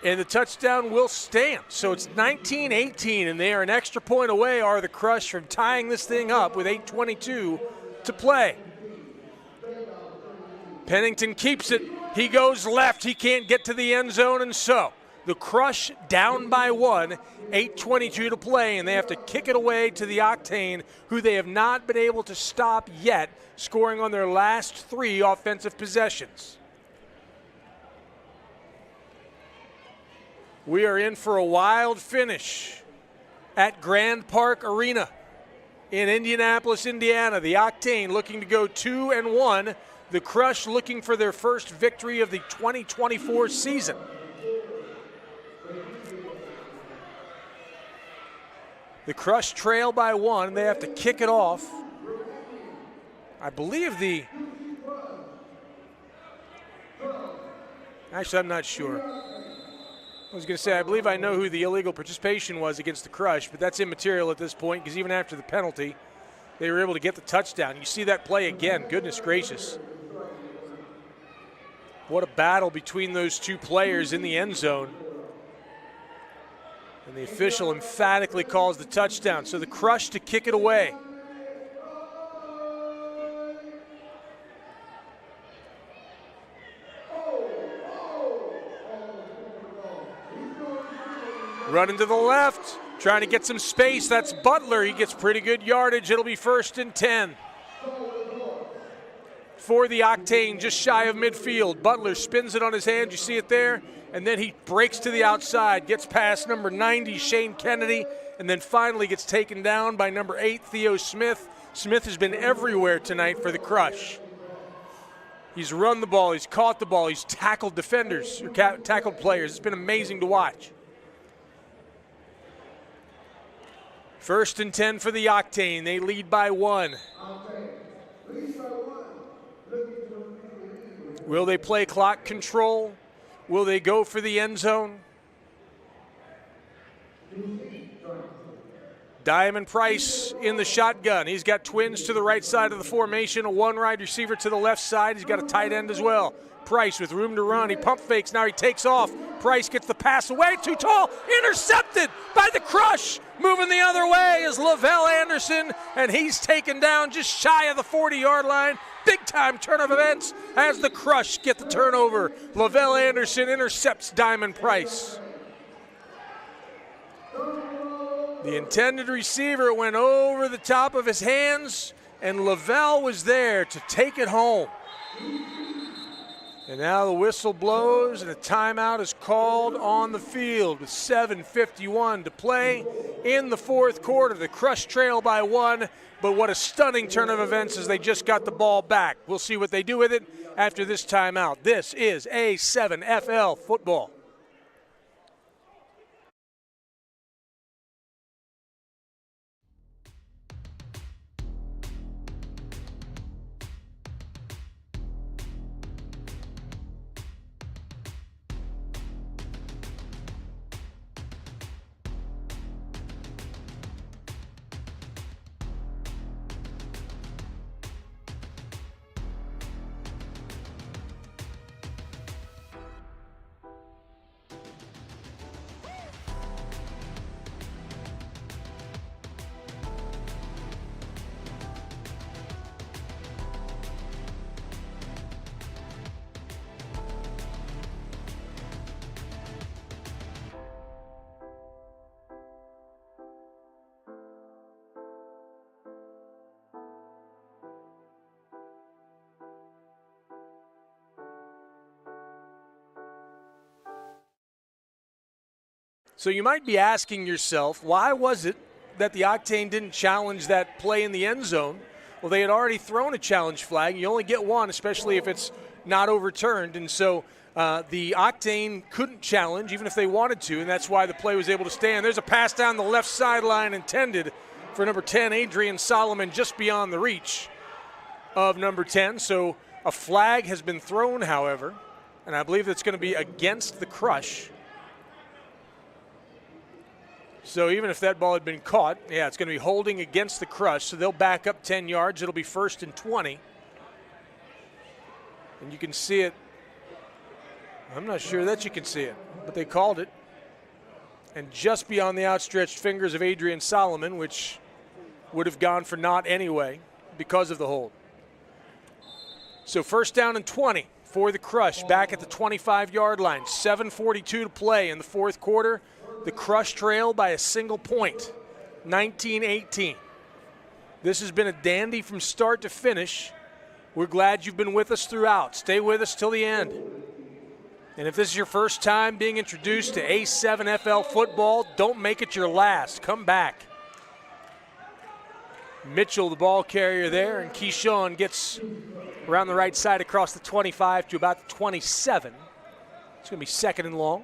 And the touchdown will stand. So it's 19-18, and they are an extra point away, are the Crush, from tying this thing up with 8:22 to play. Pennington keeps it. He goes left. He can't get to the end zone, and so the Crush down by 1, 8:22 to play, and they have to kick it away to the Octane, who they have not been able to stop yet, scoring on their last 3 offensive possessions. We are in for a wild finish at Grand Park Arena in Indianapolis, Indiana. The Octane looking to go 2-1. The Crush looking for their first victory of the 2024 season. The Crush trail by 1. They have to kick it off. I believe actually, I'm not sure. I was going to say, I believe I know who the illegal participation was against the Crush, but that's immaterial at this point because even after the penalty, they were able to get the touchdown. You see that play again. Goodness gracious. What a battle between those 2 players in the end zone. And the official emphatically calls the touchdown. So the Crush to kick it away. Running to the left, trying to get some space. That's Butler. He gets pretty good yardage. It'll be 1st and 10. For the Octane, just shy of midfield. Butler spins it on his hand. You see it there? And then he breaks to the outside, gets past number 90, Shane Kennedy, and then finally gets taken down by number 8, Theo Smith. Smith has been everywhere tonight for the Crush. He's run the ball, he's caught the ball, he's tackled defenders, or tackled players. It's been amazing to watch. 1st and 10 for the Octane. They lead by 1. Will they play clock control? Will they go for the end zone? Diamond Price in the shotgun. He's got twins to the right side of the formation, a one wide receiver to the left side. He's got a tight end as well. Price with room to run. He pump fakes. Now he takes off. Price gets the pass away. Too tall. Intercepted by the Crush. Moving the other way is Lavelle Anderson, and he's taken down just shy of the 40-yard line. Big-time turn of events as the Crush get the turnover. Lavelle Anderson intercepts Diamond Price. The intended receiver went over the top of his hands, and Lavelle was there to take it home. And now the whistle blows and a timeout is called on the field with 7:51 to play in the 4th quarter. The Crush trail by 1, but what a stunning turn of events as they just got the ball back. We'll see what they do with it after this timeout. This is A7FL football. So you might be asking yourself, why was it that the Octane didn't challenge that play in the end zone? Well, they had already thrown a challenge flag. You only get one, especially if it's not overturned. And so the Octane couldn't challenge, even if they wanted to, and that's why the play was able to stand. There's a pass down the left sideline intended for number 10, Adrian Solomon, just beyond the reach of number 10. So a flag has been thrown, however, and I believe it's going to be against the Crush. So even if that ball had been caught, yeah, it's going to be holding against the Crush. So they'll back up 10 yards. It'll be 1st and 20. And you can see it. I'm not sure that you can see it, but they called it. And just beyond the outstretched fingers of Adrian Solomon, which would have gone for naught anyway because of the hold. So 1st down and 20 for the Crush, back at the 25-yard line. 7:42 to play in the 4th quarter. The Crush trail by a single point, 19-18. This has been a dandy from start to finish. We're glad you've been with us throughout. Stay with us till the end. And if this is your first time being introduced to A7FL football, don't make it your last. Come back. Mitchell, the ball carrier there, and Keyshawn gets around the right side across the 25 to about the 27. It's going to be 2nd and long.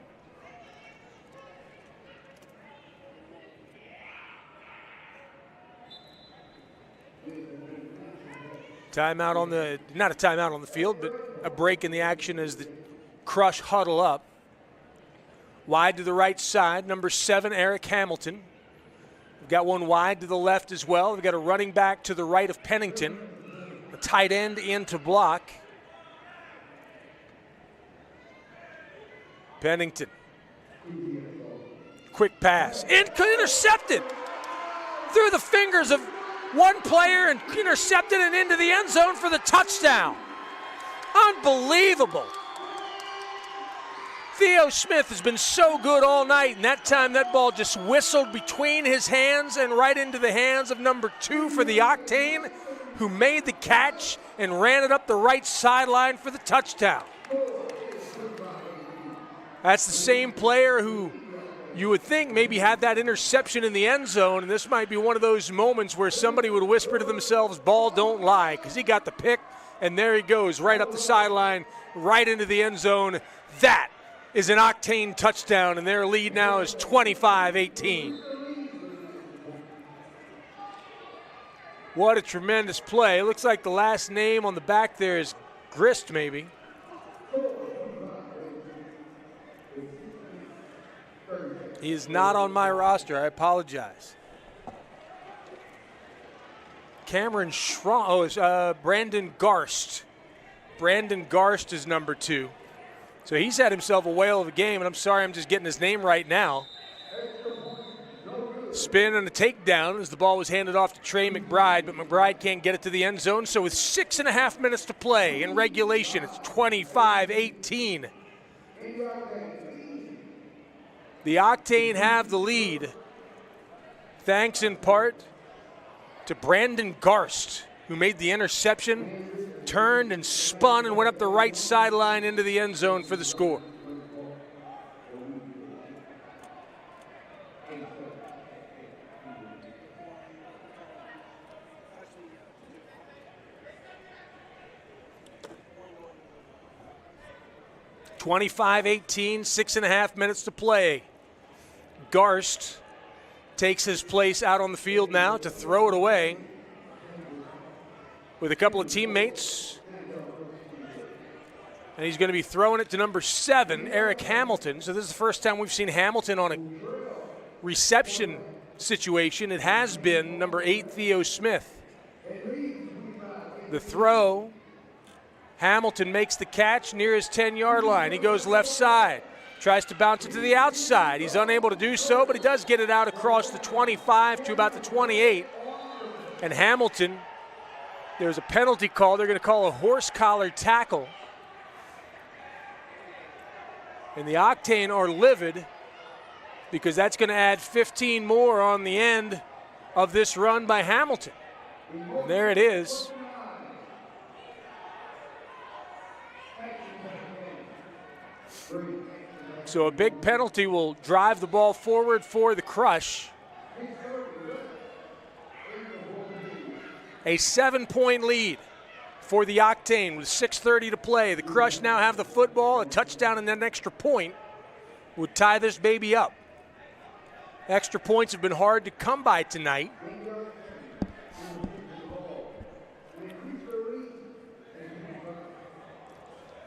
Timeout on the, not a timeout on the field, but a break in the action as the Crush huddle up. Wide to the right side, number 7, Eric Hamilton. We've got one wide to the left as well. We've got a running back to the right of Pennington. A tight end in to block. quick pass. Intercepted through the fingers of one player and intercepted and into the end zone for the touchdown. Unbelievable. Theo Smith has been so good all night, and that time that ball just whistled between his hands and right into the hands of number 2 for the Octane, who made the catch and ran it up the right sideline for the touchdown. That's the same player who you would think maybe had that interception in the end zone, and this might be one of those moments where somebody would whisper to themselves, ball don't lie, because he got the pick, and there he goes, right up the sideline, right into the end zone. That is an Octane touchdown, and their lead now is 25-18. What a tremendous play. It looks like the last name on the back there is Grist, maybe. He is not on my roster. I apologize. Cameron Schramm. Oh, it's Brandon Garst. Brandon Garst is number 2. So he's had himself a whale of a game, and I'm sorry I'm just getting his name right now. Spin and a takedown as the ball was handed off to Trey McBride, but McBride can't get it to the end zone. So with 6.5 minutes to play in regulation, it's 25-18. The Octane have the lead, thanks in part to Brandon Garst, who made the interception, turned and spun and went up the right sideline into the end zone for the score. (25-18), 6.5 minutes to play. Garst takes his place out on the field now to throw it away with a couple of teammates. And he's going to be throwing it to number 7, Eric Hamilton. So this is the first time we've seen Hamilton on a reception situation. It has been number 8, Theo Smith. The throw, Hamilton makes the catch near his 10-yard line. He goes left side, tries to bounce it to the outside. He's unable to do so, but he does get it out across the 25 to about the 28. And Hamilton, there's a penalty call. They're going to call a horse collar tackle. And the Octane are livid because that's going to add 15 more on the end of this run by Hamilton. And there it is. So a big penalty will drive the ball forward for the Crush. A 7-point lead for the Octane with 6:30 to play. The Crush now have the football. A touchdown and an extra point would tie this baby up. Extra points have been hard to come by tonight.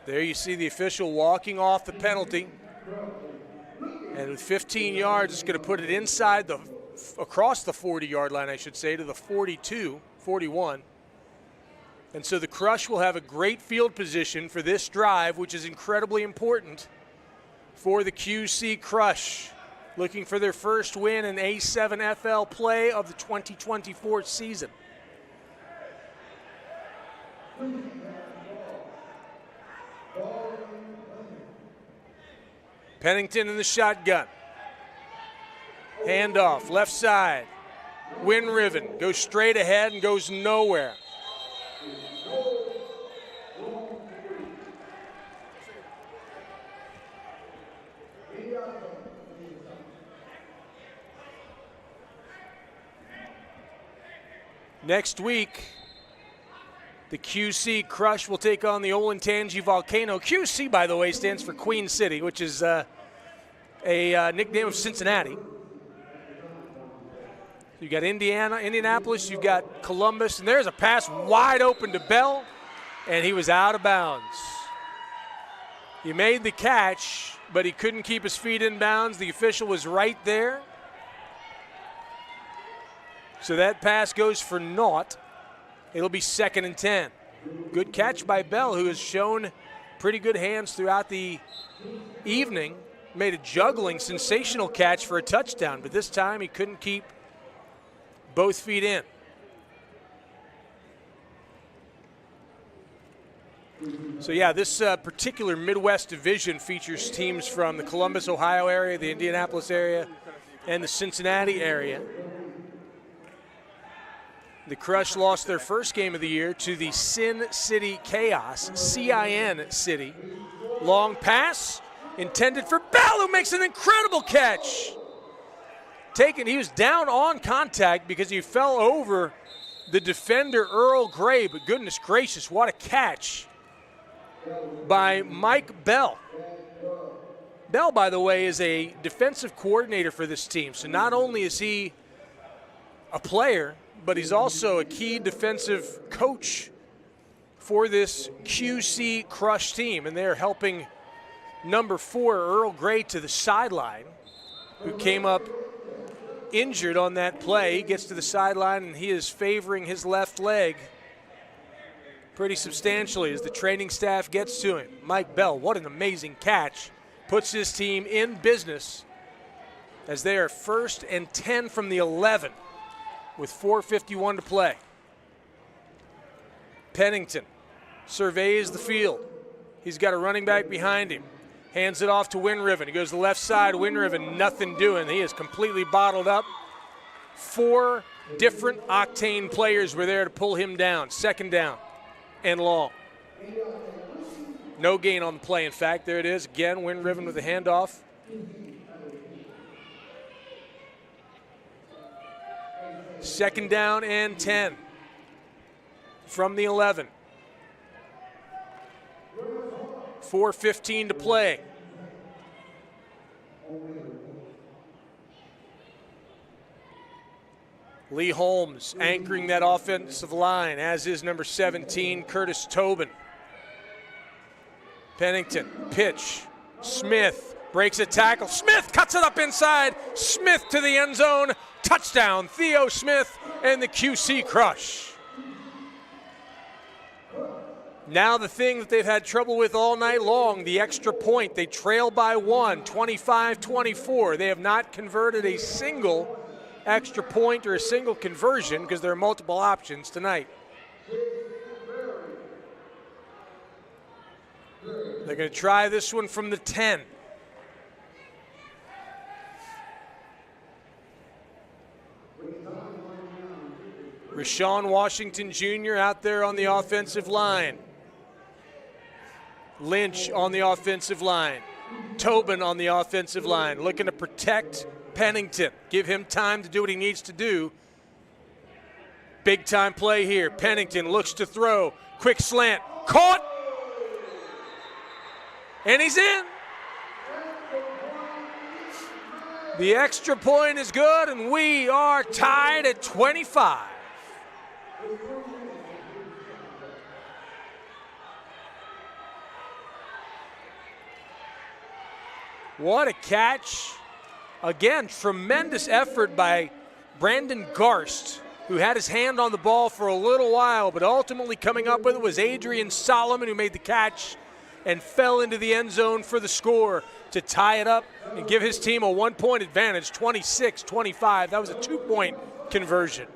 There you see the official walking off the penalty. And with 15 yards, it's going to put it inside across the 40-yard line, I should say, to the 42, 41. And so the Crush will have a great field position for this drive, which is incredibly important for the QC Crush, looking for their first win in A7FL play of the 2024 season. Pennington in the shotgun. Handoff, left side. Winriven goes straight ahead and goes nowhere. Next week, the QC Crush will take on the Olentangy Volcano. QC, by the way, stands for Queen City, which is a nickname of Cincinnati. You've got Indianapolis, you've got Columbus, and there's a pass wide open to Bell, and he was out of bounds. He made the catch, but he couldn't keep his feet in bounds. The official was right there. So that pass goes for naught. It'll be 2nd and 10. Good catch by Bell, who has shown pretty good hands throughout the evening. made a juggling, sensational catch for a touchdown, but this time he couldn't keep both feet in. So yeah, this particular Midwest division features teams from the Columbus, Ohio area, the Indianapolis area, and the Cincinnati area. The Crush lost their first game of the year to the Sin City Chaos, CIN City. Long pass intended for Bell, who makes an incredible catch. He was down on contact because he fell over the defender Earl Gray, but goodness gracious, what a catch by Mike Bell. Bell, by the way, is a defensive coordinator for this team. So not only is he a player, but he's also a key defensive coach for this QC Crush team. And they're helping number 4, Earl Gray, to the sideline, who came up injured on that play. He gets to the sideline, and he is favoring his left leg pretty substantially as the training staff gets to him. Mike Bell, what an amazing catch. Puts his team in business as they are 1st and 10 from the 11 with 4:51 to play. Pennington surveys the field. He's got a running back behind him. Hands it off to Winriven. He goes to the left side. Winriven, nothing doing. He is completely bottled up. 4 different Octane players were there to pull him down. 2nd down and long. No gain on the play, in fact. There it is again. Winriven with a handoff. Second down and 10 from the 11. 4:15 to play. Lee Holmes anchoring that offensive line, as is number 17, Curtis Tobin. Pennington, pitch. Smith breaks a tackle. Smith cuts it up inside. Smith to the end zone. Touchdown, Theo Smith and the QC Crush. Now the thing that they've had trouble with all night long, the extra point. They trail by 1, 25-24. They have not converted a single extra point or a single conversion because there are multiple options tonight. They're going to try this one from the 10. Rashawn Washington Jr. out there on the offensive line. Lynch on the offensive line. Tobin on the offensive line, looking to protect Pennington. Give him time to do what he needs to do. Big time play here. Pennington looks to throw. Quick slant. Caught. And he's in. The extra point is good, and we are tied at 25. What a catch. Again, tremendous effort by Brandon Garst, who had his hand on the ball for a little while, but ultimately coming up with it was Adrian Solomon, who made the catch and fell into the end zone for the score to tie it up and give his team a 1-point advantage, 26-25. That was a 2-point conversion.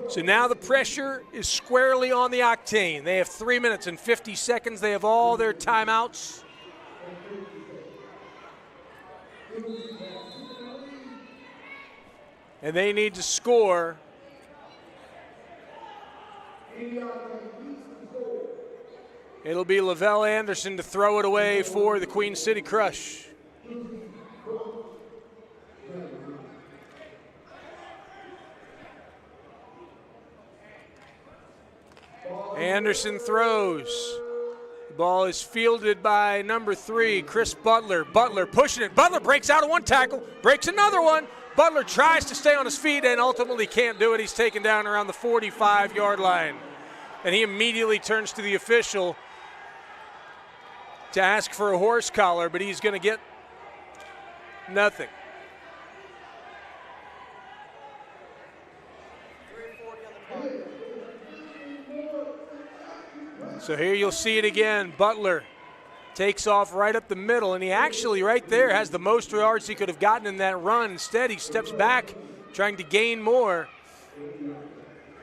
So now the pressure is squarely on the Octane. They have 3 minutes and 50 seconds. They have all their timeouts. And they need to score. It'll be Lavelle Anderson to throw it away for the Queen City Crush. Anderson throws. The ball is fielded by number 3, Chris Butler. Butler pushing it. Butler breaks out of one tackle, breaks another one. Butler tries to stay on his feet and ultimately can't do it. He's taken down around the 45-yard line. And he immediately turns to the official to ask for a horse collar, but he's going to get nothing. So here you'll see it again. Butler Takes off right up the middle, and he actually right there has the most yards he could have gotten in that run. Instead, he steps back, trying to gain more.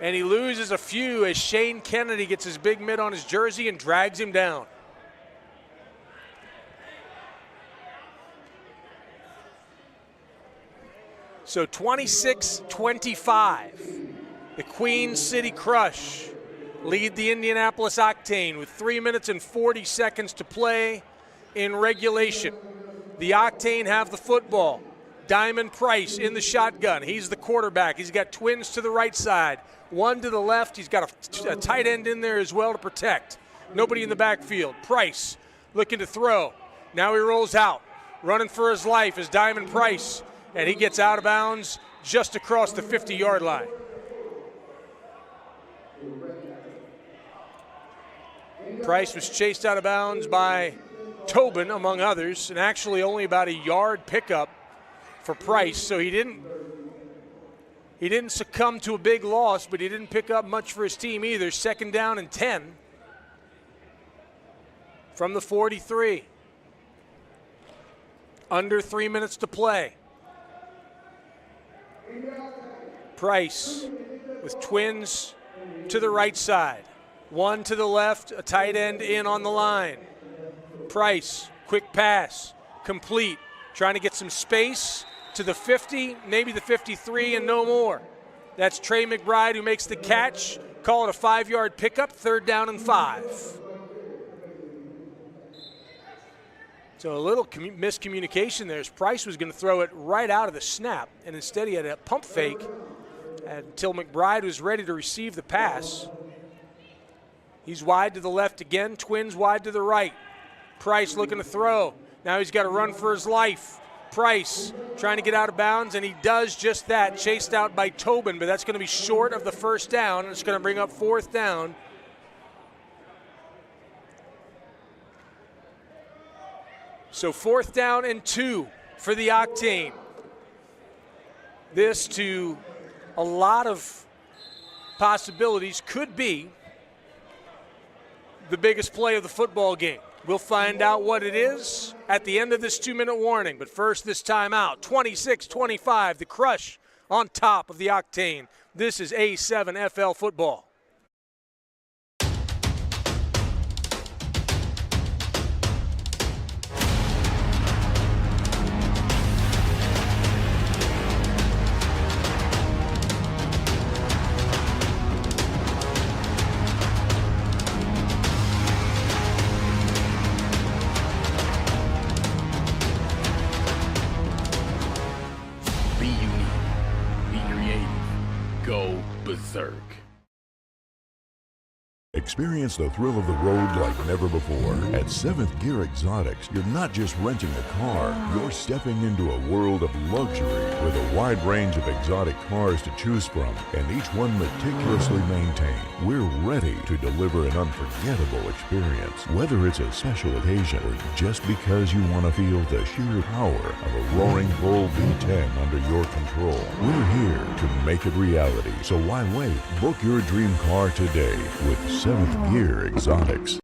And he loses a few as Shane Kennedy gets his big mid on his jersey and drags him down. So 26-25, the Queen City Crush lead the Indianapolis Octane with 3 minutes and 40 seconds to play in regulation. The Octane have the football. Diamond Price in the shotgun. He's the quarterback. He's got twins to the right side, one to the left. He's got a tight end in there as well to protect. Nobody in the backfield. Price looking to throw. Now he rolls out, running for his life is Diamond Price, and he gets out of bounds just across the 50-yard line. Price was chased out of bounds by Tobin, among others, and actually only about a yard pickup for Price, so he didn't succumb to a big loss, but he didn't pick up much for his team either. 2nd down and 10 from the 43. Under 3 minutes to play. Price with twins to the right side. One to the left, a tight end in on the line. Price, quick pass, complete. Trying to get some space to the 50, maybe the 53, and no more. That's Trey McBride who makes the catch. Call it a 5-yard pickup, 3rd down and 5. So a little miscommunication there as Price was going to throw it right out of the snap, and instead he had a pump fake until McBride was ready to receive the pass. He's wide to the left again, twins wide to the right. Price looking to throw. Now he's got to run for his life. Price trying to get out of bounds, and he does just that, chased out by Tobin, but that's going to be short of the 1st down, and it's going to bring up 4th down. So 4th down and 2 for the Octane. This, to a lot of possibilities, could be the biggest play of the football game. We'll find out what it is at the end of this 2-minute warning. But first, this timeout. 26-25, the Crush on top of the Octane. This is A7FL football. Go berserk. Experience the thrill of the road like never before. At 7th Gear Exotics, you're not just renting a car, you're stepping into a world of luxury with a wide range of exotic cars to choose from, and each one meticulously maintained. We're ready to deliver an unforgettable experience, whether it's a special occasion or just because you want to feel the sheer power of a roaring bull V10 under your control. We're here to make it reality, so why wait? Book your dream car today with 7th Gear Exotics.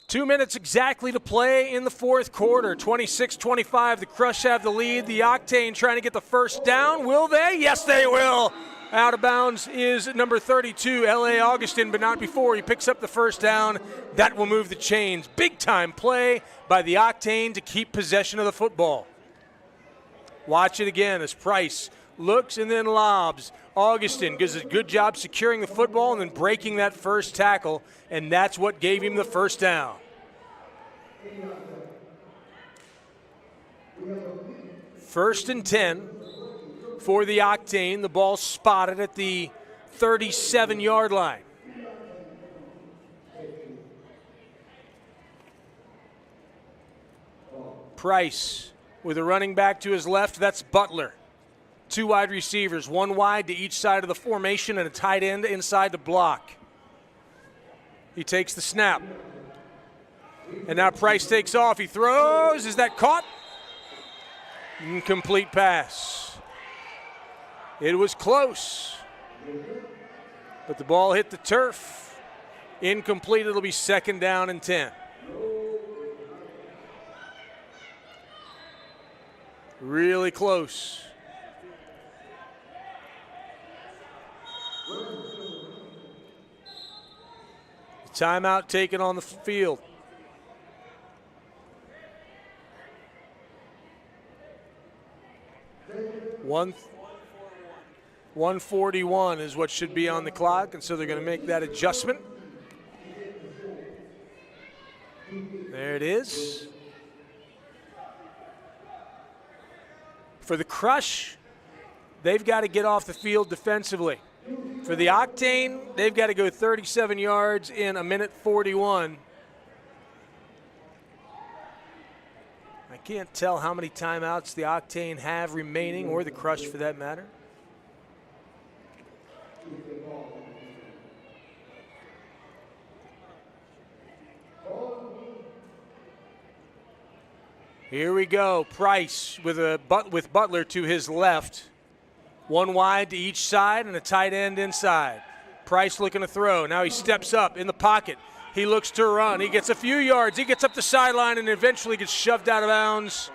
2 minutes exactly to play in the 4th quarter. 26-25, the Crush have the lead. The Octane trying to get the 1st down. Will they? Yes, they will. Out of bounds is number 32, L.A. Augustin, but not before he picks up the 1st down. That will move the chains. Big-time play by the Octane to keep possession of the football. Watch it again as Price looks and then lobs. Augustin does a good job securing the football and then breaking that 1st tackle, and that's what gave him the 1st down. First and 10 for the Octane. The ball spotted at the 37-yard line. Price with a running back to his left. That's Butler. 2 wide receivers, 1 wide to each side of the formation and a tight end inside to block. He takes the snap. And now Price takes off. He throws. Is that caught? Incomplete pass. It was close. But the ball hit the turf. Incomplete. It'll be 2nd down and 10. Really close. Timeout taken on the field. One 141 is what should be on the clock, and so they're going to make that adjustment. There it is. For the Crush, they've got to get off the field defensively. For the Octane, they've got to go 37 yards in 1:41. I can't tell how many timeouts the Octane have remaining, or the Crush for that matter. Here we go. Price with Butler to his left. One wide to each side and a tight end inside. Price looking to throw. Now he steps up in the pocket. He looks to run. He gets a few yards. He gets up the sideline and eventually gets shoved out of bounds.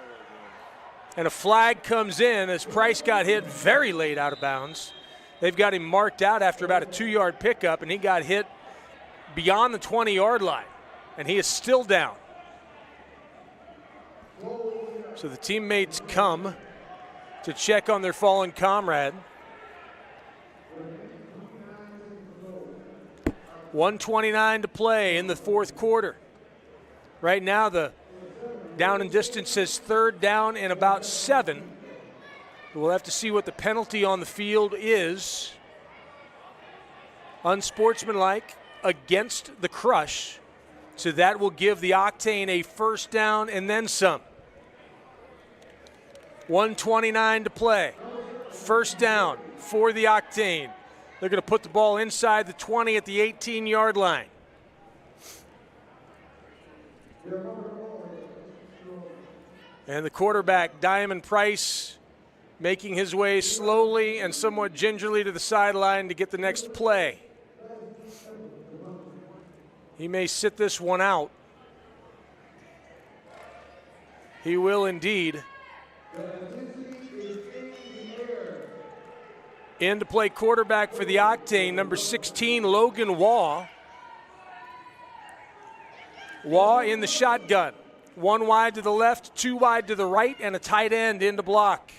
And a flag comes in as Price got hit very late out of bounds. They've got him marked out after about a 2-yard pickup, and he got hit beyond the 20-yard line. And he is still down. So the teammates come to check on their fallen comrade. 1:29 to play in the 4th quarter. Right now the down and distance says 3rd down and about 7. We'll have to see what the penalty on the field is. Unsportsmanlike against the Crush. So that will give the Octane a 1st down and then some. 1:29 to play. 1st down for the Octane. They're going to put the ball inside the 20 at the 18-yard line. And the quarterback, Diamond Price, making his way slowly and somewhat gingerly to the sideline to get the next play. He may sit this one out. He will indeed. In to play quarterback for the Octane, number 16, Logan Waugh. Waugh in the shotgun. 1 wide to the left, 2 wide to the right, and a tight end in to block.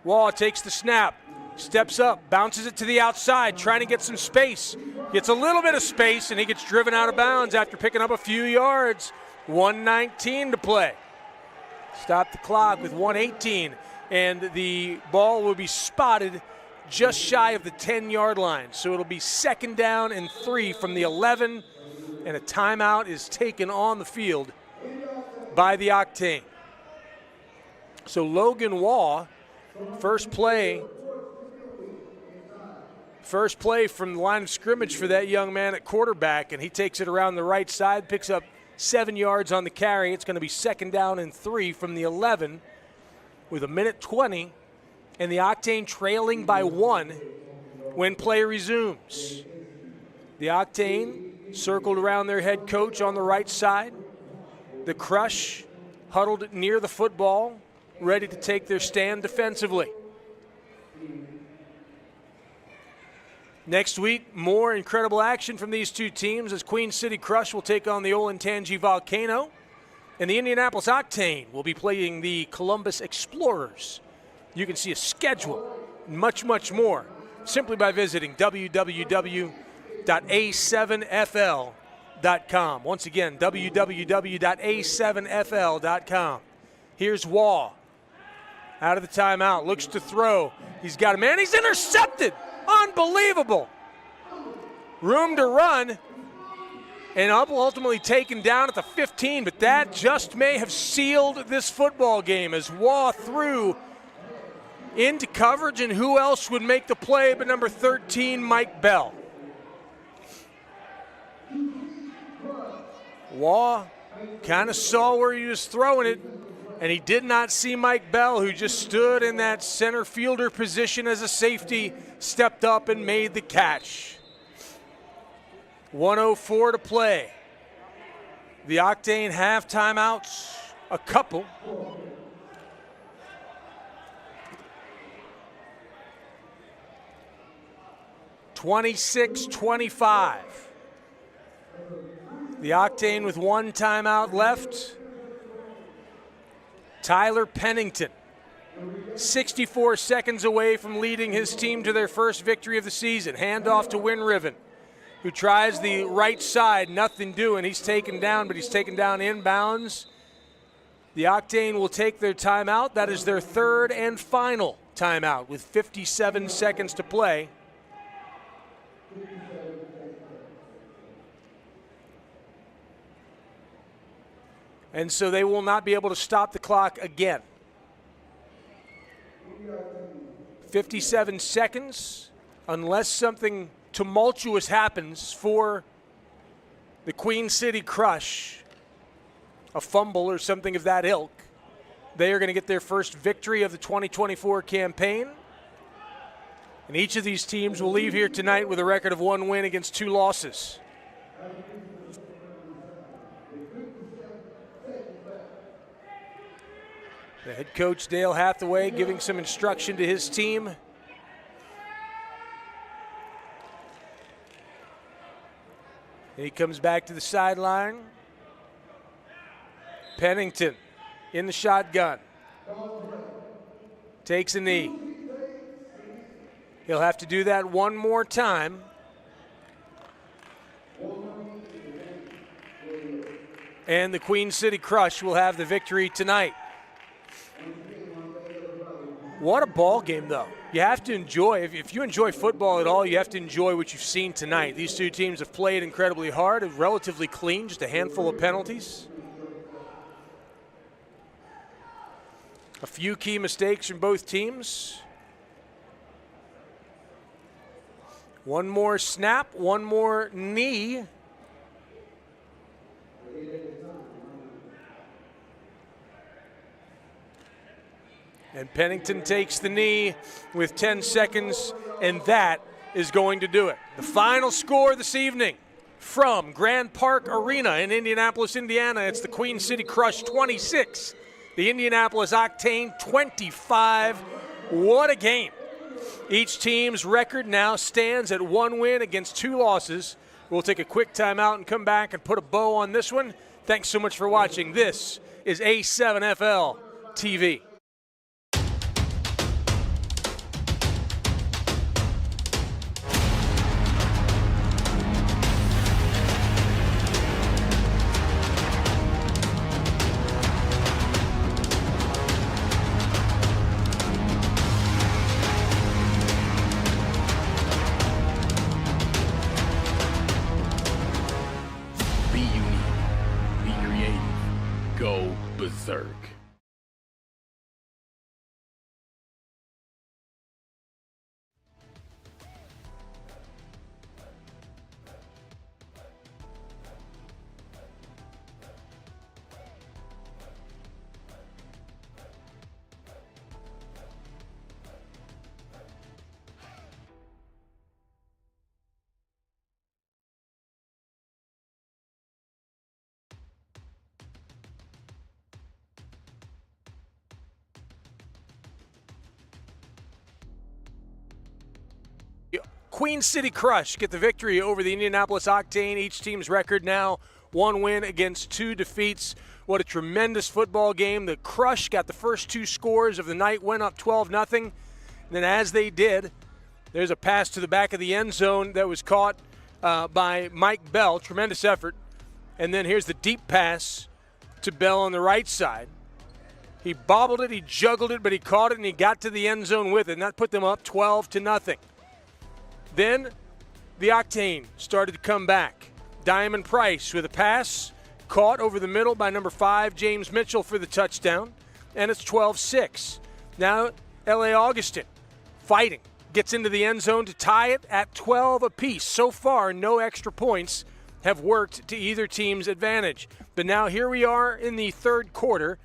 Waugh takes the snap, steps up, bounces it to the outside, trying to get some space. Gets a little bit of space, and he gets driven out of bounds after picking up a few yards. 1:19 to play. Stop the clock with 1:18, and the ball will be spotted just shy of the 10-yard line. So it'll be 2nd down and 3 from the 11, and a timeout is taken on the field by the Octane. So Logan Waugh, first play from the line of scrimmage for that young man at quarterback, and he takes it around the right side, picks up 7 yards on the carry. It's going to be 2nd down and 3 from the 11 with 1:20, and the Octane trailing by 1 when play resumes. The Octane circled around their head coach on the right side. The Crush huddled near the football, ready to take their stand defensively. Next week, more incredible action from these two teams as Queen City Crush will take on the Olentangy Volcano, and the Indianapolis Octane will be playing the Columbus Explorers. You can see a schedule, much, much more, simply by visiting www.a7fl.com. Once again, www.a7fl.com. Here's Waugh. Out of the timeout, looks to throw. He's got a man. He's intercepted. Unbelievable. Room to run. And ultimately taken down at the 15, but that just may have sealed this football game as Waugh threw into coverage, and who else would make the play but number 13, Mike Bell. Waugh kind of saw where he was throwing it, and he did not see Mike Bell, who just stood in that center fielder position as a safety, stepped up and made the catch. 1:04 to play. The Octane have timeouts, a couple. (26-25). The Octane with one timeout left. Tyler Pennington, 64 seconds away from leading his team to their first victory of the season. Handoff to Winriven, who tries the right side, nothing doing. He's taken down, but he's taken down inbounds. The Octane will take their timeout. That is their third and final timeout with 57 seconds to play. And so they will not be able to stop the clock again. 57 seconds, unless something tumultuous happens for the Queen City Crush, a fumble or something of that ilk. They are going to get their first victory of the 2024 campaign. And each of these teams will leave here tonight with a record of 1 win against 2 losses. The head coach, Dale Hathaway, giving some instruction to his team. He comes back to the sideline. Pennington in the shotgun. Takes a knee. He'll have to do that one more time. And the Queen City Crush will have the victory tonight. What a ball game, though. You have to enjoy, if you enjoy football at all, you have to enjoy what you've seen tonight. These two teams have played incredibly hard, relatively clean, just a handful of penalties. A few key mistakes from both teams. One more snap, one more knee. And Pennington takes the knee with 10 seconds, and that is going to do it. The final score this evening from Grand Park Arena in Indianapolis, Indiana. It's the Queen City Crush 26, the Indianapolis Octane 25. What a game. Each team's record now stands at 1 win against 2 losses. We'll take a quick timeout and come back and put a bow on this one. Thanks so much for watching. This is A7FL TV. Go berserk. Queen City Crush get the victory over the Indianapolis Octane. Each team's record now 1 win against 2 defeats. What a tremendous football game. The Crush got the first 2 scores of the night, went up 12-0. And then as they did, there's a pass to the back of the end zone that was caught by Mike Bell. Tremendous effort. And then here's the deep pass to Bell on the right side. He bobbled it, he juggled it, but he caught it and he got to the end zone with it. And that put them up 12-0. Then the Octane started to come back. Diamond Price with a pass, caught over the middle by number 5, James Mitchell, for the touchdown, and it's 12-6. Now L.A. Augustin fighting, gets into the end zone to tie it at 12 apiece. So far, no extra points have worked to either team's advantage. But now here we are in the third quarter,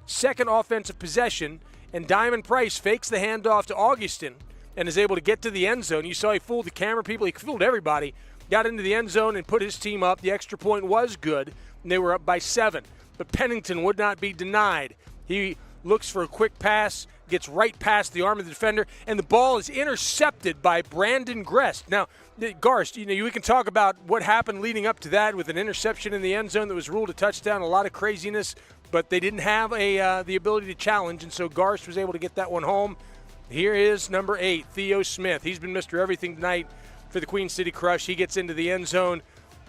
second offensive possession, and Diamond Price fakes the handoff to Augustin and is able to get to the end zone. You saw he fooled the camera people. He fooled everybody. got into the end zone and put his team up. The extra point was good, and they were up by 7. But Pennington would not be denied. He looks for a quick pass, gets right past the arm of the defender, and the ball is intercepted by Brandon Grest. Now, Garst, we can talk about what happened leading up to that with an interception in the end zone that was ruled a touchdown, a lot of craziness, but they didn't have the ability to challenge, and so Garst was able to get that one home. Here is number 8, Theo Smith. He's been Mr. Everything tonight for the Queen City Crush. He gets into the end zone,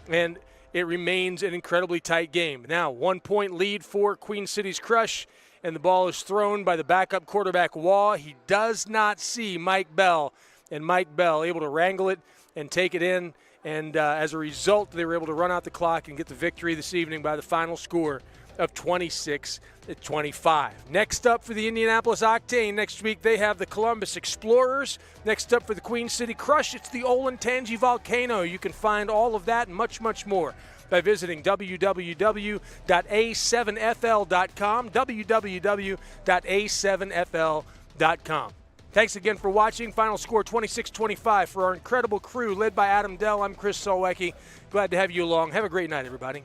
and it remains an incredibly tight game. Now, 1-point lead for Queen City's Crush, and the ball is thrown by the backup quarterback, Waugh. He does not see Mike Bell, and Mike Bell able to wrangle it and take it in, and as a result, they were able to run out the clock and get the victory this evening by the final score of 26-25. Next up for the Indianapolis Octane next week, they have the Columbus Explorers. Next up for the Queen City Crush, it's the Olentangy Volcano. You can find all of that and much, much more by visiting www.a7fl.com, www.a7fl.com. Thanks again for watching. Final score 26-25 for our incredible crew led by Adam Dell. I'm Chris Solwecki. Glad to have you along. Have a great night, everybody.